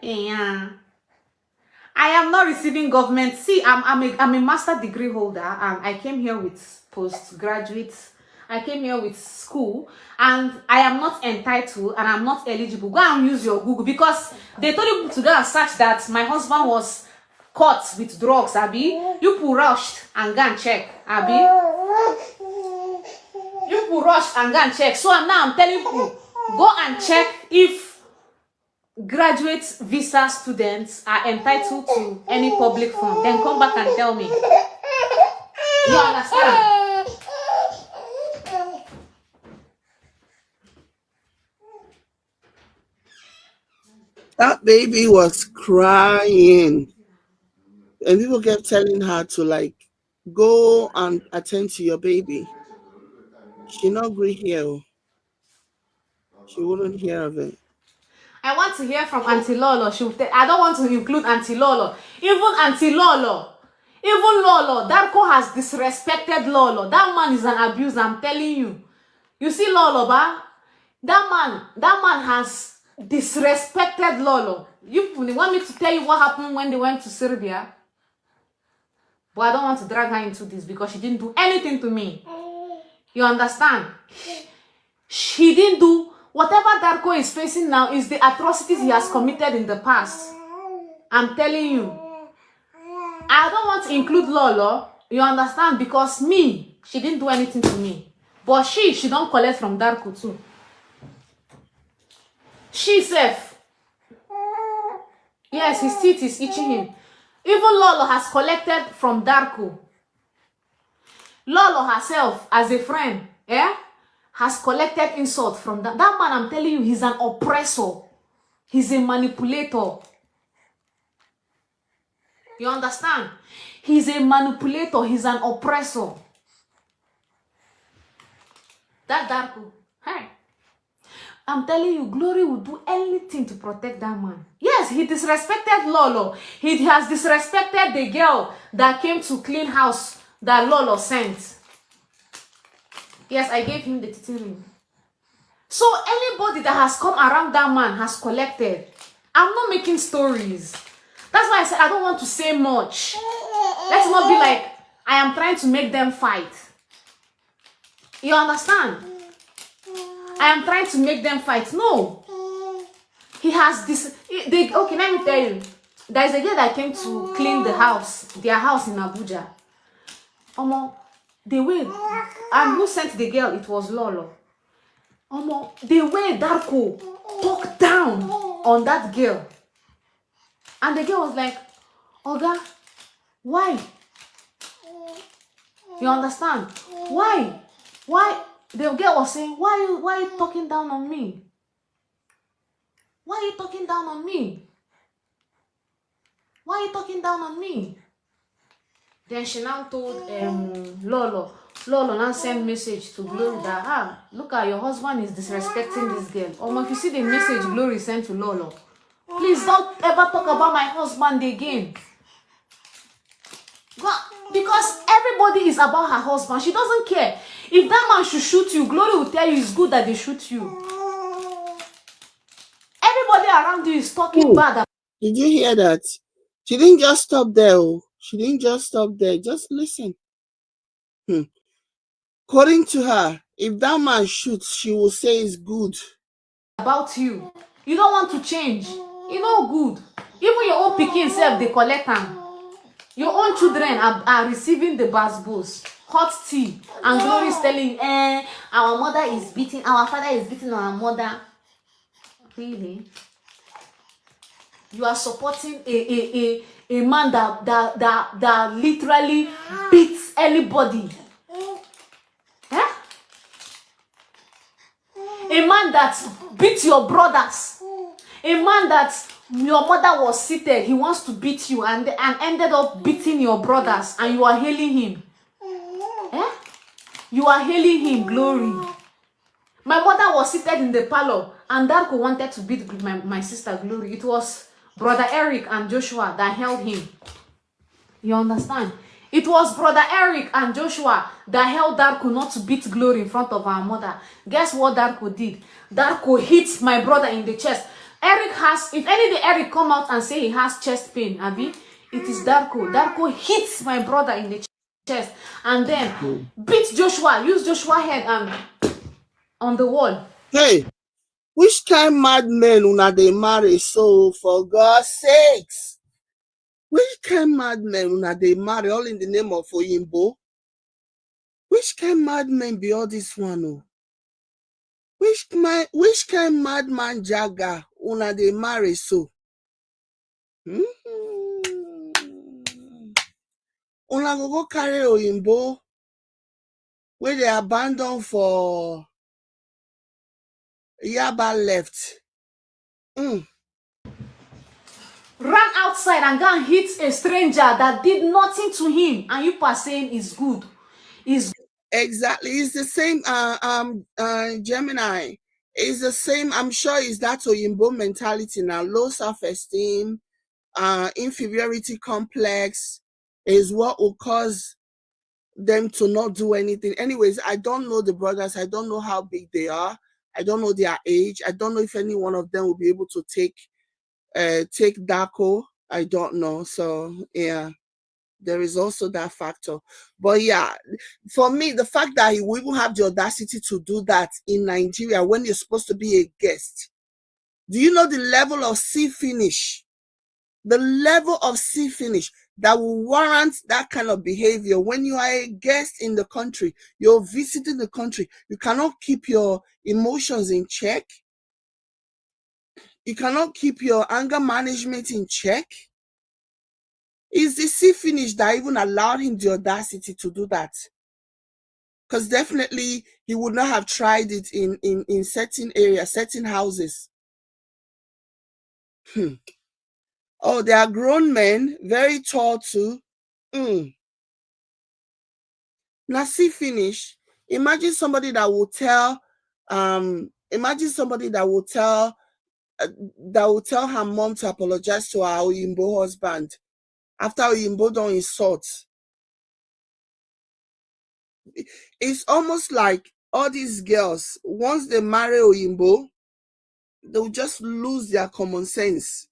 Yeah. I am not receiving government. See, I'm a master degree holder. I came here with postgraduate. I came here with school, and I am not entitled, and I'm not eligible. Go and use your Google, because they told you to go and search that my husband was caught with drugs, Abby. You put rushed and go and check, Abby. You put rushed and go and check. So I'm telling you, go and check if graduate visa students are entitled to any public fund. Then come back and tell me. You understand? That baby was crying. And people kept telling her to like go and attend to your baby. She not agree here. She wouldn't hear of it. I want to hear from Auntie Lolo. I don't want to include Auntie Lolo. Even Auntie Lolo. Even Lolo. Darko has disrespected Lolo. That man is an abuser, I'm telling you. You see Lolo, ba? That man has disrespected Lolo. You want me to tell you what happened when they went to Serbia? But I don't want to drag her into this, because she didn't do anything to me. You understand? She didn't do... Whatever Darko is facing now is the atrocities he has committed in the past. I'm telling you. I don't want to include Lolo. You understand? Because me, she didn't do anything to me. But she don't collect from Darko too. She safe. Yes, his teeth is itching him. Even Lolo has collected from Darko. Lolo herself, as a friend, has collected insult from that. That man, I'm telling you, he's an oppressor. He's a manipulator. You understand? He's a manipulator. He's an oppressor. That Darko. Hey. I'm telling you, Glory will do anything to protect that man. Yes, he disrespected Lolo. He has disrespected the girl that came to clean house that Lolo sent. Yes, I gave him the titty ring. So anybody that has come around that man has collected. I'm not making stories. That's why I said I don't want to say much. Let's not be like, I am trying to make them fight. You understand? I am trying to make them fight. No. He has this... Okay, let me tell you. There is a girl that came to clean the house. Their house in Abuja. The way... And who sent the girl? It was Lolo. The way Darko talked down on that girl. And the girl was like, Oga, why? You understand? Why? Why? The girl was saying, why are you talking down on me? Why are you talking down on me? Why are you talking down on me? Then she now told Lolo now send message to Glory that, look at your husband is disrespecting this girl. If you see the message Glory sent to Lolo, please don't ever talk about my husband again. Because everybody is about her husband. She doesn't care. If that man should shoot you, Glory will tell you it's good that they shoot you. Everybody around you is talking bad. Did you hear that? She didn't just stop there. Oh. She didn't just stop there. Just listen. According to her, if that man shoots, she will say it's good. About you. You don't want to change. You know good. Even your own pikin self, they collect them. Your own children are receiving the basbos, hot tea, and Glory is telling, our mother is beating, our father is beating our mother. Really? You are supporting a man that literally beats anybody. Eh? A man that beats your brothers. A man that your mother was seated, he wants to beat you and ended up beating your brothers, and you are hailing him. Eh? You are hailing him, Glory. My mother was seated in the parlor, and Darko wanted to beat my sister, Glory. It was Brother Eric and Joshua that held him. You understand? It was Brother Eric and Joshua that held Darko not to beat Glory in front of our mother. Guess what Darko did? Darko hit my brother in the chest. Eric has, if any day Eric come out and say he has chest pain, Abi, it is Darko. Darko hits my brother in the chest and then beat Joshua, use Joshua's head and on the wall. Hey, which kind madmen una dey marry so, for God's sakes? Which kind madmen una dey marry all in the name of Oyinbo? Which kind madmen be all this one? Oh? Which kind madman Jaga una dey marry so? Una go carry Oyinbo wey dey abandon for Yaba left. Ran outside and go and hit a stranger that did nothing to him, and you are saying is good. Is exactly, it's the same. Gemini. It's the same. I'm sure it's that Oyinbo mentality now. Low self-esteem, inferiority complex is what will cause them to not do anything. Anyways, I don't know the brothers. I don't know how big they are. I don't know their age. I don't know if any one of them will be able to take Darko. I don't know. So yeah, there is also that factor. But yeah, for me, the fact that he will even have the audacity to do that in Nigeria when you're supposed to be a guest. Do you know the level of sea finish? The level of sea finish that will warrant that kind of behavior when you are a guest in the country, you're visiting the country, you cannot keep your emotions in check. You cannot keep your anger management in check. It's the sea finish that even allowed him the audacity to do that. Because definitely he would not have tried it in certain areas, certain houses. Oh, they are grown men, very tall too. Now see finish. Imagine somebody that will tell, her mom to apologize to her Oyinbo husband after Oyinbo don't insult. It's almost like all these girls, once they marry Oyinbo, they'll just lose their common sense.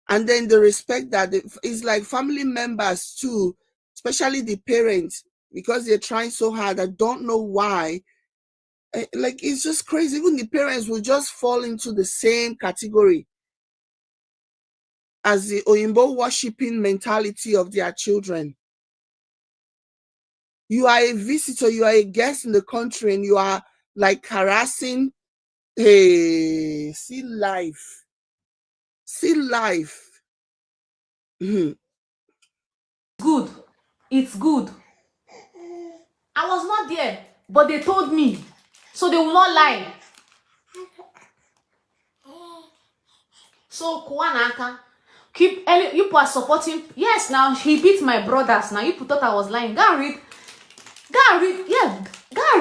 And then the respect that it's like family members too, especially the parents, because they're trying so hard. I don't know why. Like, it's just crazy. Even the parents will just fall into the same category as the Oyinbo worshipping mentality of their children. You are a visitor, you are a guest in the country, and you are like harassing. Hey, see life. good. It's good. I was not there, but they told me, so they will not lie. So Kwanaka, you are supporting. Yes, now he beat my brothers. Now you thought I was lying. Go and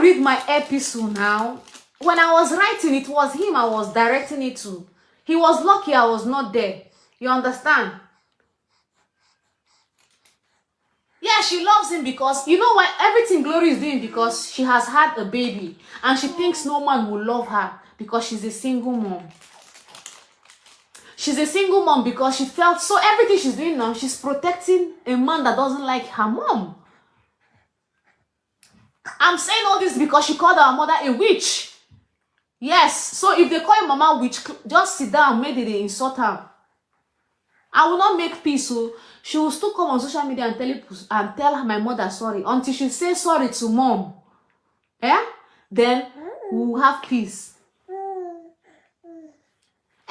read my episode now. When I was writing, it was him I was directing it to. He was lucky I was not there. You understand? Yeah, she loves him because, you know what, everything Glory is doing because she has had a baby and she thinks no man will love her because she's a single mom. She's a single mom because she felt so everything she's doing now, she's protecting a man that doesn't like her mom. I'm saying all this because she called her mother a witch. Yes, so if they call your mama witch, just sit down, maybe they insult her. I will not make peace, so she will still come on social media and tell my mother sorry until she says sorry to mom. Yeah? Then we will have peace.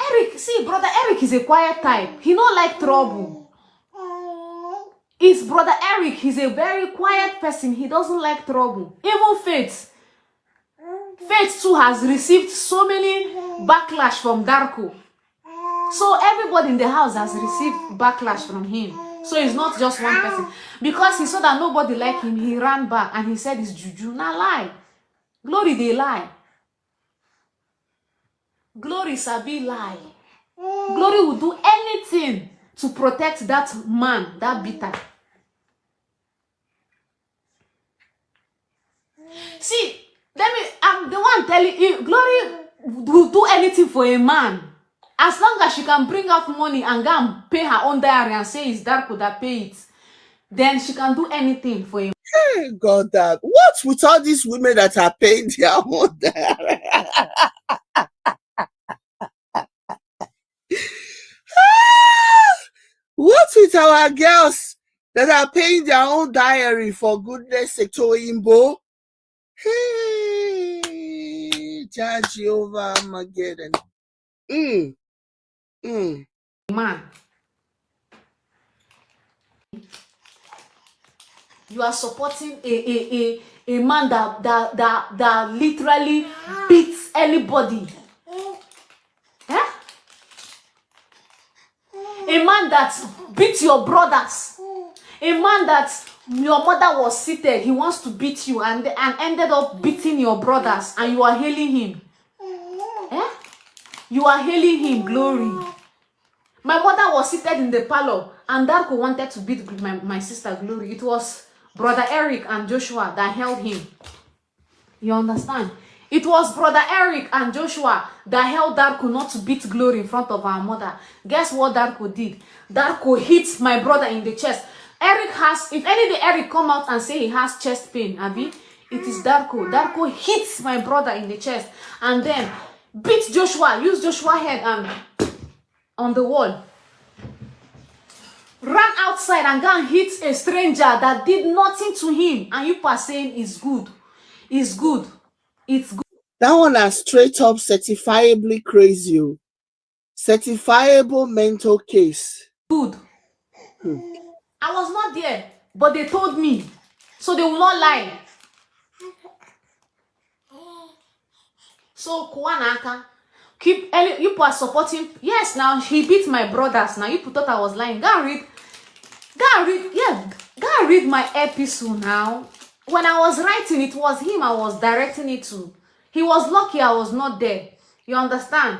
Eric, see, brother Eric is a quiet type. He don't like trouble. His brother Eric, he's a very quiet person. He doesn't like trouble. Even Faith. Faith too has received so many backlash from Darko. So everybody in the house has received backlash from him. So it's not just one person. Because he saw that nobody liked him, he ran back and he said it's juju. Not lie. Glory, they lie. Glory sabi lie. Glory will do anything to protect that man, that bitter. See, I'm the one telling you, Glory will do anything for a man. As long as she can bring out money and go and pay her own diary and say it's Darko that pay it, then she can do anything for him. Hey, God, that what's with all these women that are paying their own diary? What's with our girls that are paying their own diary for goodness sake to Imbo? Hey, Jehovah Armageddon. Man, you are supporting a man that literally beats anybody. Eh? A man that beats your brothers. A man that your mother was seated, he wants to beat you and ended up beating your brothers, and you are hailing him. Eh? You are hailing him, Glory. My mother was seated in the parlor and Darko wanted to beat my sister Glory. It was brother Eric and Joshua that held him. You understand? It was brother Eric and Joshua that held Darko not to beat Glory in front of our mother. Guess what Darko did? Darko hit my brother in the chest. Eric has, if any day Eric come out and say he has chest pain, Abi, it is Darko. Darko hits my brother in the chest and then beat Joshua, use Joshua's head and on the wall. Ran outside and go and hit a stranger that did nothing to him. And you are saying it's good. It's good. It's good. That one is straight up certifiably crazy. Certifiable mental case. Good. I was not there, but they told me. So they will not lie. So Kuanaka, keep you are supporting. Yes, now he beat my brothers. Now you thought I was lying. Go and read my epistle now. When I was writing, it was him I was directing it to. He was lucky I was not there. You understand?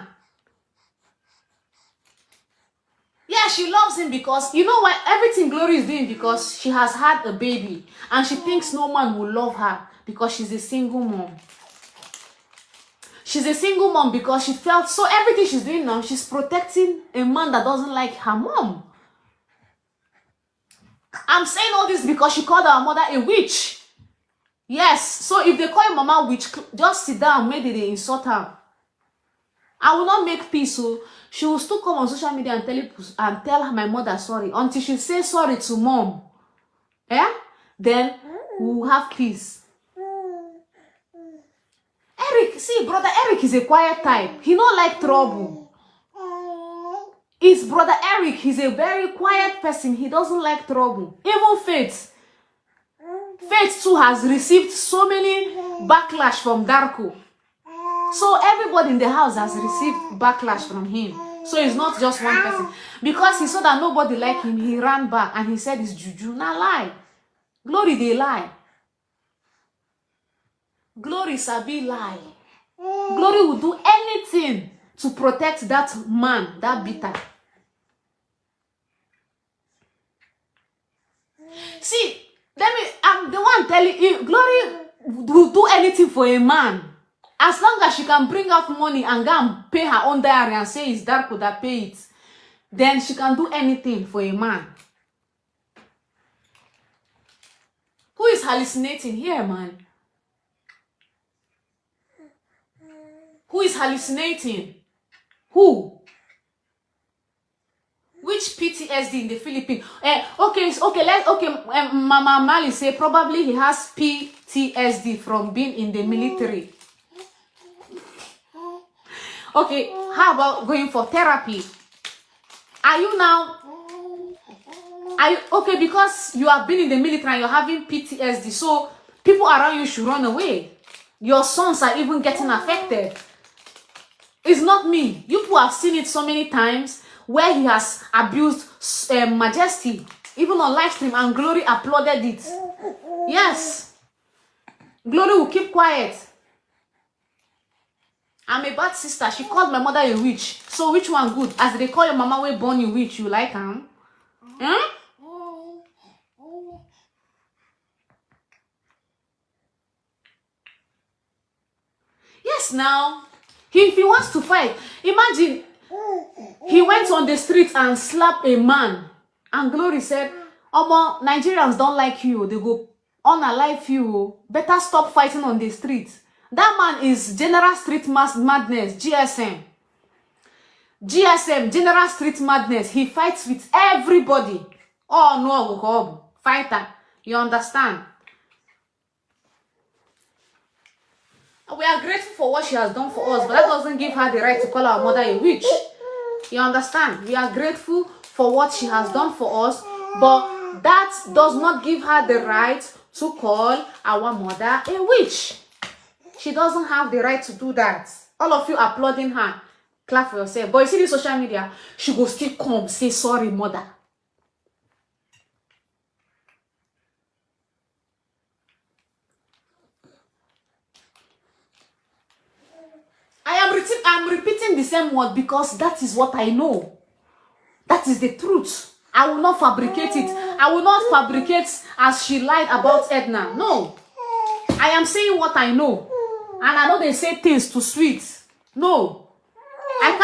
Yeah, she loves him because, you know what, everything Glory is doing because she has had a baby and she thinks no man will love her because she's a single mom. She's a single mom because she felt so everything she's doing now, she's protecting a man that doesn't like her mom. I'm saying all this because she called her mother a witch. Yes, so if they call your mama witch, just sit down, maybe they insult her. I will not make peace, so she will still come on social media and tell my mother sorry until she says sorry to mom. Yeah? Then we will have peace. Eric, see, brother Eric is a quiet type. He don't like trouble. His brother Eric, he's a very quiet person. He doesn't like trouble. Even Faith. Faith too has received so many backlash from Darko. So everybody in the house has received backlash from him. So it's not just one person. Because he saw that nobody liked him, he ran back and he said it's juju. Not lie. Glory, they lie. Glory sabi lie. Glory will do anything to protect that man, that bitter. See, I'm the one telling you, Glory will do anything for a man. As long as she can bring out money and go and pay her own diary and say it's Darko that pay it, then she can do anything for a man. Who is hallucinating here, man? Who is hallucinating? Who? Which PTSD in the Philippines? Mama Mali say probably he has PTSD from being in the military. Okay, how about going for therapy? Are you okay, because you have been in the military and you're having PTSD, so people around you should run away. Your sons are even getting affected. It's not me. You people have seen it so many times where he has abused Majesty, even on live stream, and Glory applauded it. Yes. Glory will keep quiet. I'm a bad sister. She called my mother a witch. So which one good? As they call your mama when born you witch, you like her? Huh? Yes, now. If he wants to fight, imagine he went on the street and slapped a man. And Glory said, Omo, Nigerians don't like you. They go unalive you. Better stop fighting on the street. That man is General Street Madness, GSM. GSM, General Street Madness. He fights with everybody. Oh no, fighter. You understand? We are grateful for what she has done for us, but that doesn't give her the right to call our mother a witch. You understand? We are grateful for what she has done for us, but that does not give her the right to call our mother a witch. She doesn't have the right to do that. All of you applauding her. Clap for yourself. But you see the social media, she go still come, say sorry, mother. I'm repeating the same word because that is what I know. That is the truth. I will not fabricate it. I will not fabricate as she lied about Edna. No. I am saying what I know. And I know they say things too sweet. No. I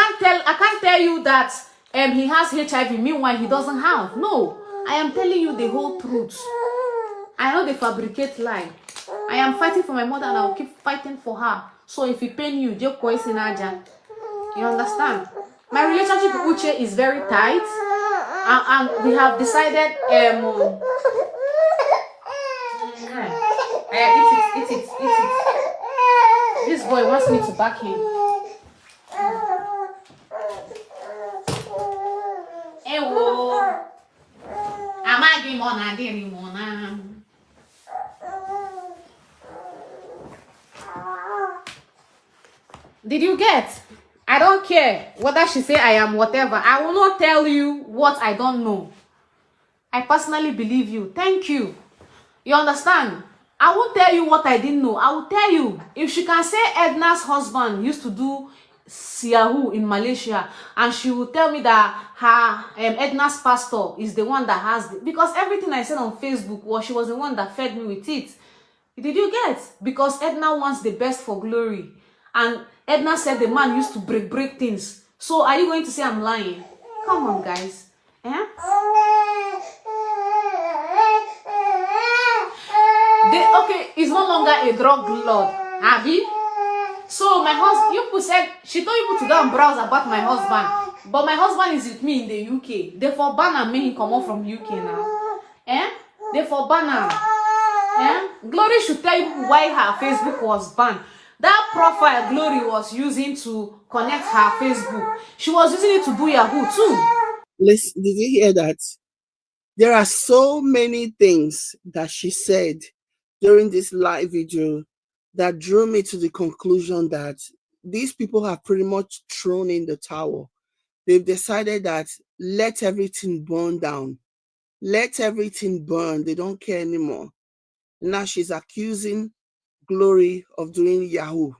can't tell you that he has HIV, meanwhile he doesn't have. No. I am telling you the whole truth. I know they fabricate lie. I am fighting for my mother and I will keep fighting for her. So if it pain you, just voice in Aja. You understand? My relationship with Uche is very tight. And we have decided eat it. This boy wants me to back him. Ewo. Amagi mona diri mona. Did you get? I don't care whether she say I am whatever. I will not tell you what I don't know. I personally believe you. Thank you. You understand? I won't tell you what I didn't know. I will tell you. If she can say Edna's husband used to do Yahoo in Malaysia, and she will tell me that her Edna's pastor is the one that has it. Because everything I said on Facebook was she was the one that fed me with it. Did you get? Because Edna wants the best for Glory. And Edna said the man used to break things. So are you going to say I'm lying? Come on, guys. Eh? Okay, it's no longer a drug lord. Abby? So my husband, you said, she told you to go and browse about my husband. But my husband is with me in the UK. They for ban and make him come out from UK now. Eh? They for ban him. Eh? Glory should tell you why her Facebook was banned. That profile Glory was using to connect her Facebook. She was using it to do Yahoo too. Listen, did you hear that? There are so many things that she said during this live video that drew me to the conclusion that these people have pretty much thrown in the towel. They've decided that let everything burn down. Let everything burn. They don't care anymore. Now she's accusing Glory of doing Yahoo.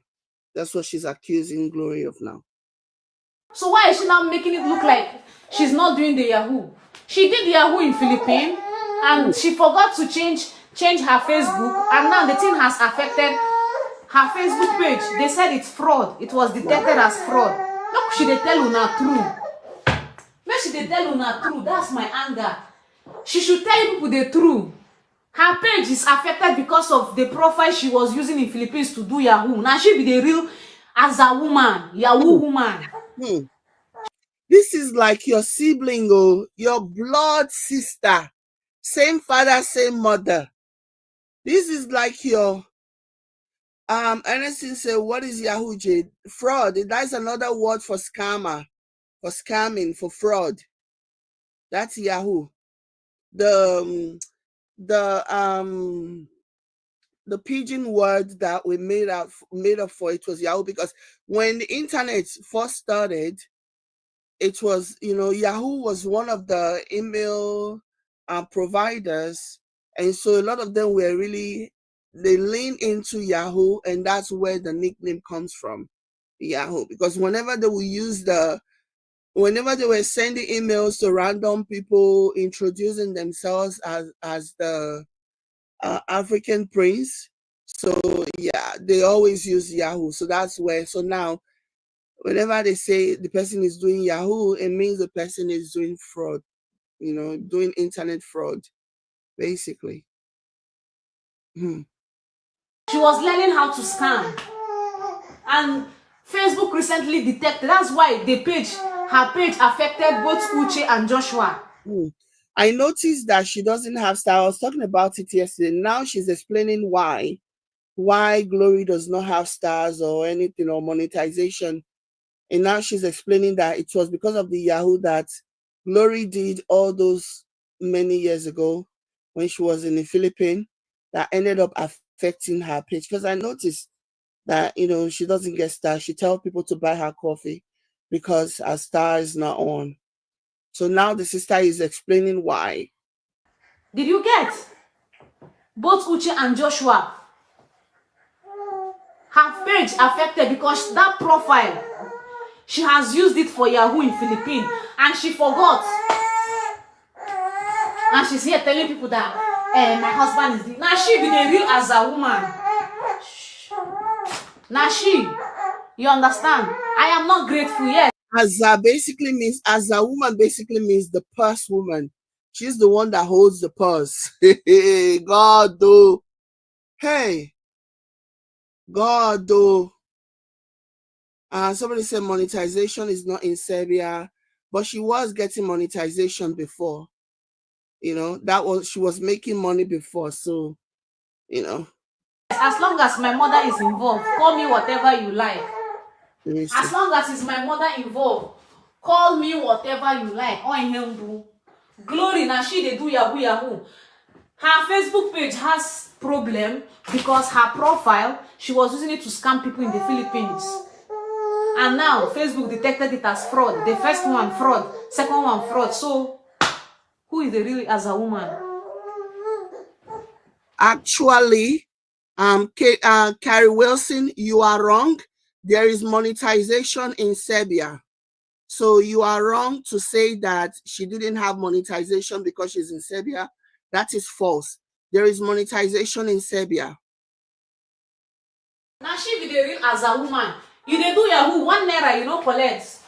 That's what she's accusing Glory of now. So why is she now making it look like she's not doing the Yahoo? She did Yahoo in Philippines and she forgot to change her Facebook, and now the thing has affected her Facebook page. They said it's fraud. It was detected as fraud. Look, she they tell you now true. Make she dey tell una true. That's my anger. She should tell you people the truth. Her page is affected because of the profile she was using in Philippines to do Yahoo. Now she be the real as a woman, Yahoo woman. This is like your sibling, your blood sister, same father, same mother. This is like your Ernestine said, what is Yahoo, Jade? Fraud. That's another word for scammer, for scamming, for fraud. That's Yahoo. The pidgin word that we made up for it was Yahoo, because when the internet first started, it was, Yahoo was one of the email providers, and so a lot of them were really, they lean into Yahoo, and that's where the nickname comes from, Yahoo, because whenever they were sending emails to random people introducing themselves as the African prince, so yeah, they always use Yahoo. So that's where, so now whenever they say the person is doing Yahoo, it means the person is doing fraud, doing internet fraud, basically. She was learning how to scam. And Facebook recently detected. That's why her page affected both Uche and Joshua. I noticed that she doesn't have style. I was talking about it yesterday. Now she's explaining why Glory does not have stars or anything or monetization. And now she's explaining that it was because of the Yahoo that Glory did all those many years ago when she was in the Philippines that ended up affecting her page. Because I noticed that, she doesn't get stars. She tells people to buy her coffee because her star is not on. So now the sister is explaining why. Did you get? Both Uche and Joshua. Her page affected because that profile, she has used it for Yahoo in Philippines and she forgot. And she's here telling people that my husband is. Now she be the real as a woman. Now you understand? I am not grateful yet. As a woman basically means the purse woman. She's the one that holds the purse. God though. Hey. God though. Somebody said monetization is not in Serbia, but she was getting monetization before. She was making money before, so as long as my mother is involved, call me whatever you like. As long as it's my mother involved, call me whatever you like. Glory now she they do Yahoo. Her Facebook page has problem because her profile, she was using it to scam people in the Philippines. And now Facebook detected it as fraud. The first one fraud, second one fraud. So who is the real as a woman? Actually, Carrie Wilson, you are wrong. There is monetization in Serbia. So you are wrong to say that she didn't have monetization because she's in Serbia. That is false. There is monetization in Serbia. Now she be the real as a woman. You dey do Yahoo, 1 naira, you know, collect.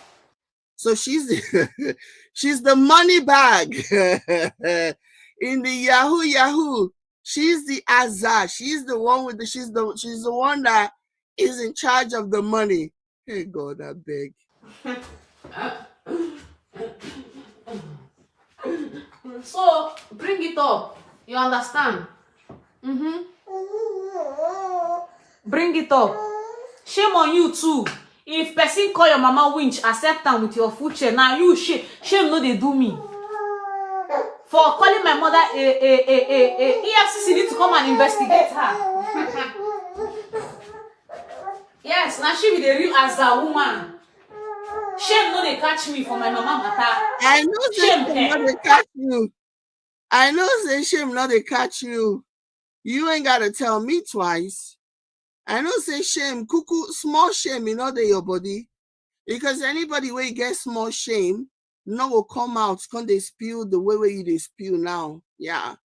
So she's the money bag in the Yahoo. She's the Azar. She's the one with she's the one that is in charge of the money. Hey God, I beg. So bring it up. You understand? Bring it up. Shame on you too. If person call your mama winch, accept them with your future. Now you shame no they do me. For calling my mother EFCC need to come and investigate her. Yes, now she be the real as a woman. Shame no they catch me for my mama matter. I know shame no they catch you. I know say shame no they catch you. You ain't gotta tell me twice. I know say shame, cuckoo, small shame in all your body. Because anybody where you get small shame, no will come out, can they spill the way you they spill now. Yeah.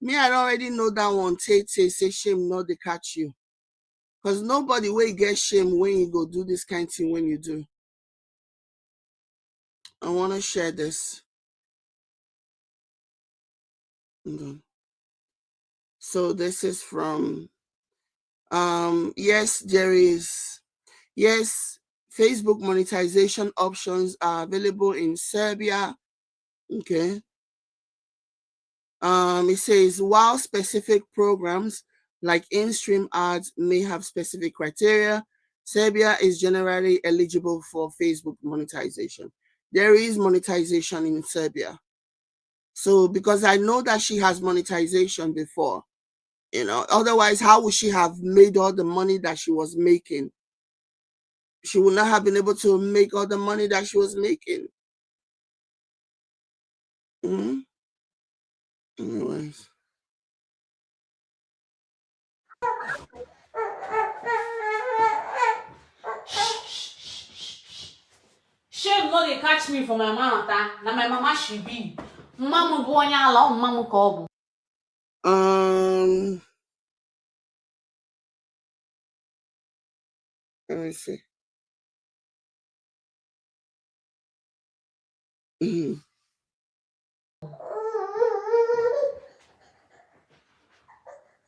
Me, I already know that one. Say shame, not they catch you. Because nobody will get shame when you go do this kind of thing when you do. I want to share this. Okay. So this is from yes, there is yes, Facebook monetization options are available in Serbia. Okay. It says while specific programs like in-stream ads may have specific criteria, Serbia is generally eligible for Facebook monetization. There is monetization in Serbia. So because I know that she has monetization before, otherwise how would she have made all the money that she was making? She would not have been able to make all the money that she was making. Mhm. Anyways. Shame no dey catch me for my mama na my mama she be. Mama bụ onye ala, ọ mama ka ọ bụ. Let me see. Mhm.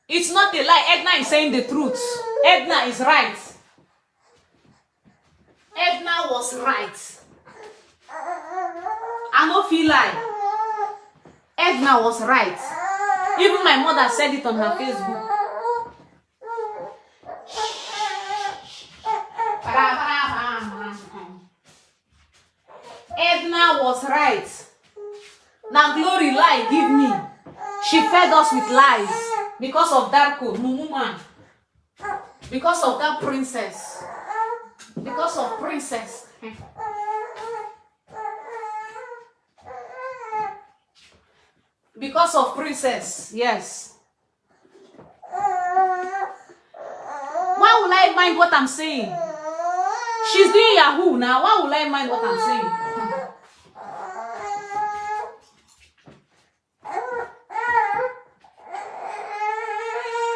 It's not a lie. Edna is saying the truth. Edna is right. Edna was right. I no feel lie. Edna was right. Even my mother said it on her Facebook. Edna was right. Now glory lie give me. She fed us with lies because of Darko, Mumuma. Because of that princess. Because of princess. Because of princess, yes. Why will I mind what I'm saying? She's doing Yahoo now. Why will I mind what I'm saying?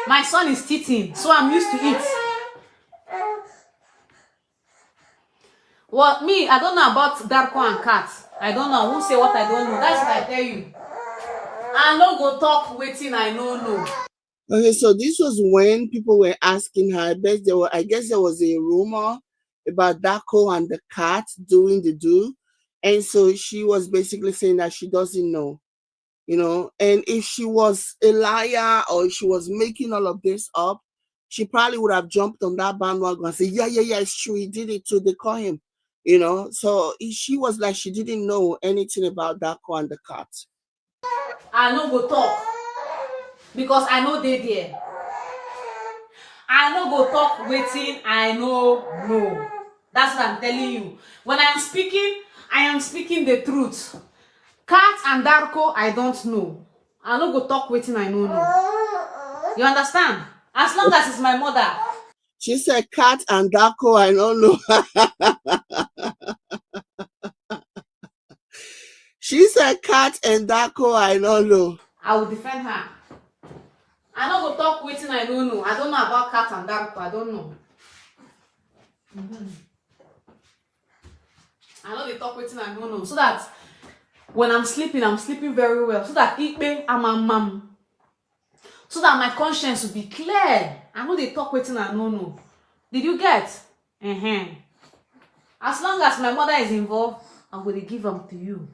My son is teething, so I'm used to it. Well, me, I don't know about Darko and Cat. I don't know. I won't say what I don't know. That's what I tell you. I no go talk waiting I no know. Okay, so this was when people were asking her. I guess there was a rumor about Darko and the cat doing the do. And so she was basically saying that she doesn't know. And if she was a liar or if she was making all of this up, she probably would have jumped on that bandwagon and said, yeah, it's true, he did it too, they call him. So she was like she didn't know anything about Darko and the cat. I no go talk because I know they there. I no go talk waiting I no know. That's what I'm telling you. When I am speaking the truth. Cat and Darko, I don't know. I no go talk waiting I no know. You understand? As long as it's my mother. She said Cat and Darko, I don't know. She said Cat and Darko, I don't know. I will defend her. I no go talk waiting I don't know. I don't know about Cat and Darko. I don't know. I know they talk waiting I don't know. So that when I'm sleeping very well. So that Ikpe Amamam. So that my conscience will be clear. I know they talk waiting I don't know. Did you get? As long as my mother is involved, I'm going to give them to you.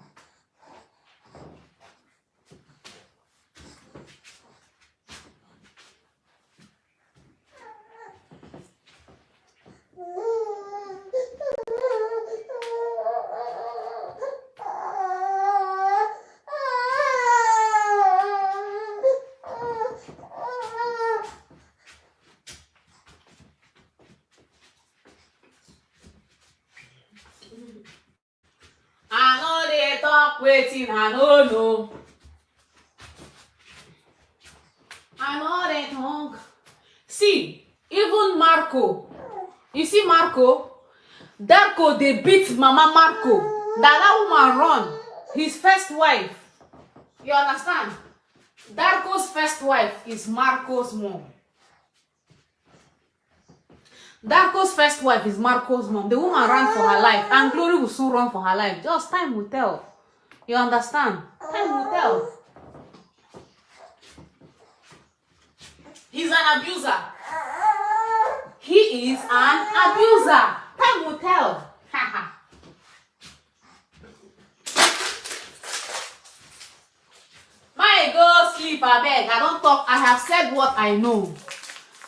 I know they talk waiting, I don't know. I know they talk. See, even Marco. You see Marco? Darko, they beat Mama Marco. That woman run. His first wife. You understand? Darko's first wife is Marco's mom. Darko's first wife is Marco's mom. The woman ran for her life, and Glory will soon run for her life. Just time will tell. You understand? Time will tell. He's an abuser. He is an abuser. Time will tell. My go sleep, I beg. I don't talk. I have said what I know.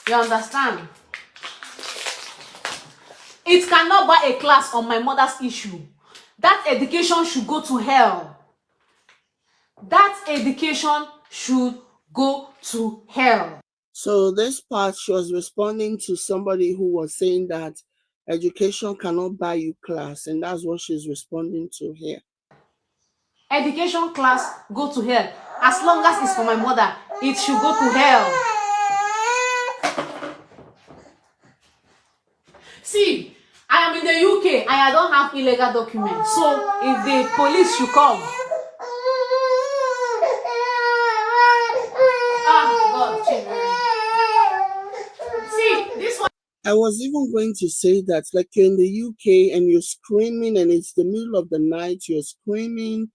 You understand? It cannot buy a class on my mother's issue. That education should go to hell. That education should go to hell. So this part, she was responding to somebody who was saying that education cannot buy you class, and that's what she's responding to here. Education class go to hell. As long as it's for my mother, it should go to hell. See, I am in the UK and I don't have illegal documents. So if the police should come, God, see, this one. I was even going to say that, like, you're in the UK and you're screaming, and it's the middle of the night, you're screaming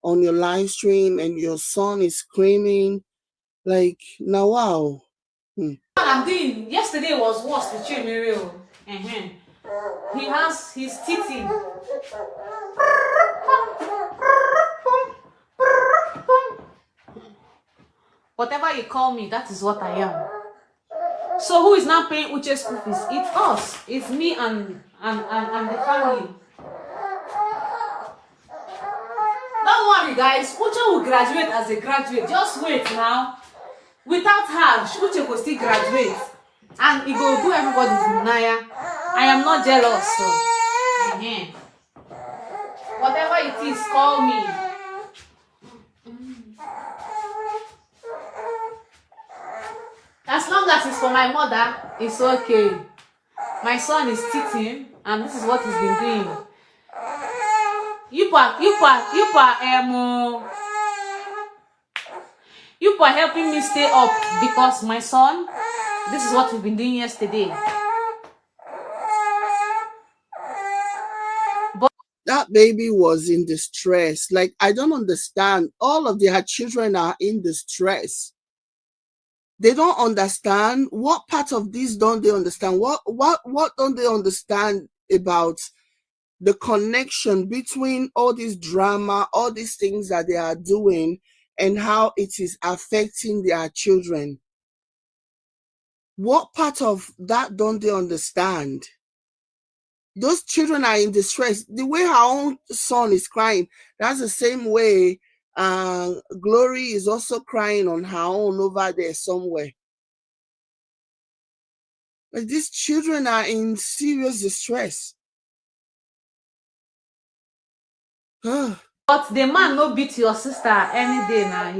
on your live stream, and your son is screaming. Like, now, wow. I'm doing yesterday was worse with Chimeriel. He has his teeth in. Whatever you call me, that is what I am. So who is now paying Uche's school fees? It's us. It's me and the family. Don't worry, guys. Uche will graduate as a graduate. Just wait now. Without her, Uche will still graduate. And he will do everybody's Naya. I am not jealous. So. Whatever it is, call me. As long as it's for my mother, it's okay. My son is teaching, and this is what he's been doing. You are helping me stay up because my son, this is what we've been doing yesterday. But that baby was in distress. Like, I don't understand. All of their children are in distress. They don't understand. What part of this don't they understand? What don't they understand about the connection between all this drama, all these things that they are doing, and how it is affecting their children? What part of that don't they understand? Those children are in distress. The way her own son is crying, that's the same way Glory is also crying on her own over there somewhere. Like, these children are in serious distress. But the man no beat your sister any day now.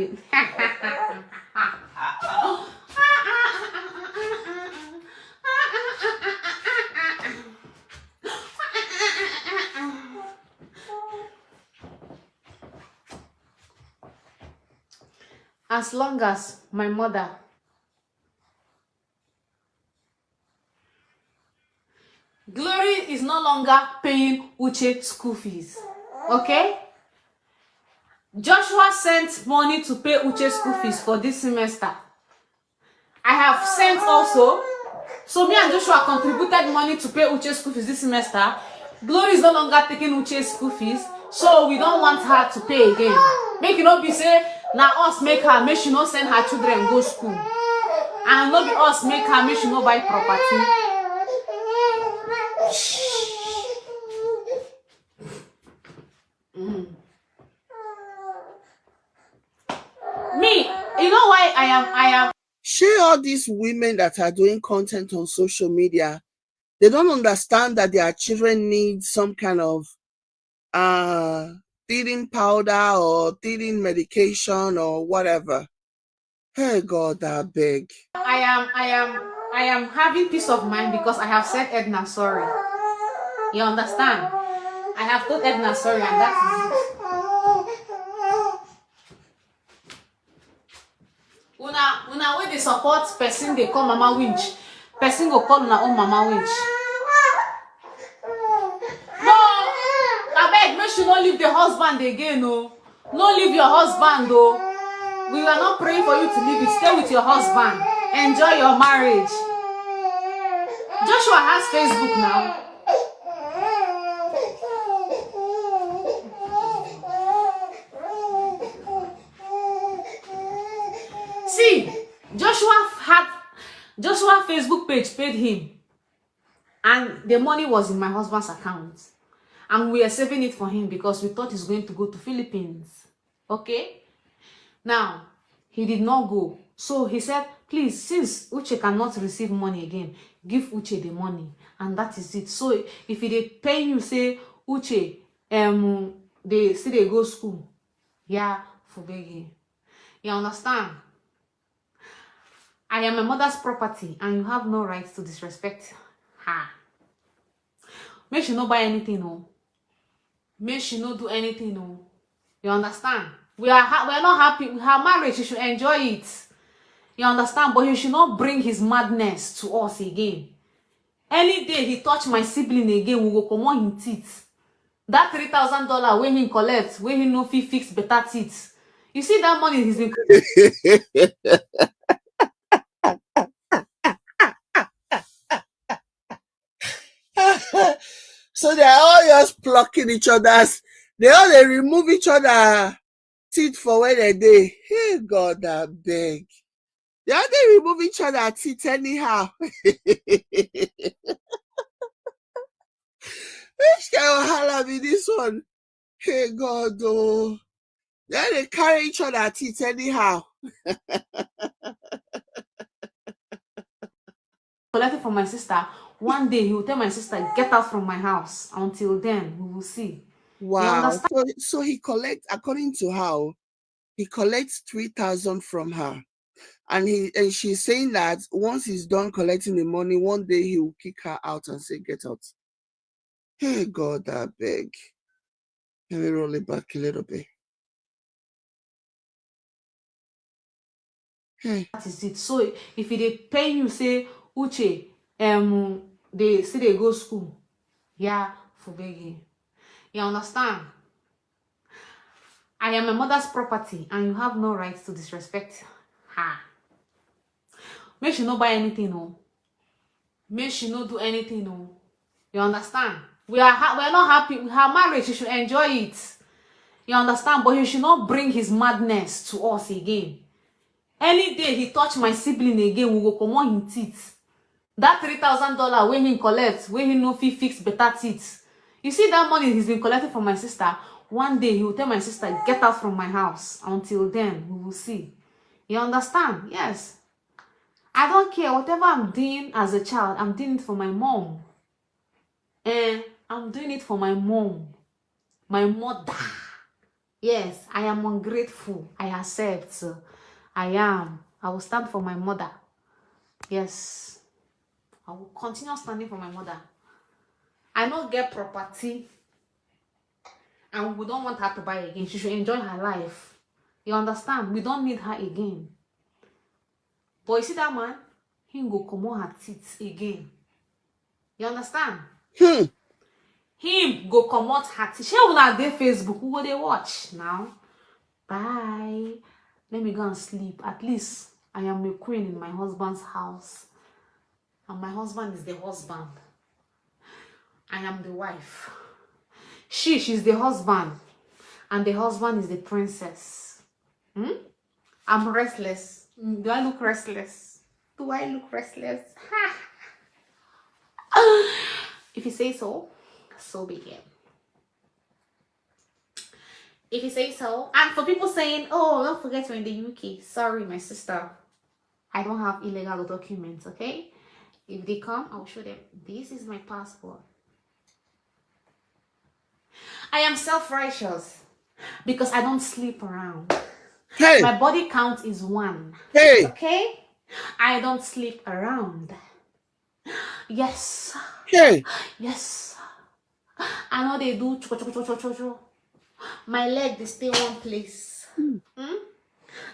As long as my mother Glory is no longer paying Uche school fees. Okay? Joshua sent money to pay Uche school fees for this semester. I have sent also. So me and Joshua contributed money to pay Uche school fees this semester. Glory is no longer taking Uche school fees. So we don't want her to pay again. Make it not be say, now us make her, make she not send her children go school. And not be us make her, make she not buy property. Me, you know why I am. Share all these women that are doing content on social media. They don't understand that their children need some kind of teething powder or teething medication or whatever. Hey God, I beg. I am having peace of mind because I have said Edna sorry. You understand? I have told Edna sorry, and that is it. Una where they support person, they call Mama Winch. Person go call una own mama witch. No, abeg, make you no leave the husband again, no. No leave your husband, though. We are not praying for you to leave it. Stay with your husband. Enjoy your marriage. Joshua has Facebook now. See, Joshua Facebook page paid him, and the money was in my husband's account, and we are saving it for him because we thought he's going to go to Philippines. Okay, now he did not go, so he said, please, since Uche cannot receive money again, give Uche the money, and that is it. So if they pay you, say Uche they still they go school, yeah, for begging. You understand? I am a mother's property, and you have no right to disrespect her. Make she no buy anything, no. Make she no do anything, no. You understand? We are not happy with her marriage. She should enjoy it. You understand? But he should not bring his madness to us again. Any day he touch my sibling again, we will come on him teeth. That $3,000 when he collect, when he no fit fix better teeth. You see that money he's been. So they're all just plucking each other's. They remove each other teeth for where they. Hey God, I beg. They remove each other teeth anyhow. Which kind of hala be this one? Hey God, oh. They carry each other teeth anyhow. Collected from my sister. One day he will tell my sister, get out from my house. Until then, we will see. Wow. So he collects, according to how, he collects 3,000 from her. And she's saying that once he's done collecting the money, one day he will kick her out and say, get out. Hey God, I beg. Let me roll it back a little bit. Hey. That is it. So if they pay you, say, Uche, they still they go school. Yeah, for begging. You understand? I am a mother's property, and you have no right to disrespect her. Make she no buy anything, no. Make she no do anything, no. You understand? We are not happy with her marriage. She should enjoy it. You understand? But he should not bring his madness to us again. Any day he touch my sibling again, we will come on him teeth. That $3,000 when he collect, when he no fit fix better teeth. You see that money he's been collecting from my sister. One day he will tell my sister, get out from my house. Until then, we will see. You understand? Yes. I don't care. Whatever I'm doing as a child, I'm doing it for my mom. And I'm doing it for my mom. My mother. Yes, I am ungrateful. I accept. I am. I will stand for my mother. Yes. I will continue standing for my mother. I don't get property. And we don't want her to buy again. She should enjoy her life. You understand? We don't need her again. But you see that man? He go come on her teeth again. You understand? Him go come out her teeth. She will not dey Facebook. Who go they watch now? Bye. Let me go and sleep. At least I am a queen in my husband's house. And my husband is the husband. I am the wife. She's the husband. And the husband is the princess. I'm restless. Do I look restless? Do I look restless? If you say so, so be it. If you say so. And for people saying, oh, don't forget you're in the UK. Sorry, my sister. I don't have illegal documents, okay? If they come, I'll show them. This is my passport. I am self-righteous because I don't sleep around. Hey. My body count is 1. Hey. Okay? I don't sleep around. Yes. Hey. Yes. I know they do cho. My leg, they stay one place.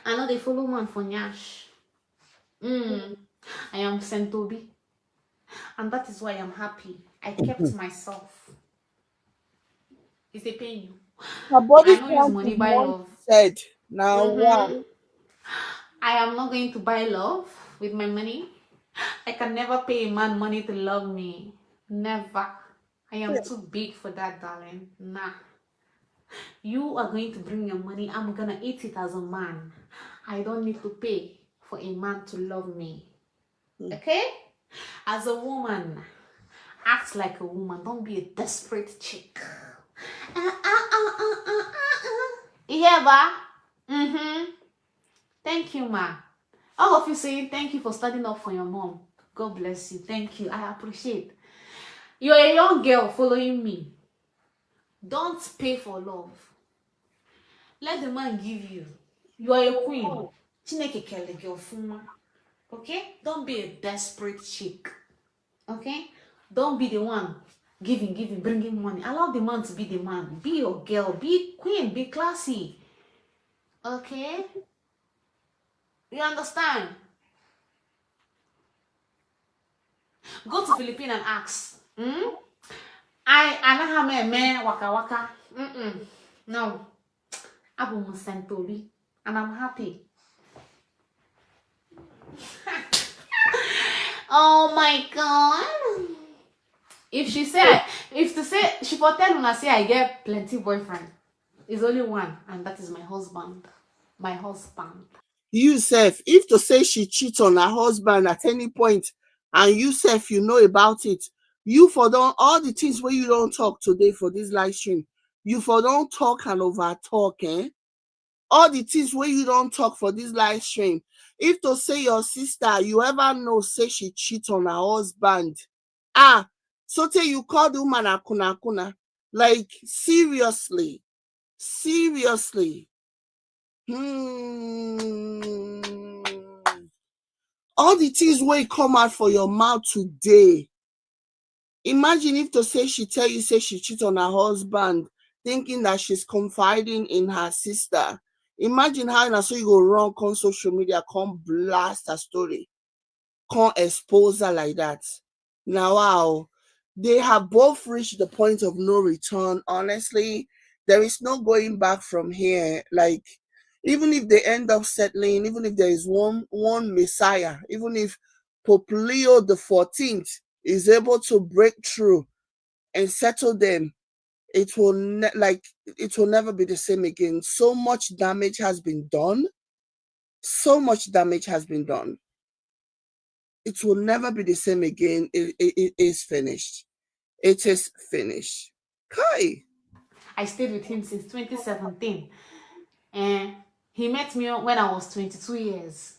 I know they follow man for Nyash. I am Sentobi. And that is why I'm happy. I kept myself. Is they paying you? Her I body don't use count is money buy not love. said. Now, wow. Mm-hmm. I am not going to buy love with my money. I can never pay a man money to love me. Never. I am too big for that, darling. Nah. You are going to bring your money. I'm gonna eat it as a man. I don't need to pay for a man to love me. Okay? As a woman, act like a woman. Don't be a desperate chick. You hear, ba? Mm-hmm. Thank you, ma. All of you saying thank you for standing up for your mom. God bless you. Thank you. I appreciate. You're a young girl following me. Don't pay for love. Let the man give you. You are a queen. Chineke kele gị ọfụma. Okay? Don't be a desperate chick. Okay? Don't be the one giving, bringing money. Allow the man to be the man. Be your girl. Be queen. Be classy. Okay? You understand? Go to Philippines and ask. I anaghị m eme waka waka. No. Abụ m Santoli. And I'm happy. Oh my god. If she say, if to say, she for tell una say I get plenty boyfriend. It's only one, and that is my husband. My husband. You self, if to say she cheat on her husband at any point, and you self, you know about it, you for don't all the things where you don't talk today for this live stream, you for don't talk and over talk, eh? All the things where you don't talk for this live stream. If to say your sister, you ever know say she cheat on her husband, so tell you call the woman akuna akuna. Like seriously, seriously. All the things wey come out for your mouth today. Imagine if to say she tell you say she cheat on her husband, thinking that she's confiding in her sister. Imagine how na so you go run on social media, come blast her story, come expose her like that. Now, wow, they have both reached the point of no return. Honestly, there is no going back from here. Like, even if they end up settling, even if there is one Messiah, even if Pope Leo the 14th is able to break through and settle them, it will it will never be the same again. So much damage has been done. So much damage has been done. It will never be the same again. It is finished. It is finished. Kai. I stayed with him since 2017. And he met me when I was 22 years.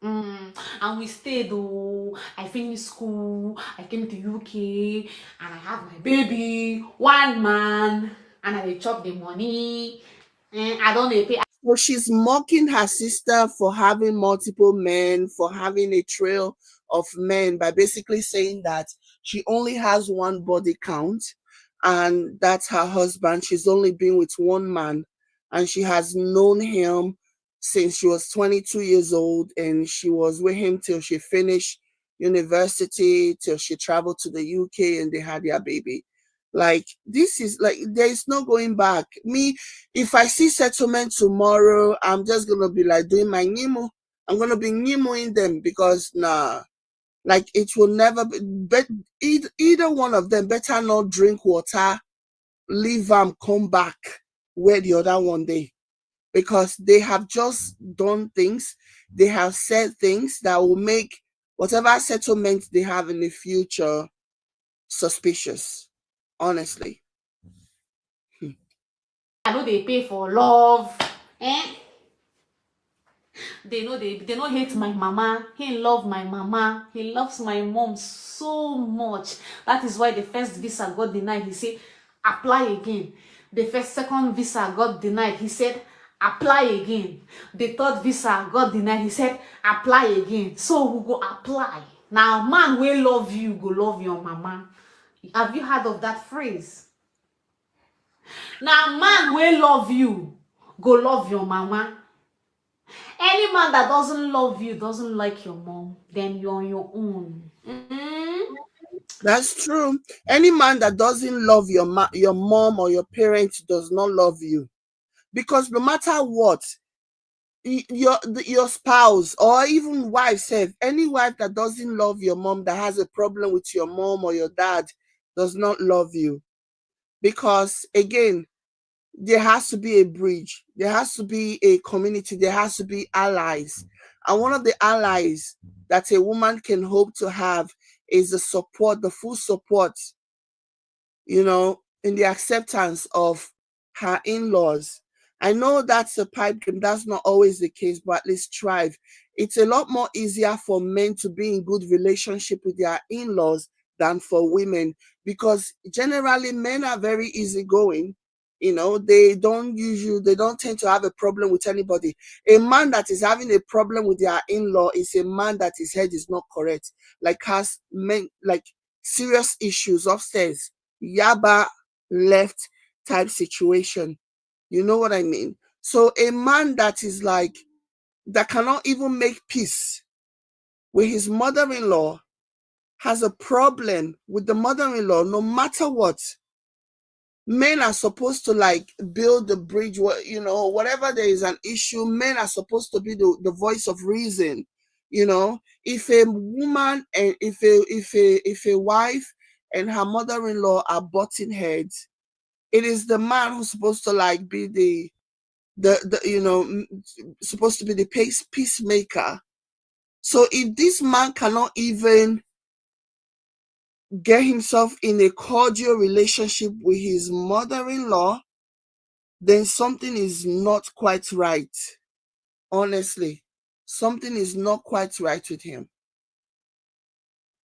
And we stayed. Oh, I finished school. I came to UK, and I have my baby. One man, and I chop the money. And I don't pay. So she's mocking her sister for having multiple men, for having a trail of men by basically saying that she only has one body count and that's her husband. She's only been with one man and she has known him since she was 22 years old and she was with him till she finished university, till she traveled to the UK and they had their baby. Like, this is like, there is no going back. Me, if I see settlement tomorrow, I'm just gonna be like doing my Nemo. I'm gonna be Nemoing them because nah, like it will never be. But either one of them better not drink water, leave them, come back where the other one they, because they have just done things, they have said things that will make whatever settlement they have in the future suspicious. Honestly. I know they pay for love. Eh? They know they don't hate my mama. He love my mama. He loves my mom so much. That is why the first visa got denied. He said, apply again. The second visa got denied. He said, apply again. The third visa got denied. He said, apply again. So we go apply. Now, man will love you, go love your mama. Have you heard of that phrase? Now, man will love you, go love your mama. Any man that doesn't love you, doesn't like your mom, then you're on your own. That's true. Any man that doesn't love your mom or your parents does not love you, because no matter what, your spouse or even wife said, any wife that doesn't love your mom, that has a problem with your mom or your dad, does not love you. Because again, there has to be a bridge, there has to be a community, there has to be allies. And one of the allies that a woman can hope to have is the support, the full support, in the acceptance of her in-laws. I know that's a pipe dream, that's not always the case, but at least strive. It's a lot more easier for men to be in good relationship with their in-laws than for women, because generally men are very easygoing. They don't tend to have a problem with anybody. A man that is having a problem with their in-law is a man that his head is not correct, like has men like serious issues upstairs, yaba left type situation. You know what I mean? So a man that is like, that cannot even make peace with his mother-in-law, has a problem with the mother-in-law no matter what. Men are supposed to like build the bridge, whatever there is an issue, men are supposed to be the voice of reason. If a woman and if a wife and her mother-in-law are butting heads, it is the man who's supposed to like be supposed to be the peacemaker. So if this man cannot even get himself in a cordial relationship with his mother-in-law, then something is not quite right. Honestly, something is not quite right with him.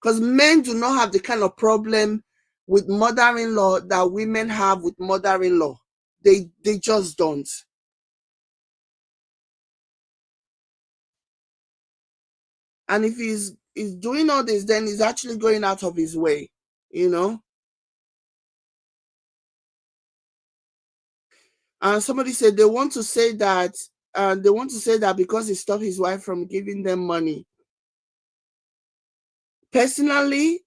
Because men do not have the kind of problem with mother-in-law that women have with mother-in-law. They just don't. And if he's doing all this, then he's actually going out of his way, you know. And somebody said they want to say that because he stopped his wife from giving them money. Personally,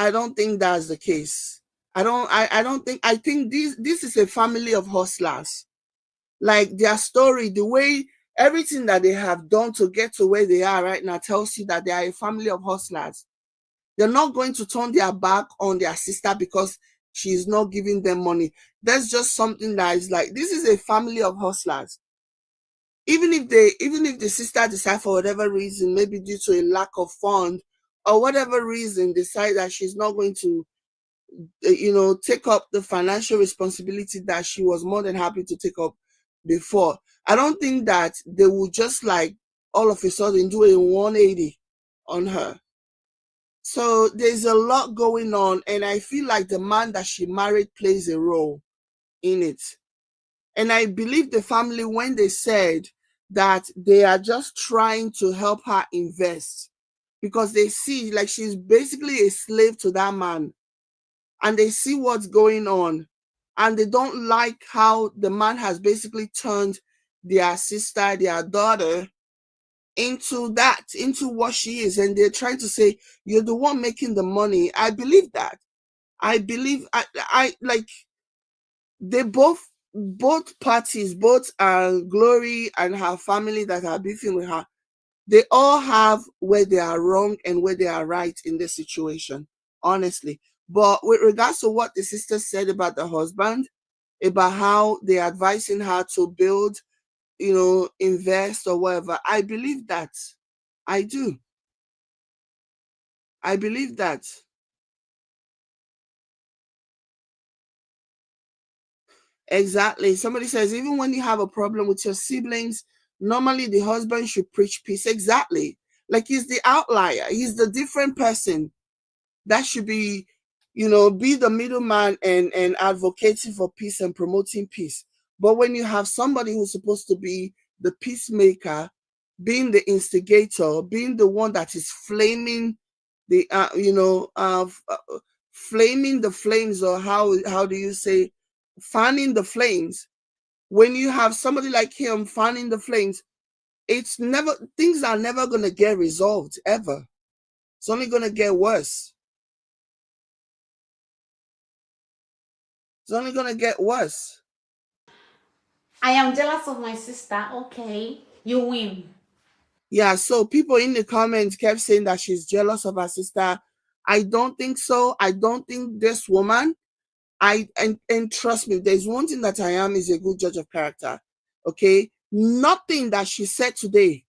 I don't think that's the case. I think this is a family of hustlers. Like their story, the way everything that they have done to get to where they are right now tells you that they are a family of hustlers. They're not going to turn their back on their sister because she's not giving them money. That's just something that is like, this is a family of hustlers. Even if the sister decide for whatever reason, maybe due to a lack of fund or whatever reason, decide that she's not going to take up the financial responsibility that she was more than happy to take up before, I don't think that they will just like all of a sudden do a 180 on her. So there's a lot going on, and I feel like the man that she married plays a role in it. And I believe the family, when they said that they are just trying to help her invest, because they see like she's basically a slave to that man, and they see what's going on, and they don't like how the man has basically turned their sister, their daughter, into what she is, and they're trying to say, you're the one making the money. I believe that. I believe I like they both parties, both Glory and her family that are beefing with her, they all have where they are wrong and where they are right in this situation, honestly. But with regards to what the sister said about the husband, about how they're advising her to build, invest or whatever, I believe that. I do. I believe that. Exactly. Somebody says, even when you have a problem with your siblings, normally the husband should preach peace. Exactly. Like he's the outlier, he's the different person that should be the middleman and advocating for peace and promoting peace. But when you have somebody who's supposed to be the peacemaker, being the instigator, being the one that is flaming the flaming the flames, or how do you say, fanning the flames. When you have somebody like him fanning the flames, things are never going to get resolved ever. It's only going to get worse. It's only gonna get worse. I am jealous of my sister. Okay, you win. Yeah, so people in the comments kept saying that she's jealous of her sister. I don't think so. I don't think this woman, and trust me, there's one thing that I am is a good judge of character. Okay? Nothing that she said today,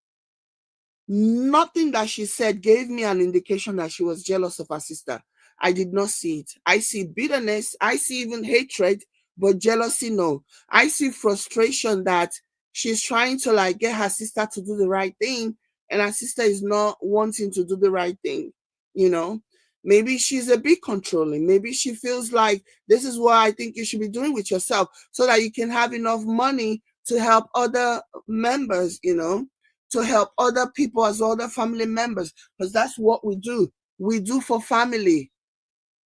nothing that she said gave me an indication that she was jealous of her sister. I did not see it. I see bitterness. I see even hatred, but jealousy, no. I see frustration that she's trying to like get her sister to do the right thing, and her sister is not wanting to do the right thing. You know, maybe she's a bit controlling. Maybe she feels like this is what I think you should be doing with yourself so that you can have enough money to help other members, to help other people as well, other family members, because that's what we do. We do for family.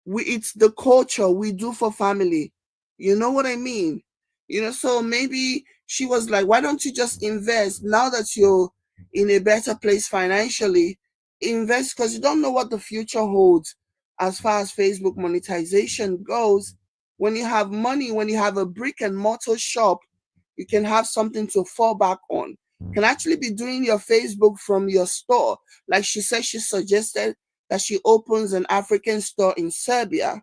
It's the culture we do for family. You know what I mean? So maybe she was like, why don't you just invest now that you're in a better place financially? Invest because you don't know what the future holds as far as Facebook monetization goes. When you have money, when you have a brick and mortar shop, you can have something to fall back on. You can actually be doing your Facebook from your store. Like she said, she suggested that she opens an African store in Serbia,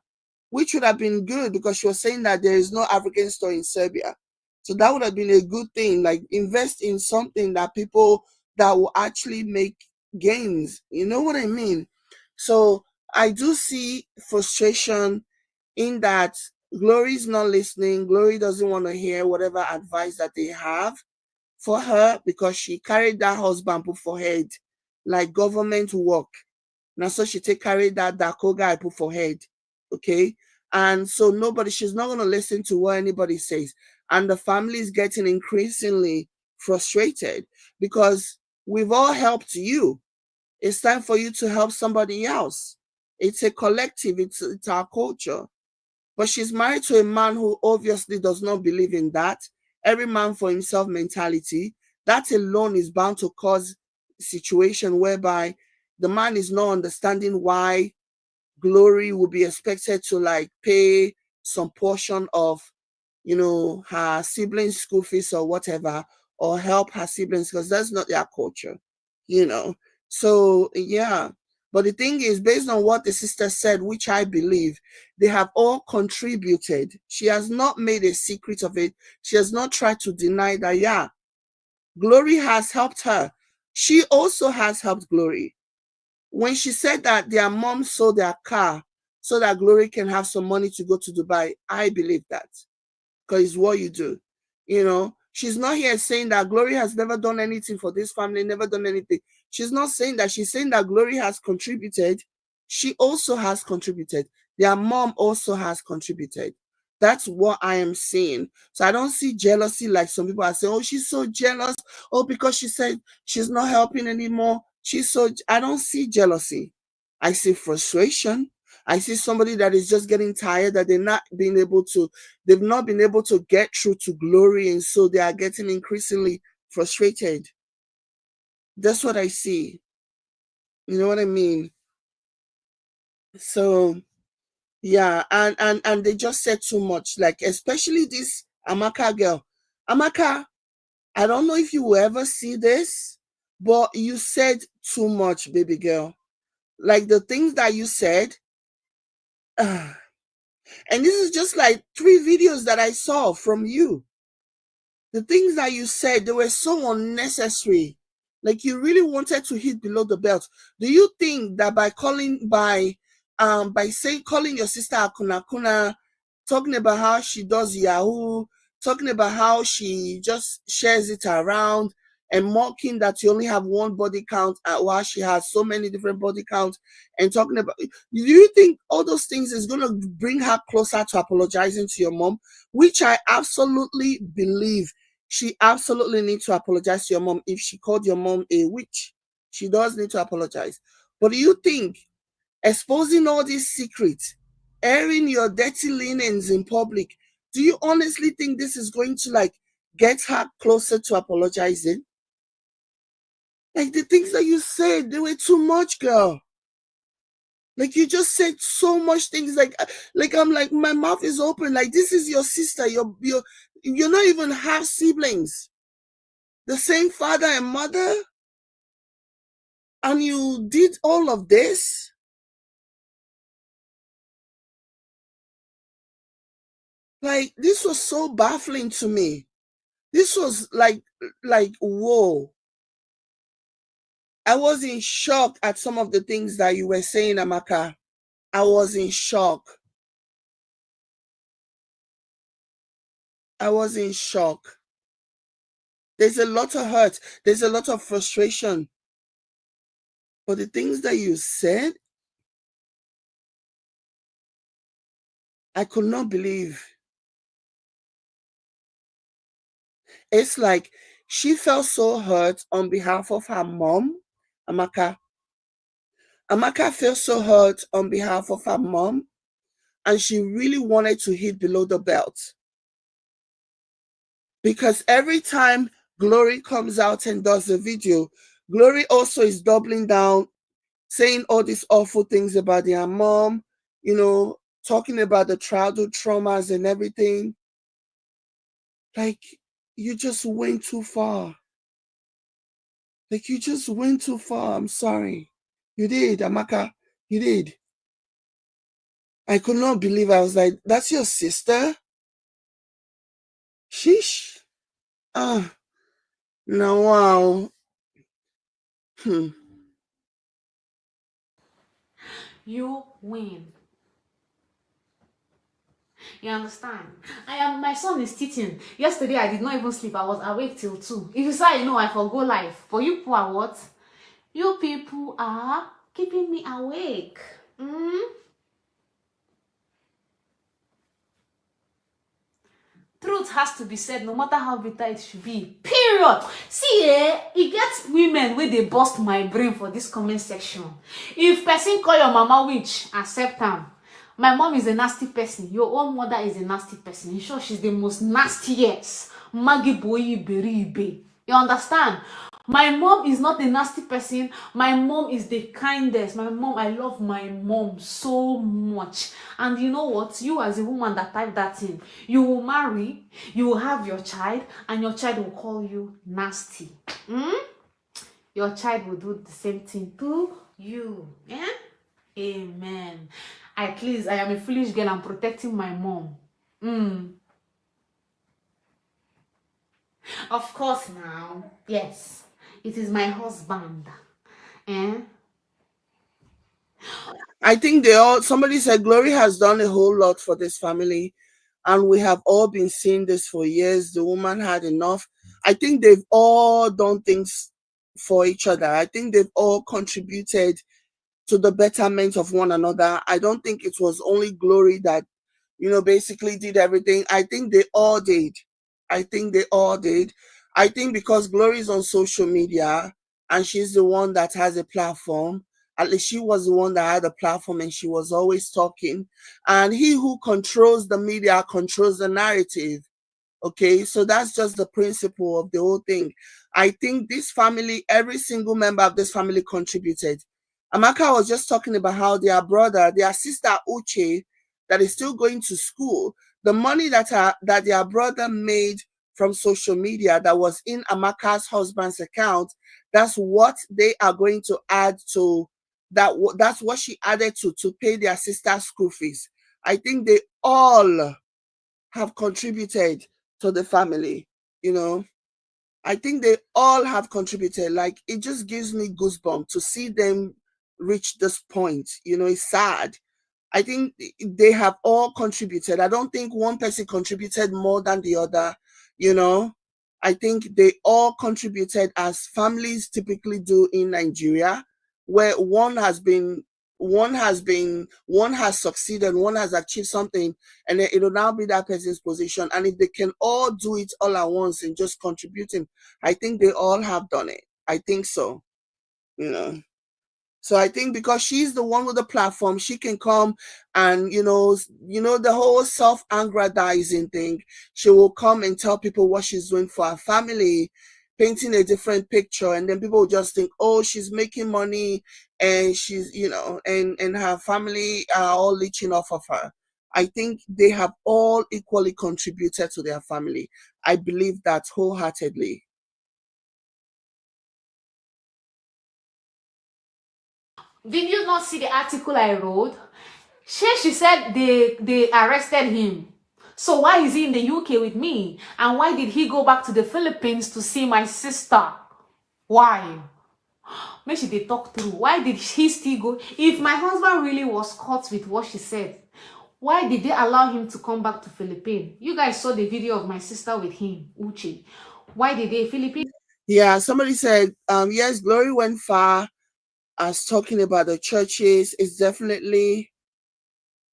which would have been good because she was saying that there is no African store in Serbia. So that would have been a good thing. Like invest in something that people that will actually make gains. You know what I mean? So I do see frustration in that Glory is not listening. Glory doesn't want to hear whatever advice that they have for her because she carried that husband put for head like government work. Now so she take carry that Dakoga I put for head. Okay. And so she's not gonna listen to what anybody says. And the family is getting increasingly frustrated because we've all helped you. It's time for you to help somebody else. It's a collective, it's our culture. But she's married to a man who obviously does not believe in that. Every man for himself mentality. That alone is bound to cause a situation whereby the man is not understanding why Glory will be expected to like pay some portion of, her siblings' school fees or whatever, or help her siblings because that's not their culture, you know. So yeah. But the thing is, based on what the sister said, which I believe, they have all contributed. She has not made a secret of it. She has not tried to deny that, yeah, Glory has helped her. She also has helped Glory. When she said that their mom sold their car so that Glory can have some money to go to Dubai, I believe that because it's what you do. She's not here saying that Glory has never done anything for this family, never done anything. She's not saying that. She's saying that Glory has contributed. She also has contributed. Their mom also has contributed. That's what I am seeing. So I don't see jealousy like some people are saying, oh, she's so jealous. Oh, because she said she's not helping anymore. I don't see jealousy. I see frustration. I see somebody that is just getting tired that they've not been able to get through to Glory, and so they are getting increasingly frustrated. That's what I see. You know what I mean? So yeah, and they just said too much, like especially this Amaka girl. Amaka, I don't know if you will ever see this, but you said too much, baby girl. Like the things that you said, and this is just like 3 videos that I saw from you. The things that you said, they were so unnecessary. Like you really wanted to hit below the belt. Do you think that by saying calling your sister Akuna Kuna, talking about how she does Yahoo, talking about how she just shares it around and mocking that you only have one body count while she has so many different body counts, and talking about, do you think all those things is going to bring her closer to apologizing to your mom, which I absolutely believe she absolutely needs to apologize to your mom. If she called your mom a witch, she does need to apologize. But do you think exposing all these secrets, airing your dirty linens in public, do you honestly think this is going to like get her closer to apologizing? Like the things that you said, they were too much, girl. Like you just said so much things. Like I'm like my mouth is open. Like this is your sister. You're not even half siblings. The same father and mother, and you did all of this. Like this was so baffling to me. This was like whoa. I was in shock at some of the things that you were saying, Amaka. I was in shock. I was in shock. There's a lot of hurt. There's a lot of frustration. But the things that you said, I could not believe. It's like she felt so hurt on behalf of her mom, Amaka. Amaka felt so hurt on behalf of her mom, and she really wanted to hit below the belt. Because every time Glory comes out and does a video, Glory also is doubling down, saying all these awful things about their mom, talking about the childhood traumas and everything. Like, you just went too far. Like, you just went too far. I'm sorry. You did, Amaka. You did. I could not believe. I was like, that's your sister? Sheesh. Ah, no, wow. Hmm. You win. You understand? My son is teaching. Yesterday I did not even sleep. I was awake till 2. If you say I know, I forgo life. But you people are what? You people are keeping me awake. Truth has to be said, no matter how bitter it should be. Period. See, it gets women where they bust my brain for this comment section. If person call your mama witch, accept them. My mom is a nasty person. Your own mother is a nasty person. In short, she's the most nastiest. Maggie boy beribe. You understand? My mom is not a nasty person. My mom is the kindest. I love my mom so much. And you know what? You as a woman that type that in, you will marry, you will have your child, and your child will call you nasty. Your child will do the same thing to you. Yeah? Amen. At least I am a foolish girl. I'm protecting my mom. Of course now. Yes. It is my husband. Eh? I think somebody said Glory has done a whole lot for this family, and we have all been seeing this for years. The woman had enough. I think they've all done things for each other. I think they've all contributed to the betterment of one another. I don't think it was only Glory that, basically did everything. I think they all did. I think they all did. I think because Glory is on social media and she's the one that has a platform, at least she was the one that had a platform and she was always talking. And he who controls the media controls the narrative. Okay, so that's just the principle of the whole thing. I think this family, every single member of this family contributed. Amaka was just talking about how their sister Uche, that is still going to school, the money that their brother made from social media that was in Amaka's husband's account, that's what they are going to add to that. That's what she added to pay their sister's school fees. I think they all have contributed to the family, you know. I think they all have contributed. Like it just gives me goosebumps to see them reach this point. It's sad. I think they have all contributed. I don't think one person contributed more than the other, you know. I think they all contributed as families typically do in Nigeria, where one has succeeded, one has achieved something, and then it will now be that person's position. And if they can all do it all at once and just contributing, I think they all have done it. I think so, you know. So I think because she's the one with the platform, she can come and the whole self-aggrandizing thing. She will come and tell people what she's doing for her family. painting a different picture, and then people will just think, oh, she's making money, and she's, and her family are all leeching off of her. I think they have all equally contributed to their family. I believe that wholeheartedly. Did you not see the article I wrote? She said they arrested him. So why is he in the UK with me? And why did he go back to the Philippines to see my sister? Why? Make sure they talk through. Why did he still go? If my husband really was caught with what she said, why did they allow him to come back to Philippines? You guys saw the video of my sister with him, Uche. Why did they Philippines? Yeah, somebody said, yes, Glory went far as talking about the churches. It's definitely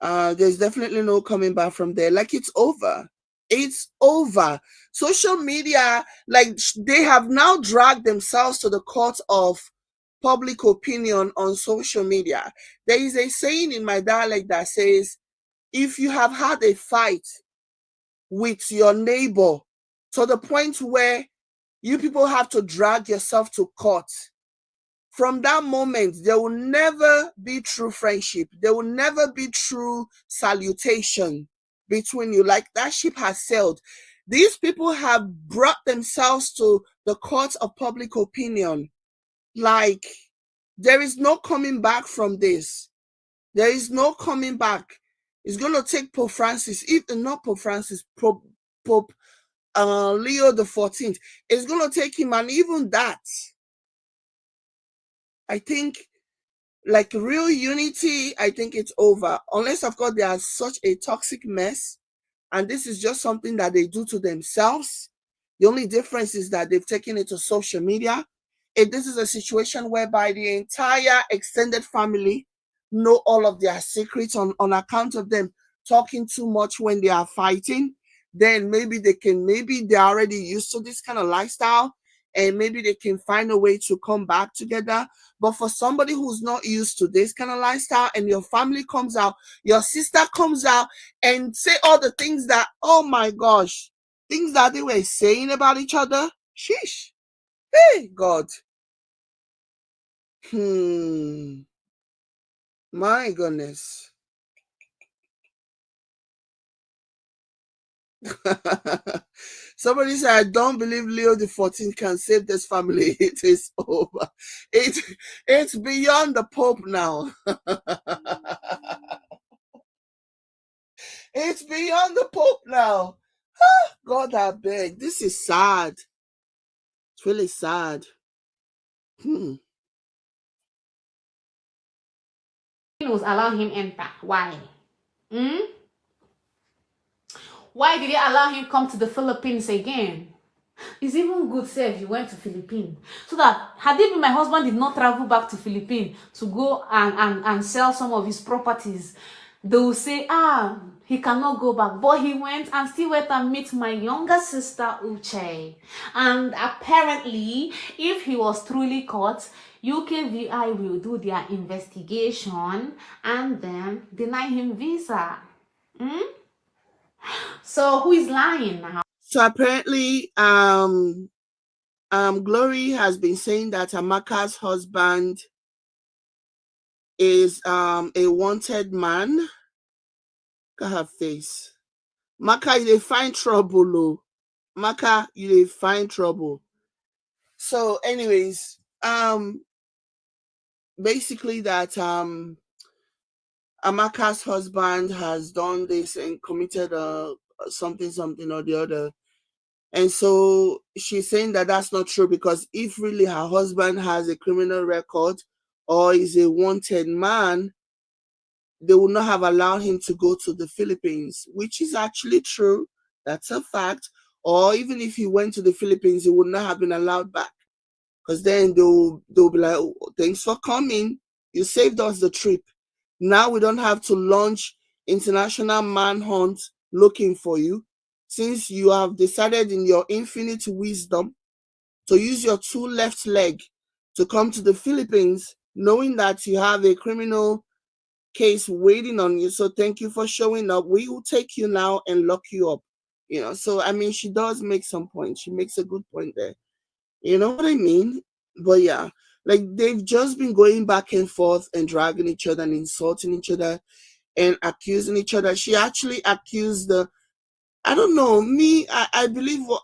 there's definitely no coming back from there. Like, it's over. It's over. Social media, like, they have now dragged themselves to the court of public opinion on social media. There is a saying in my dialect that says, if you have had a fight with your neighbor to the point where you people have to drag yourself to court, from that moment, there will never be true friendship. There will never be true salutation between you. Like, that ship has sailed. These people have brought themselves to the court of public opinion. Like, there is no coming back from this. There is no coming back. It's going to take Pope Francis, if not Pope Francis, Pope Leo the 14th. It's going to take him, and even that, I think, like, real unity, I think it's over. Unless, of course, they are such a toxic mess, and this is just something that they do to themselves. The only difference is that they've taken it to social media. If this is a situation whereby the entire extended family know all of their secrets on account of them talking too much when they are fighting, then maybe they're already used to this kind of lifestyle, and maybe they can find a way to come back together. But for somebody who's not used to this kind of lifestyle, and your family comes out, your sister comes out and say all the things that, oh my gosh, things that they were saying about each other, sheesh, hey, God. My goodness. Somebody said, I don't believe Leo the 14th can save this family. It is over. It's beyond the Pope now. It's beyond the Pope now. God, I beg. This is sad. It's really sad. Was allow him enter. Why? Why did they allow him come to the Philippines again? It's even good, say, if you went to Philippines. So that, had it been my husband did not travel back to Philippines to go and sell some of his properties, they will say, he cannot go back. But he went and still went and meet my younger sister, Uche. And apparently, if he was truly caught, UKVI will do their investigation and then deny him visa. So who is lying now? So apparently, Glory has been saying that Amaka's husband is a wanted man. Look at her face. Maka, you find trouble, oh. Maka, you find trouble. So, anyways, basically that Amaka's husband has done this and committed something or the other. And so she's saying that that's not true, because if really her husband has a criminal record or is a wanted man, they would not have allowed him to go to the Philippines, which is actually true. That's a fact. Or even if he went to the Philippines, he would not have been allowed back, because then they'll be like, oh, thanks for coming. You saved us the trip. Now we don't have to launch international manhunt looking for you, since you have decided in your infinite wisdom to use your two left leg to come to the Philippines, knowing that you have a criminal case waiting on you. So thank you for showing up. We will take you now and lock you up. So I mean, she does make some points. She makes a good point there. You know what I mean? But yeah, like they've just been going back and forth and dragging each other and insulting each other and accusing each other. She actually accused the, I don't know, me, I believe what,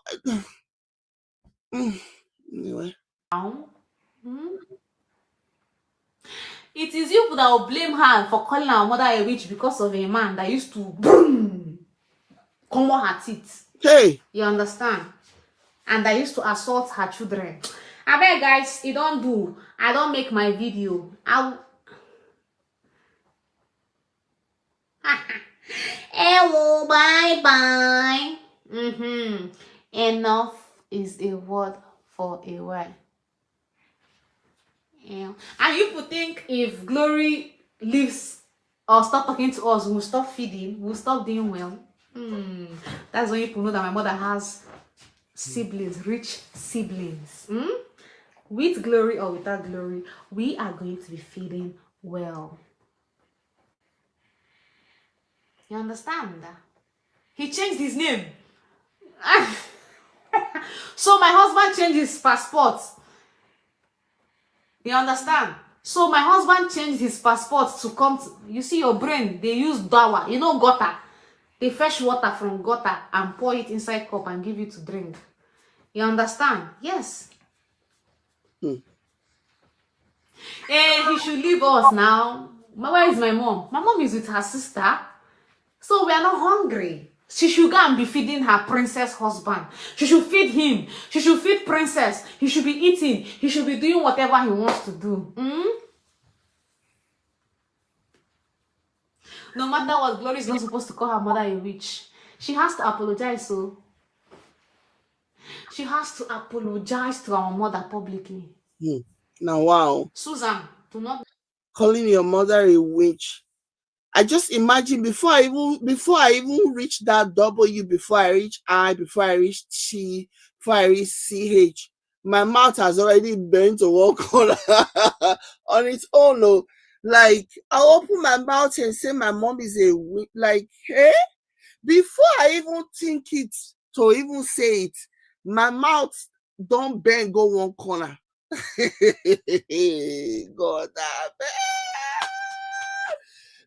anyway. Now, hmm? It is you that will blame her for calling our mother a witch because of a man that used to boom, come on her teeth. Hey, You understand? And that used to assault her children. I beg guys, it don't do. I don't make my video. I'll hello, bye bye. Enough is a word for a word. Yeah. And you would think if Glory leaves or stop talking to us, we'll stop feeding, we'll stop doing well. That's when you know that my mother has siblings, rich siblings. With Glory or without Glory, we are going to be feeding well. You understand? He changed his name. So my husband changed his passport. You understand? So my husband changed his passport to come to, you see your brain, they use dawa, you know, gutter. They fetch water from gutter and pour it inside cup and give you to drink. You understand? Yes. hmm. And he should leave us now. Where is my mom? My mom is with her sister. So we are not hungry. She should go and be feeding her princess husband. She should feed him. She should feed princess. He should be eating. He should be doing whatever he wants to do. No matter what, Glory is not supposed to call her mother a witch. She has to apologize, so she has to apologize to our mother publicly. Now, wow, Susan, do not. calling your mother a witch. I just imagine before I even reach that W, before I reach I, before I reach T, before I reach CH, my mouth has already been to walk on its own. No. Like I'll open my mouth and say my mom is a witch. Like, hey, before I even think it to even say it, my mouth don't bend go one corner. God,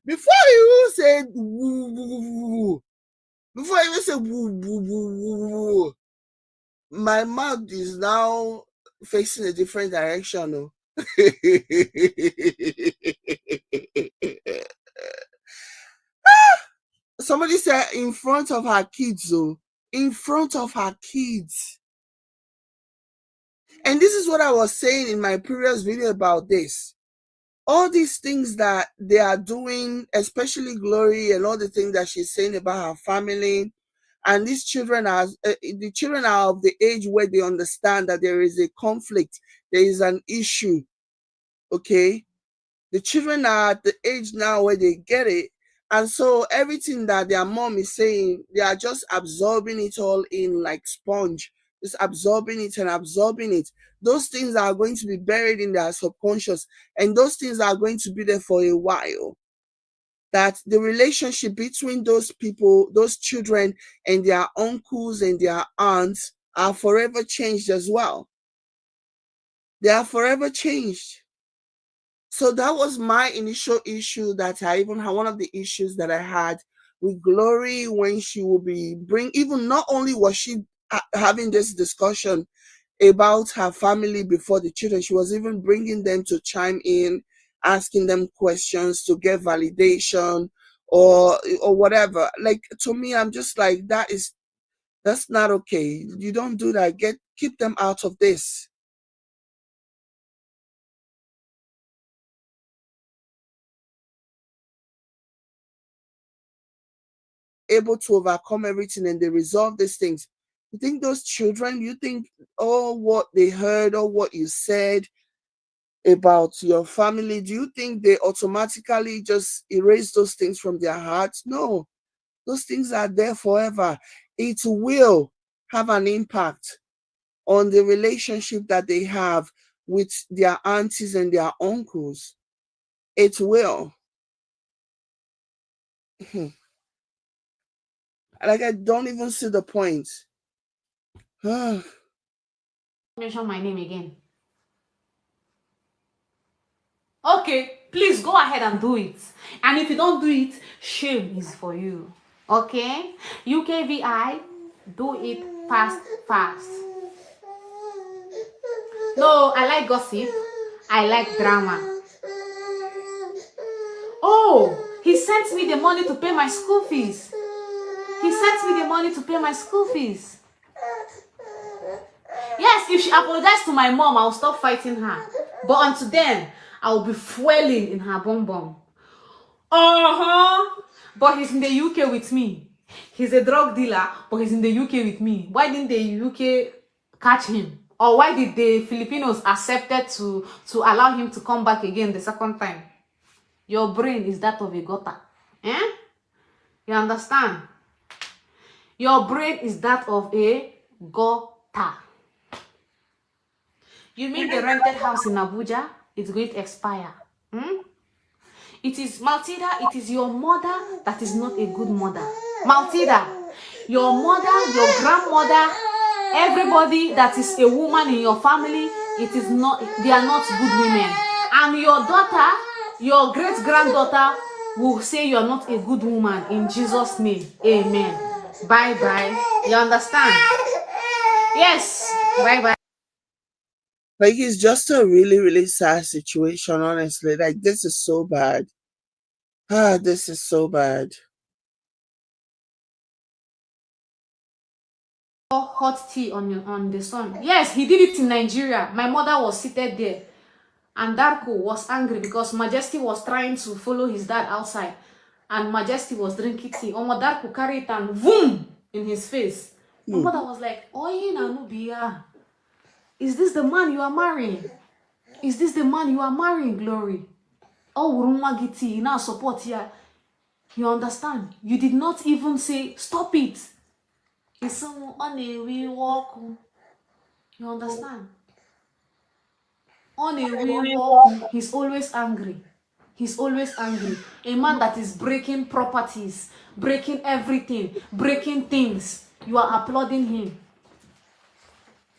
before I even say woo, woo, woo, woo, before I even say woo, woo, woo, woo, woo, my mouth is now facing a different direction. Oh. Somebody said in front of her kids, oh, in front of her kids. And this is what I was saying in my previous video about this. All these things that they are doing, especially Glory and all the things that she's saying about her family, and these children are the children are of the age where they understand that there is a conflict, there is an issue. Okay, the children are at the age now where they get it, and so everything that their mom is saying, they are just absorbing it all in like sponge, just absorbing it and absorbing it. Those things are going to be buried in their subconscious, and those things are going to be there for a while. That the relationship between those people, those children, and their uncles and their aunts are forever changed as well. They are forever changed. So that was my initial issue that I even had, one of the issues that I had with Glory when she will be even not only was she having this discussion about her family before the children, she was even bringing them to chime in, asking them questions to get validation or whatever. Like to me, I'm just like, that's not okay. You don't do that. Keep them out of this. Able to overcome everything and they resolve these things. You think those children, you think all what they heard or what you said about your family, do you think they automatically just erase those things from their hearts? No, those things are there forever. It will have an impact on the relationship that they have with their aunties and their uncles. It will. Like, I don't even see the point. Mention my name again. Okay, please go ahead and do it. And if you don't do it, shame is for you. Okay? UKVI, do it fast, fast. No, I like gossip. I like drama. Oh, he sent me the money to pay my school fees. He sent me the money to pay my school fees. Yes, if she apologized to my mom, I'll stop fighting her. But until then, I'll be fueling in her bum bum. But he's in the UK with me. He's a drug dealer, but he's in the UK with me. Why didn't the UK catch him? Or why did the Filipinos accept to allow him to come back again the second time? Your brain is that of a gutter. Eh? You understand? Your brain is that of a gutter. You mean the rented house in Abuja is going to expire? It is Maltida, it is your mother that is not a good mother. Maltida, your mother, your grandmother, everybody that is a woman in your family, it is not, they are not good women. And your daughter, your great-granddaughter will say you are not a good woman in Jesus' name. Amen. Bye-bye. You understand? Yes. Bye-bye. Like, it's just a really, really sad situation, honestly. Like, this is so bad. This is so bad. Hot tea on the sun. Yes, he did it in Nigeria. My mother was seated there. And Darko was angry because Majesty was trying to follow his dad outside. And Majesty was drinking tea. Omo Darko carried it and boom in his face. My mother was like, "Oye Nanubia, is this the man you are marrying? Is this the man you are marrying, Glory? Oh, Urumagiti, you now support here. You understand? You did not even say, stop it. It's someone on a we walk. You understand? On a we walk, he's always angry. He's always angry. A man that is breaking properties, breaking everything, breaking things. You are applauding him.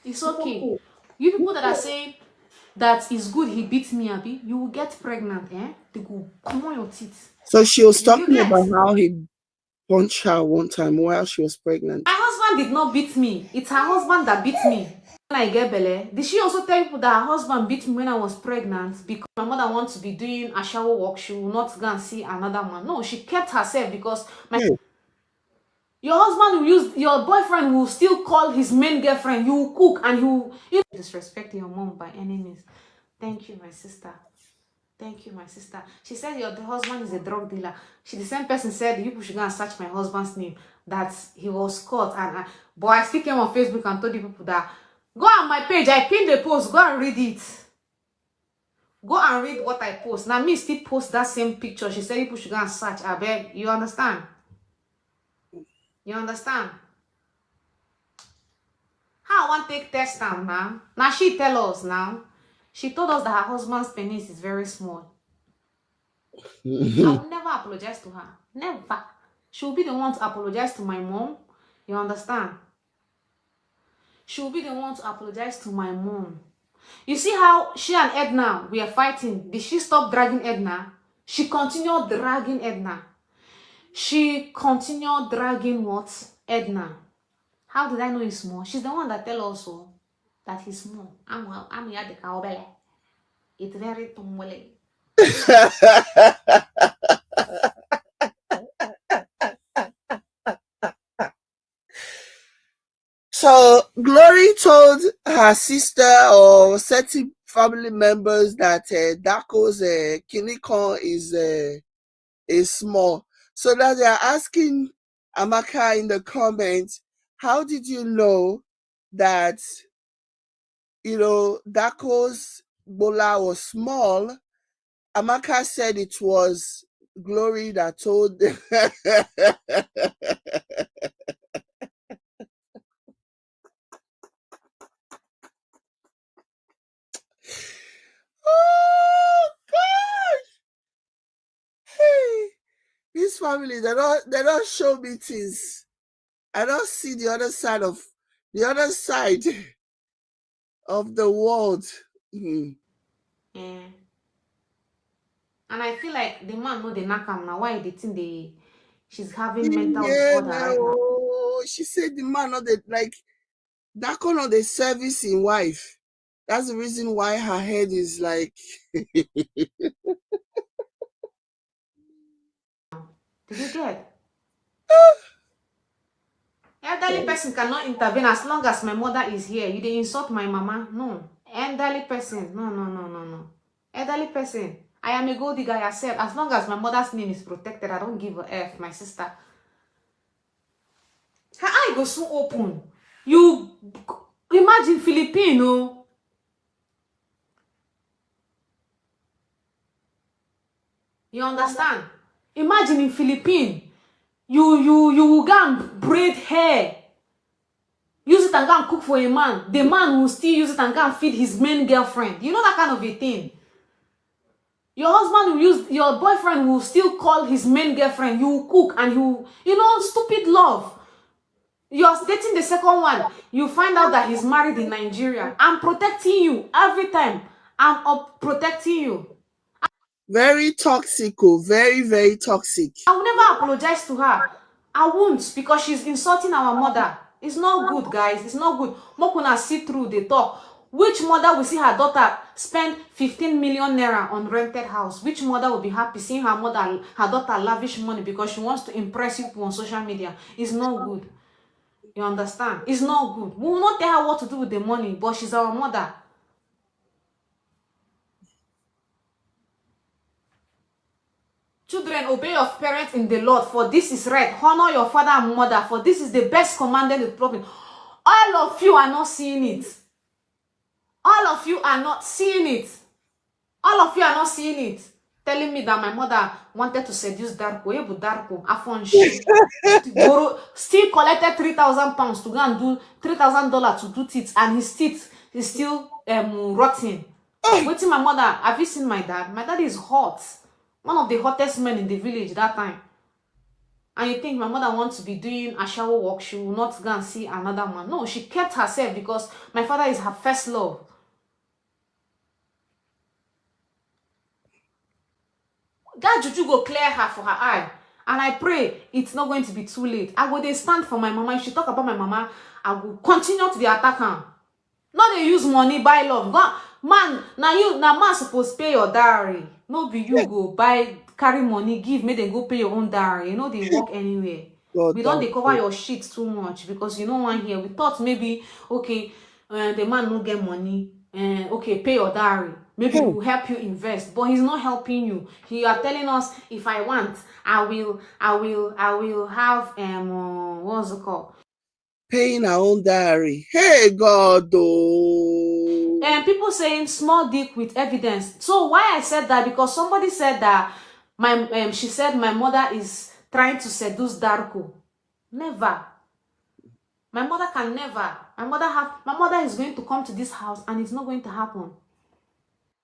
It's okay. You people that are saying that it's good he beats me, Abby, you will get pregnant, eh? They go come on your teeth. So she was talking about how he punched her one time while she was pregnant. My husband did not beat me. It's her husband that beat me. When I get belle, did she also tell people that her husband beat me when I was pregnant because my mother wants to be doing a shower walk? She will not go and see another man. No, she kept herself because your husband will use, your boyfriend will still call his main girlfriend. You will cook and you disrespect your mom by any means. Thank you, my sister. Thank you, my sister. She said your husband is a drug dealer. The same person said you should go and search my husband's name, that he was caught. But I still came on Facebook and told the people that go on my page. I pinned the post. Go and read it. Go and read what I post. Now me still post that same picture. She said people should go and search. I beg. You understand? You understand? How I want to take test now? Now she tell us now. She told us that her husband's penis is very small. I will never apologize to her. Never. She will be the one to apologize to my mom. You understand? She will be the one to apologize to my mom. You see how she and Edna we are fighting? Did she stop dragging Edna? She continued dragging Edna. She continued dragging what? Edna. How did I know he's small? She's the one that tell us so that he's small. I'm here the cowbell. It's very tumble. So Glory told her sister or certain family members that Dako's kinikon is small. So now they are asking Amaka in the comments, how did you know that Dako's bola was small? Amaka said it was Glory that told them. Oh gosh! Hey, this family, they don't show me things. I don't see the other side of the world. Mm. Eh. And I feel like the man know they knock am now. Why they think she's having mental Yeah, disorder right now? no. She said the man not the like that kind of the service in wife. That's the reason why her head is like Did you get? Elderly person cannot intervene as long as my mother is here. You dey insult my mama? No. Elderly person. No, no, no, no, no. Elderly person. I am a gold digger yourself. As long as my mother's name is protected, I don't give a F, my sister. Her eye go soon open. You imagine Filipino. You understand? Imagine in Philippine. You will go and braid hair. Use it and go and cook for a man. The man will still use it and go and feed his main girlfriend. You know that kind of a thing. Your husband will use, your boyfriend will still call his main girlfriend. You will cook and he will, you know, stupid love. You're dating the second one. You find out that he's married in Nigeria. I'm protecting you every time. I'm up protecting you. very toxic, oh, very, very toxic. I will never apologize to her. I won't, because she's insulting our mother. It's not good, guys. It's not good. Mokuna see through the talk. Which mother will see her daughter spend 15 million naira on rented house? Which mother will be happy seeing her daughter lavish money because she wants to impress people on social media? It's not good. You understand? It's not good. We will not tell her what to do with the money, but she's our mother. Children, obey your parents in the Lord, for this is right. Honor your father and mother, for this is the best commanded with prophet. All of you are not seeing it. All of you are not seeing it. All of you are not seeing it. Telling me that my mother wanted to seduce Darko. Ebu Darko, Afonshi. Still collected 3,000 pounds to go and do $3,000 to do teeth, and his teeth is still rotting. Waiting, my mother. Have you seen my dad? My dad is hot. One of the hottest men in the village that time. And you think my mother wants to be doing a shower work, she will not go and see another man. No, she kept herself because my father is her first love. God juju go clear her for her eye. And I pray it's not going to be too late. I go dey stand for my mama. If she talk about my mama, I will continue to be attack her. No, they use money buy love. God, man, now man supposed pay your dowry. No be you go buy, carry money, give, make them go pay your own dowry. You know they work anywhere. God, We don't they cover your shit too much because you know one here. We thought maybe okay, the man no get money. Okay, pay your dowry. Maybe he will help you invest, but he's not helping you. He are telling us if I want, I will have what's it called? paying our own diary. Hey God, oh. And people saying small dick with evidence. So why I said that, because somebody said that she said my mother is trying to seduce Darko. Never. My mother can never. My mother is going to come to this house and it's not going to happen.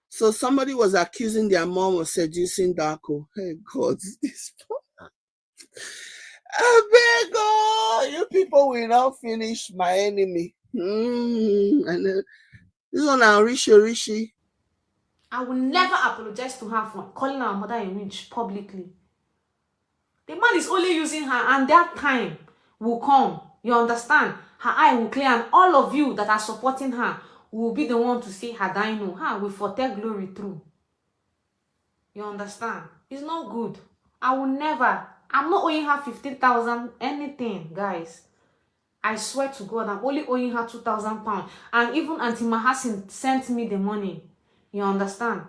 So somebody was accusing their mom of seducing Darko. Hey God, this I beg, oh, you people will not finish my enemy. And this one now Rishi. I will never apologize to her for calling our mother a witch publicly. The man is only using her, and that time will come. You understand? Her eye will clear, and all of you that are supporting her will be the one to see her dino. Her will foretell glory through. You understand? It's not good. I will never. I'm not owing her 15,000 anything, guys. I swear to God, I'm only owing her 2,000 pounds. And even Auntie Mahasin sent me the money. You understand?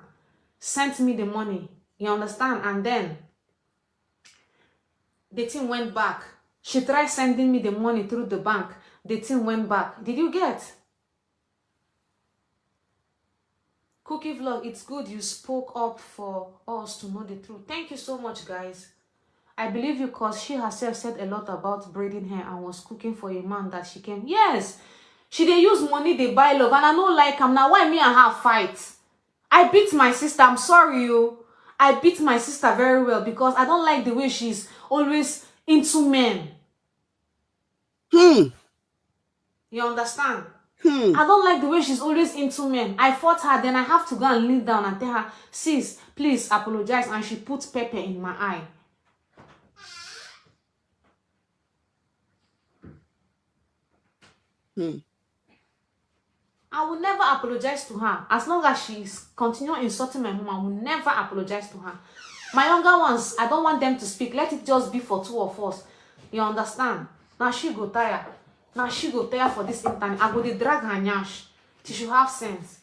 Sent me the money. You understand? And then the thing went back. She tried sending me the money through the bank. The thing went back. Did you get? Cookie Vlog, it's good you spoke up for us to know the truth. Thank you so much, guys. I believe you because she herself said a lot about braiding hair and was cooking for a man that she came. Yes, she dey use money, they buy love, and I don't like him. Now why me and her fight? I beat my sister. I'm sorry, you. I beat my sister very well because I don't like the way she's always into men. You understand? Hmm. I don't like the way she's always into men. I fought her, then I have to go and kneel down and tell her, sis, please apologize. And she put pepper in my eye. Hmm. I will never apologize to her. As long as she's continuing insulting my mom, I will never apologize to her. My younger ones, I don't want them to speak. Let it just be for two of us. You understand? Now she go tire. Now she go tire for this internet. I go dey drag her nyash. She should have sense.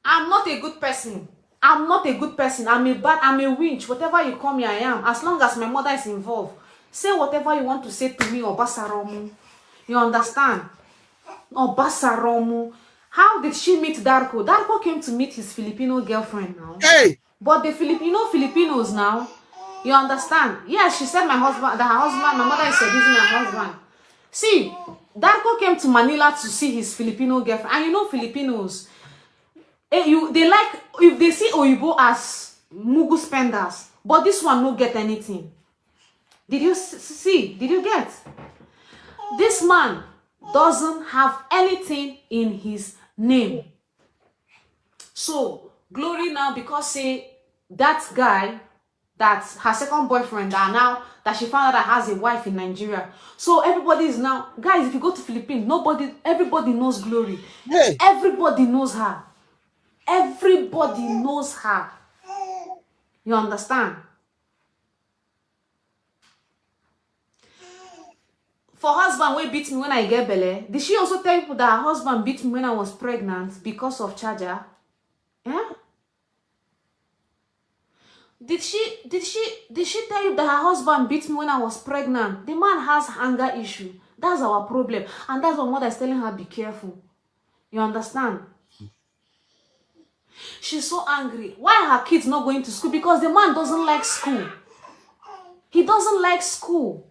I'm not a good person. I'm not a good person. I'm a winch. Whatever you call me, I am. As long as my mother is involved. Say whatever you want to say to me or Basaromu. You understand? Or Basaromu. How did she meet Darko? Darko came to meet his Filipino girlfriend now. Hey. But the Filipinos now, you understand? Yes, she said my mother is seducing my husband. See, Darko came to Manila to see his Filipino girlfriend. And you know Filipinos, they like, if they see Oyibo as mugu spenders, but this one no get anything. Did you see? Did you get? This man doesn't have anything in his name. So, Glory now, because say that guy, that's her second boyfriend, that she found out that has a wife in Nigeria. So everybody is now, guys, if you go to Philippines, everybody knows Glory. Hey. Everybody knows her. Everybody knows her. You understand? For husband wey beat me when I get belle, did she also tell people that her husband beat me when I was pregnant because of charger? Yeah? Did she tell you that her husband beat me when I was pregnant? The man has anger issue. That's our problem. And that's what mother is telling her, be careful. You understand? She's so angry. Why are her kids not going to school? Because the man doesn't like school. He doesn't like school.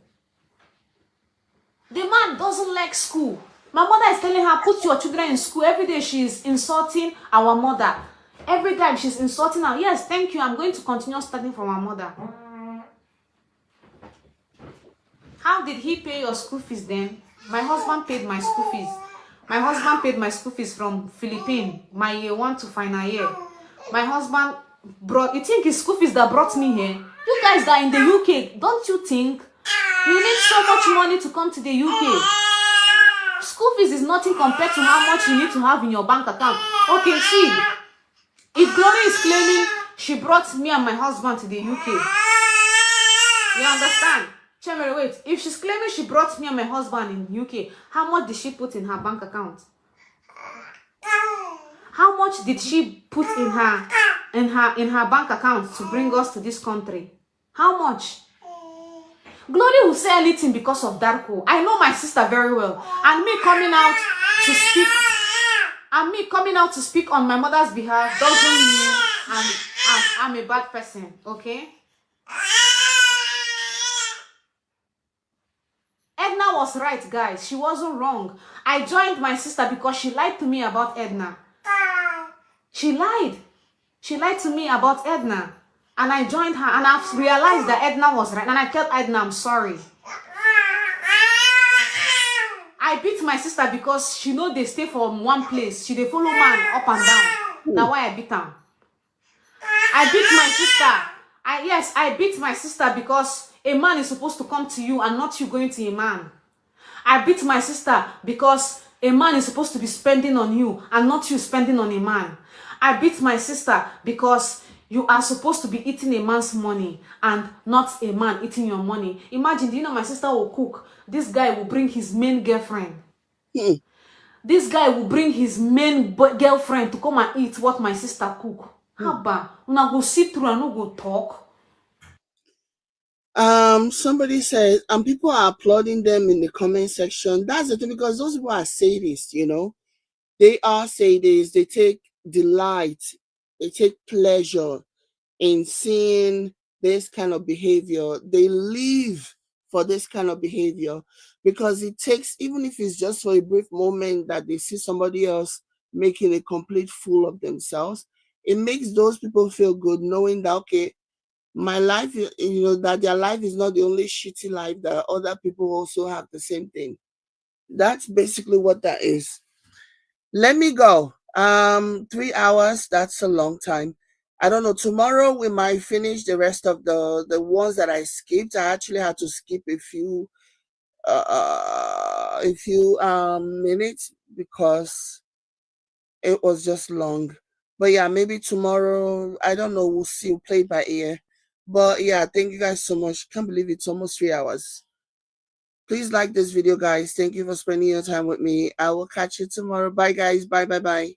The man doesn't like school. My mother is telling her, put your children in school. Every day she's insulting our mother. Every time she's insulting her. Yes, thank you. I'm going to continue studying from our mother. How did he pay your school fees then? My husband paid my school fees. My husband paid my school fees from Philippines, my year 1 to final year. My husband brought, you think it's school fees that brought me here? You guys that are in the UK, don't you think you need so much money to come to the UK? School fees is nothing compared to how much you need to have in your bank account. Okay, see, if Glory is claiming she brought me and my husband to the UK, you understand? Chemere, wait. If she's claiming she brought me and my husband in UK, how much did she put in her bank account? How much did she put in her bank account to bring us to this country? How much? Glory will say anything because of Darko. I know my sister very well, and me coming out to speak on my mother's behalf doesn't mean I'm a bad person. Okay? Edna was right, guys. She wasn't wrong. I joined my sister because she lied to me about Edna. She lied. She lied to me about Edna. And I joined her, and I've realized that Edna was right. And I tell Edna, I'm sorry. I beat my sister because she know they stay from one place. She they follow man up and down. That's why I beat her. I beat my sister. I beat my sister because a man is supposed to come to you and not you going to a man. I beat my sister because a man is supposed to be spending on you and not you spending on a man. I beat my sister because you are supposed to be eating a man's money and not a man eating your money. Imagine, do you know my sister will cook? This guy will bring his main girlfriend. This guy will bring his main girlfriend to come and eat what my sister cook. Haba, una go sit through and no go talk. Somebody says, and people are applauding them in the comment section. That's the thing, because those people are sadists, you know. They are sadists. They take delight, they take pleasure in seeing this kind of behavior. They live for this kind of behavior because it takes, even if it's just for a brief moment that they see somebody else making a complete fool of themselves, it makes those people feel good knowing that, okay, my life, you know, that their life is not the only shitty life, that other people also have the same thing. That's basically what that is. Let me go. 3 hours, that's a long time. I don't know. Tomorrow we might finish the rest of the ones that I skipped. I actually had to skip a few minutes because it was just long. But yeah, maybe tomorrow, I don't know, we'll see. We'll play it by ear. But yeah, thank you guys so much. Can't believe it's almost 3 hours. Please like this video, guys. Thank you for spending your time with me. I will catch you tomorrow. Bye, guys. Bye, bye, bye.